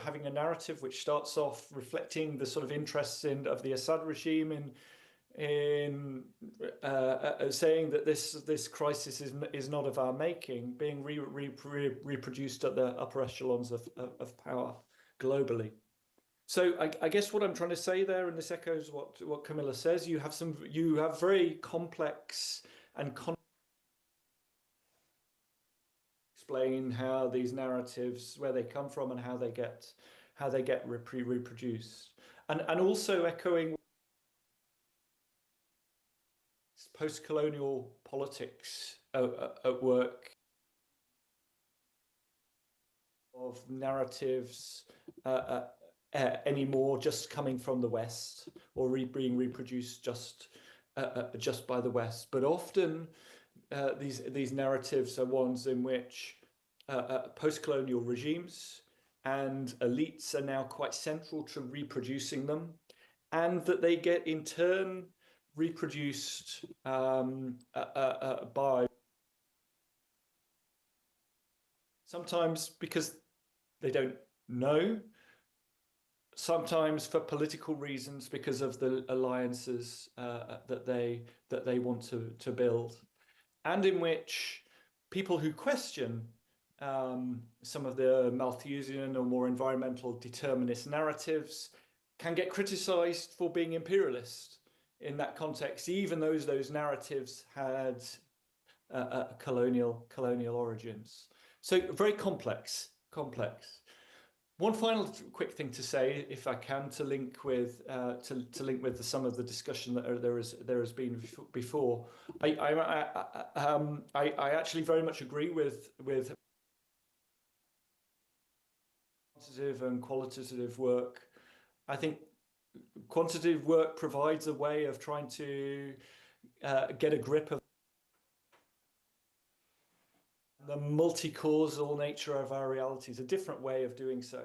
Speaker 5: having a narrative which starts off reflecting the sort of interests of the Assad regime in saying that this crisis is not of our making, being reproduced at the upper echelons of power globally. So I guess what I'm trying to say there, and this echoes what Camilla says, you have very complex and explain how these narratives, where they come from and how they get reproduced, and also echoing post-colonial politics at work of narratives anymore just coming from the West or being reproduced just by the West, but often these narratives are ones in which post-colonial regimes and elites are now quite central to reproducing them, and that they get in turn reproduced by sometimes because they don't know, sometimes for political reasons because of the alliances that they want to build, and in which people who question some of the Malthusian or more environmental determinist narratives can get criticized for being imperialist in that context, even though those narratives had colonial origins. So very complex. One final quick thing to say, if I can, to link with some of the discussion that there has been before. I actually very much agree with quantitative and qualitative work. I think quantitative work provides a way of trying to get a grip of the multi-causal nature of our realities, a different way of doing so.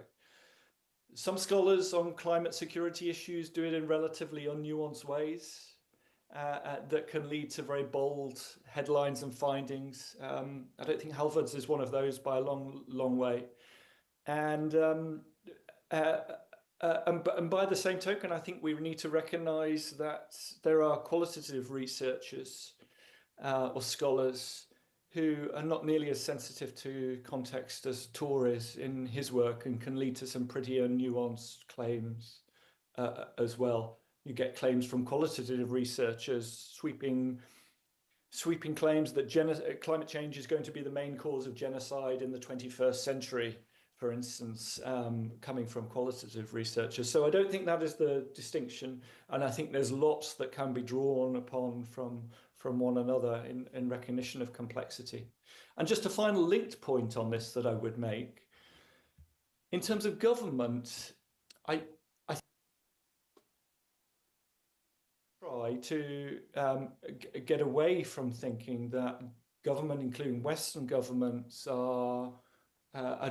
Speaker 5: Some scholars on climate security issues do it in relatively unnuanced ways that can lead to very bold headlines and findings. I don't think Halvard's is one of those by a long way. And by the same token, I think we need to recognize that there are qualitative researchers or scholars who are not nearly as sensitive to context as Tor is in his work, and can lead to some pretty unnuanced claims as well. You get claims from qualitative researchers sweeping claims that climate change is going to be the main cause of genocide in the 21st century, for instance, coming from qualitative researchers. So I don't think that is the distinction, and I think there's lots that can be drawn upon from one another in recognition of complexity. And just a final linked point on this that I would make, in terms of government, I try to get away from thinking that government, including Western governments, are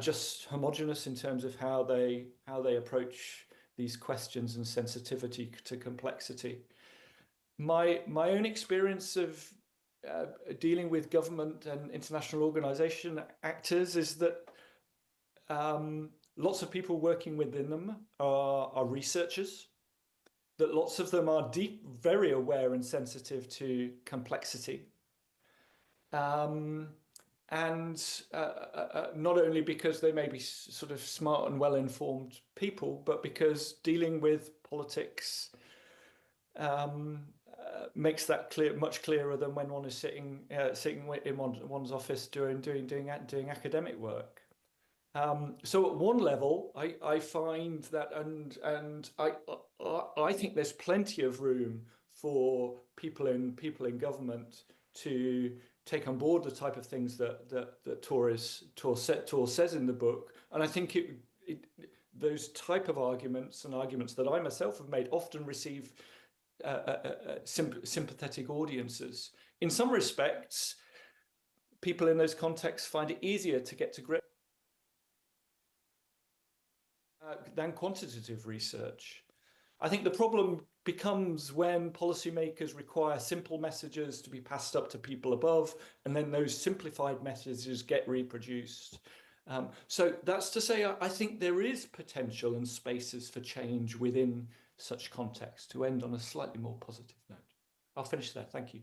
Speaker 5: just homogenous in terms of how they approach these questions and sensitivity to complexity. My own experience of dealing with government and international organization actors is that lots of people working within them are researchers, that lots of them are very aware and sensitive to complexity. And not only because they may be sort of smart and well-informed people, but because dealing with politics makes that much clearer than when one is sitting in one's office doing academic work. So at one level, I find that, and I think there's plenty of room for people in government to take on board the type of things that Tor says in the book, and I think those type of arguments and arguments that I myself have made often receive sympathetic audiences. In some respects, people in those contexts find it easier to get to grips than quantitative research. I think the problem becomes when policymakers require simple messages to be passed up to people above, and then those simplified messages get reproduced. So that's to say, I think there is potential and spaces for change within such context, to end on a slightly more positive note. I'll finish there. Thank you.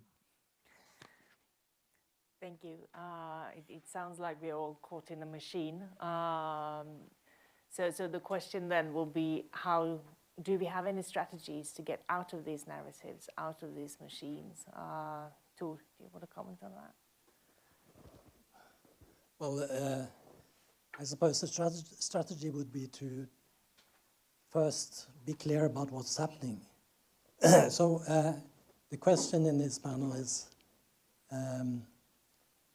Speaker 1: Thank you. It sounds like we're all caught in a machine. So the question then will be, how do we have any strategies to get out of these narratives, out of these machines? Tor, do you want to comment on that?
Speaker 3: Well, I suppose the strategy would be to first be clear about what's happening. So the question in this panel is,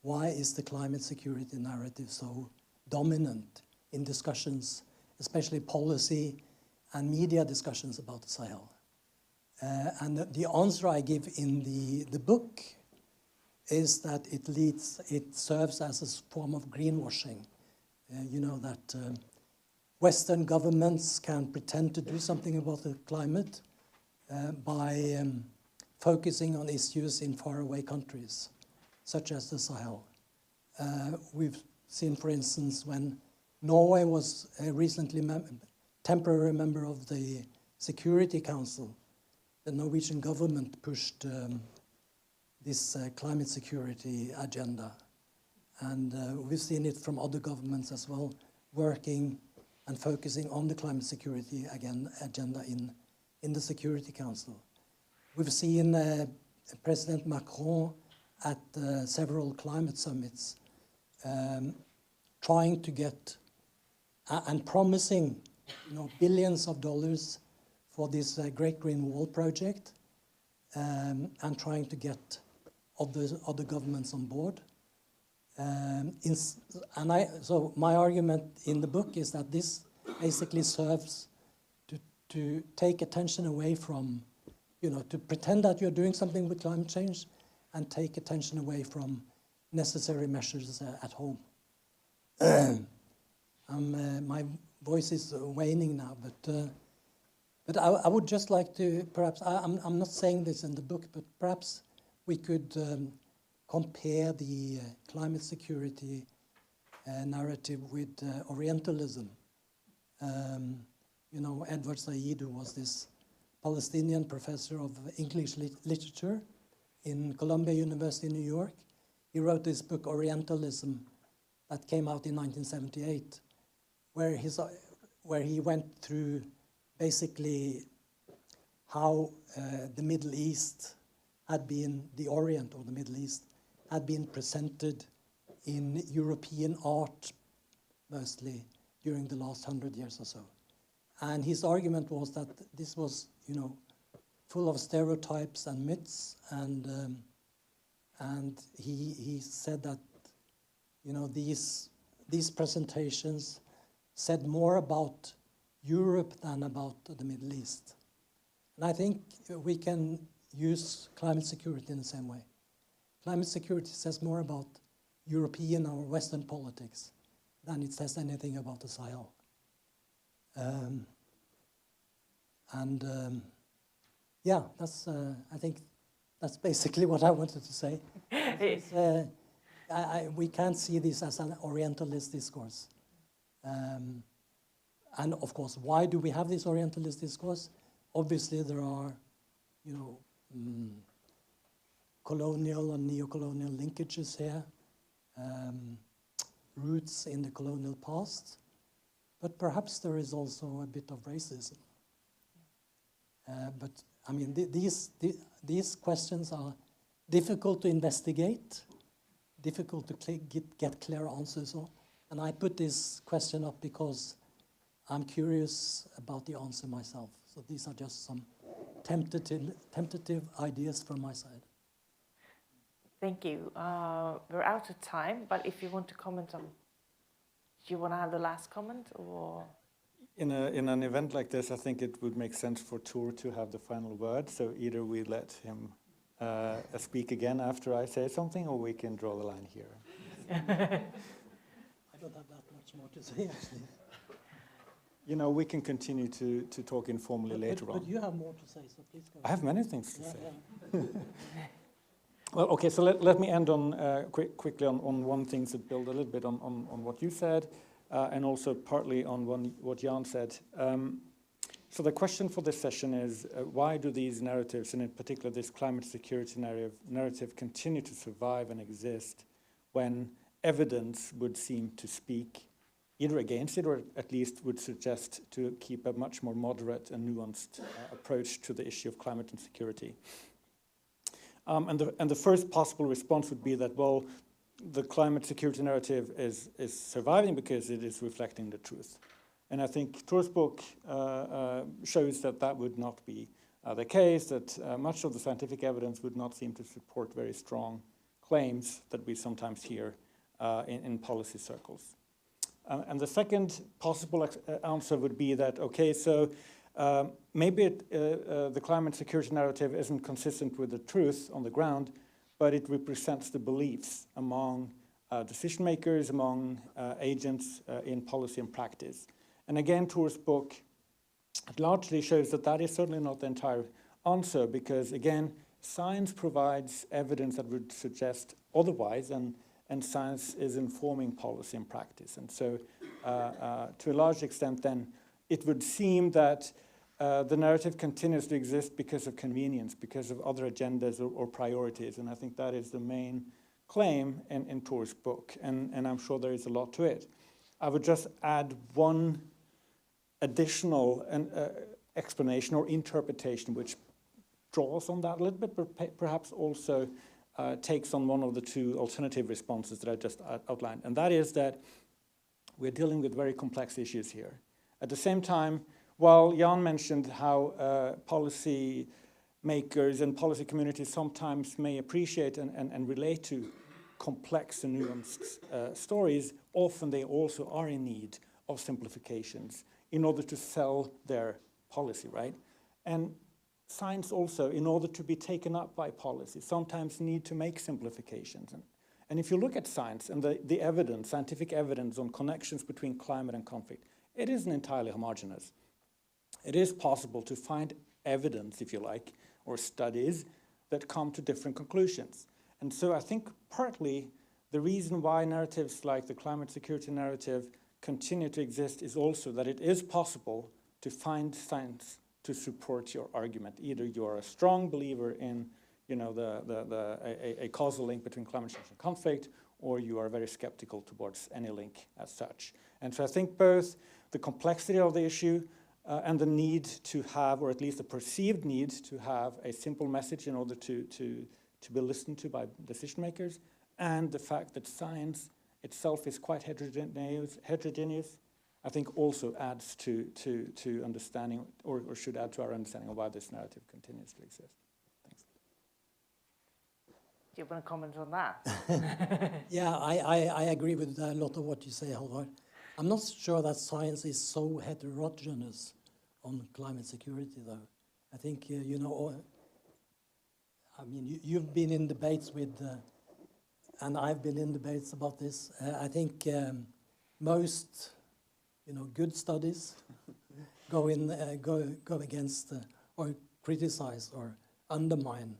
Speaker 3: why is the climate security narrative so dominant in discussions, especially policy and media discussions about the Sahel? And the answer I give in the book is that it serves as a form of greenwashing. You know, that Western governments can pretend to do something about the climate by focusing on issues in faraway countries, such as the Sahel. We've seen, for instance, when Norway was recently temporary member of the Security Council, the Norwegian government pushed this climate security agenda. And we've seen it from other governments as well, working and focusing on the climate security agenda in the Security Council. We've seen President Macron at several climate summits trying to get and promising, billions of dollars for this Great Green Wall project, and trying to get other governments on board. So my argument in the book is that this basically serves to take attention away from, to pretend that you're doing something with climate change and take attention away from necessary measures at home. My voice is waning now, but I would just like to perhaps, I'm not saying this in the book, but perhaps we could compare the climate security narrative with Orientalism. Edward Said, who was this Palestinian professor of English literature in Columbia University in New York, he wrote this book, Orientalism, that came out in 1978, where he went through basically how the Middle East had been, the Orient or the Middle East, had been presented in European art, mostly, during the last 100 years or so. And his argument was that this was, full of stereotypes and myths, and he said that, these presentations said more about Europe than about the Middle East. And I think we can use climate security in the same way. Climate security says more about European or Western politics than it says anything about the Sahel. Yeah, I think that's basically what I wanted to say. We can't see this as an Orientalist discourse. And of course, why do we have this Orientalist discourse? Obviously, there are, colonial and neo-colonial linkages here, roots in the colonial past, but perhaps there is also a bit of racism. But I mean, these questions are difficult to investigate, difficult to get clear answers on. And I put this question up because I'm curious about the answer myself. So these are just some tentative ideas from my side.
Speaker 1: Thank you. We're out of time, but if you want to comment on, do you want to have the last comment, or?
Speaker 9: In an event like this, I think it would make sense for Tor to have the final word. So either we let him speak again after I say something, or we can draw the line here.
Speaker 3: I don't have that much more to say, actually.
Speaker 9: you know, we can continue to talk informally later on.
Speaker 3: But you have more to say, so please go.
Speaker 9: I have many things to say.
Speaker 3: Yeah.
Speaker 9: Well, okay, so let me end on quickly on one thing to build a little bit on what you said, and also partly on what Jan said. So the question for this session is, why do these narratives, and in particular this climate security narrative, continue to survive and exist when evidence would seem to speak either against it or at least would suggest to keep a much more moderate and nuanced approach to the issue of climate and security? And the first possible response would be that, well, the climate security narrative is surviving because it is reflecting the truth. And I think Tor's book shows that that would not be the case, that much of the scientific evidence would not seem to support very strong claims that we sometimes hear in policy circles. And the second possible answer would be that, okay, so maybe the climate security narrative isn't consistent with the truth on the ground, but it represents the beliefs among decision makers, among agents in policy and practice. And again, Tor's book largely shows that that is certainly not the entire answer, because again, science provides evidence that would suggest otherwise, and science is informing policy and practice. And so to a large extent then, it would seem that the narrative continues to exist because of convenience, because of other agendas or priorities. And I think that is the main claim in Tor's book. And I'm sure there is a lot to it. I would just add one additional explanation or interpretation which draws on that a little bit, but perhaps also takes on one of the two alternative responses that I just outlined. And that is that we're dealing with very complex issues here. At the same time, while Jan mentioned how policy makers and policy communities sometimes may appreciate and relate to complex and nuanced stories, often they also are in need of simplifications in order to sell their policy, right? And science also, in order to be taken up by policy, sometimes need to make simplifications. And if you look at science and the evidence, scientific evidence on connections between climate and conflict, it isn't entirely homogeneous. It is possible to find evidence, if you like, or studies that come to different conclusions. And so I think partly the reason why narratives like the climate security narrative continue to exist is also that it is possible to find science to support your argument. Either you're a strong believer in, you know, a causal link between climate change and conflict, or you are very skeptical towards any link as such. And so I think both the complexity of the issue and the need to have, or at least the perceived need to have, a simple message in order to be listened to by decision makers, and the fact that science itself is quite heterogeneous, I think also adds to understanding, or should add to our understanding of why this narrative continues to exist. Thanks.
Speaker 1: Do you want to comment on that?
Speaker 3: Yeah, I agree with a lot of what you say, Halvard. I'm not sure that science is so heterogeneous on climate security, though. I think, you know, I mean, you've been in debates with, and I've been in debates about this. I think most, you know, good studies go against or criticize or undermine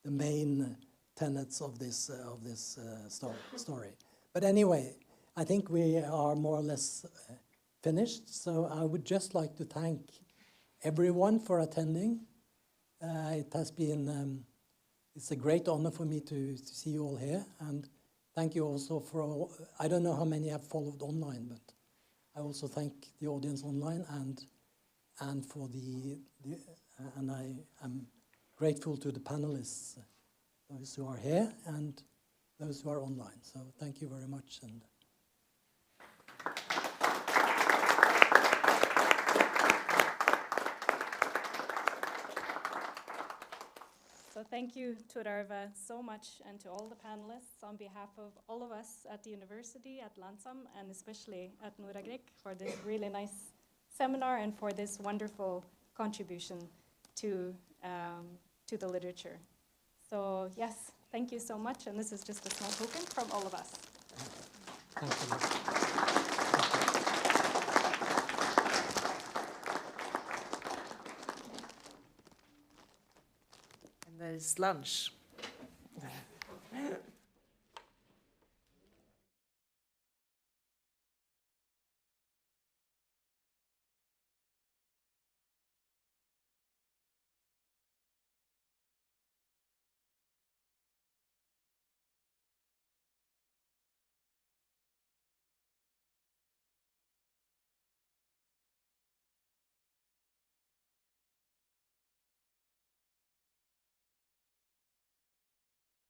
Speaker 3: the main tenets of this story. But anyway, I think we are more or less finished. So I would just like to thank everyone for attending. It has been. It's a great honor for me to see you all here, and thank you also for all, I don't know how many have followed online, but I also thank the audience online and for and I am grateful to the panelists, those who are here and those who are online. So thank you very much. And
Speaker 10: So thank you to Arva so much, and to all the panelists on behalf of all of us at the university, at Landsam, and especially at Nordagrek for this really nice seminar and for this wonderful contribution to the literature. So yes, thank you so much, and this is just a small token from all of us.
Speaker 3: thank you.
Speaker 11: is lunch.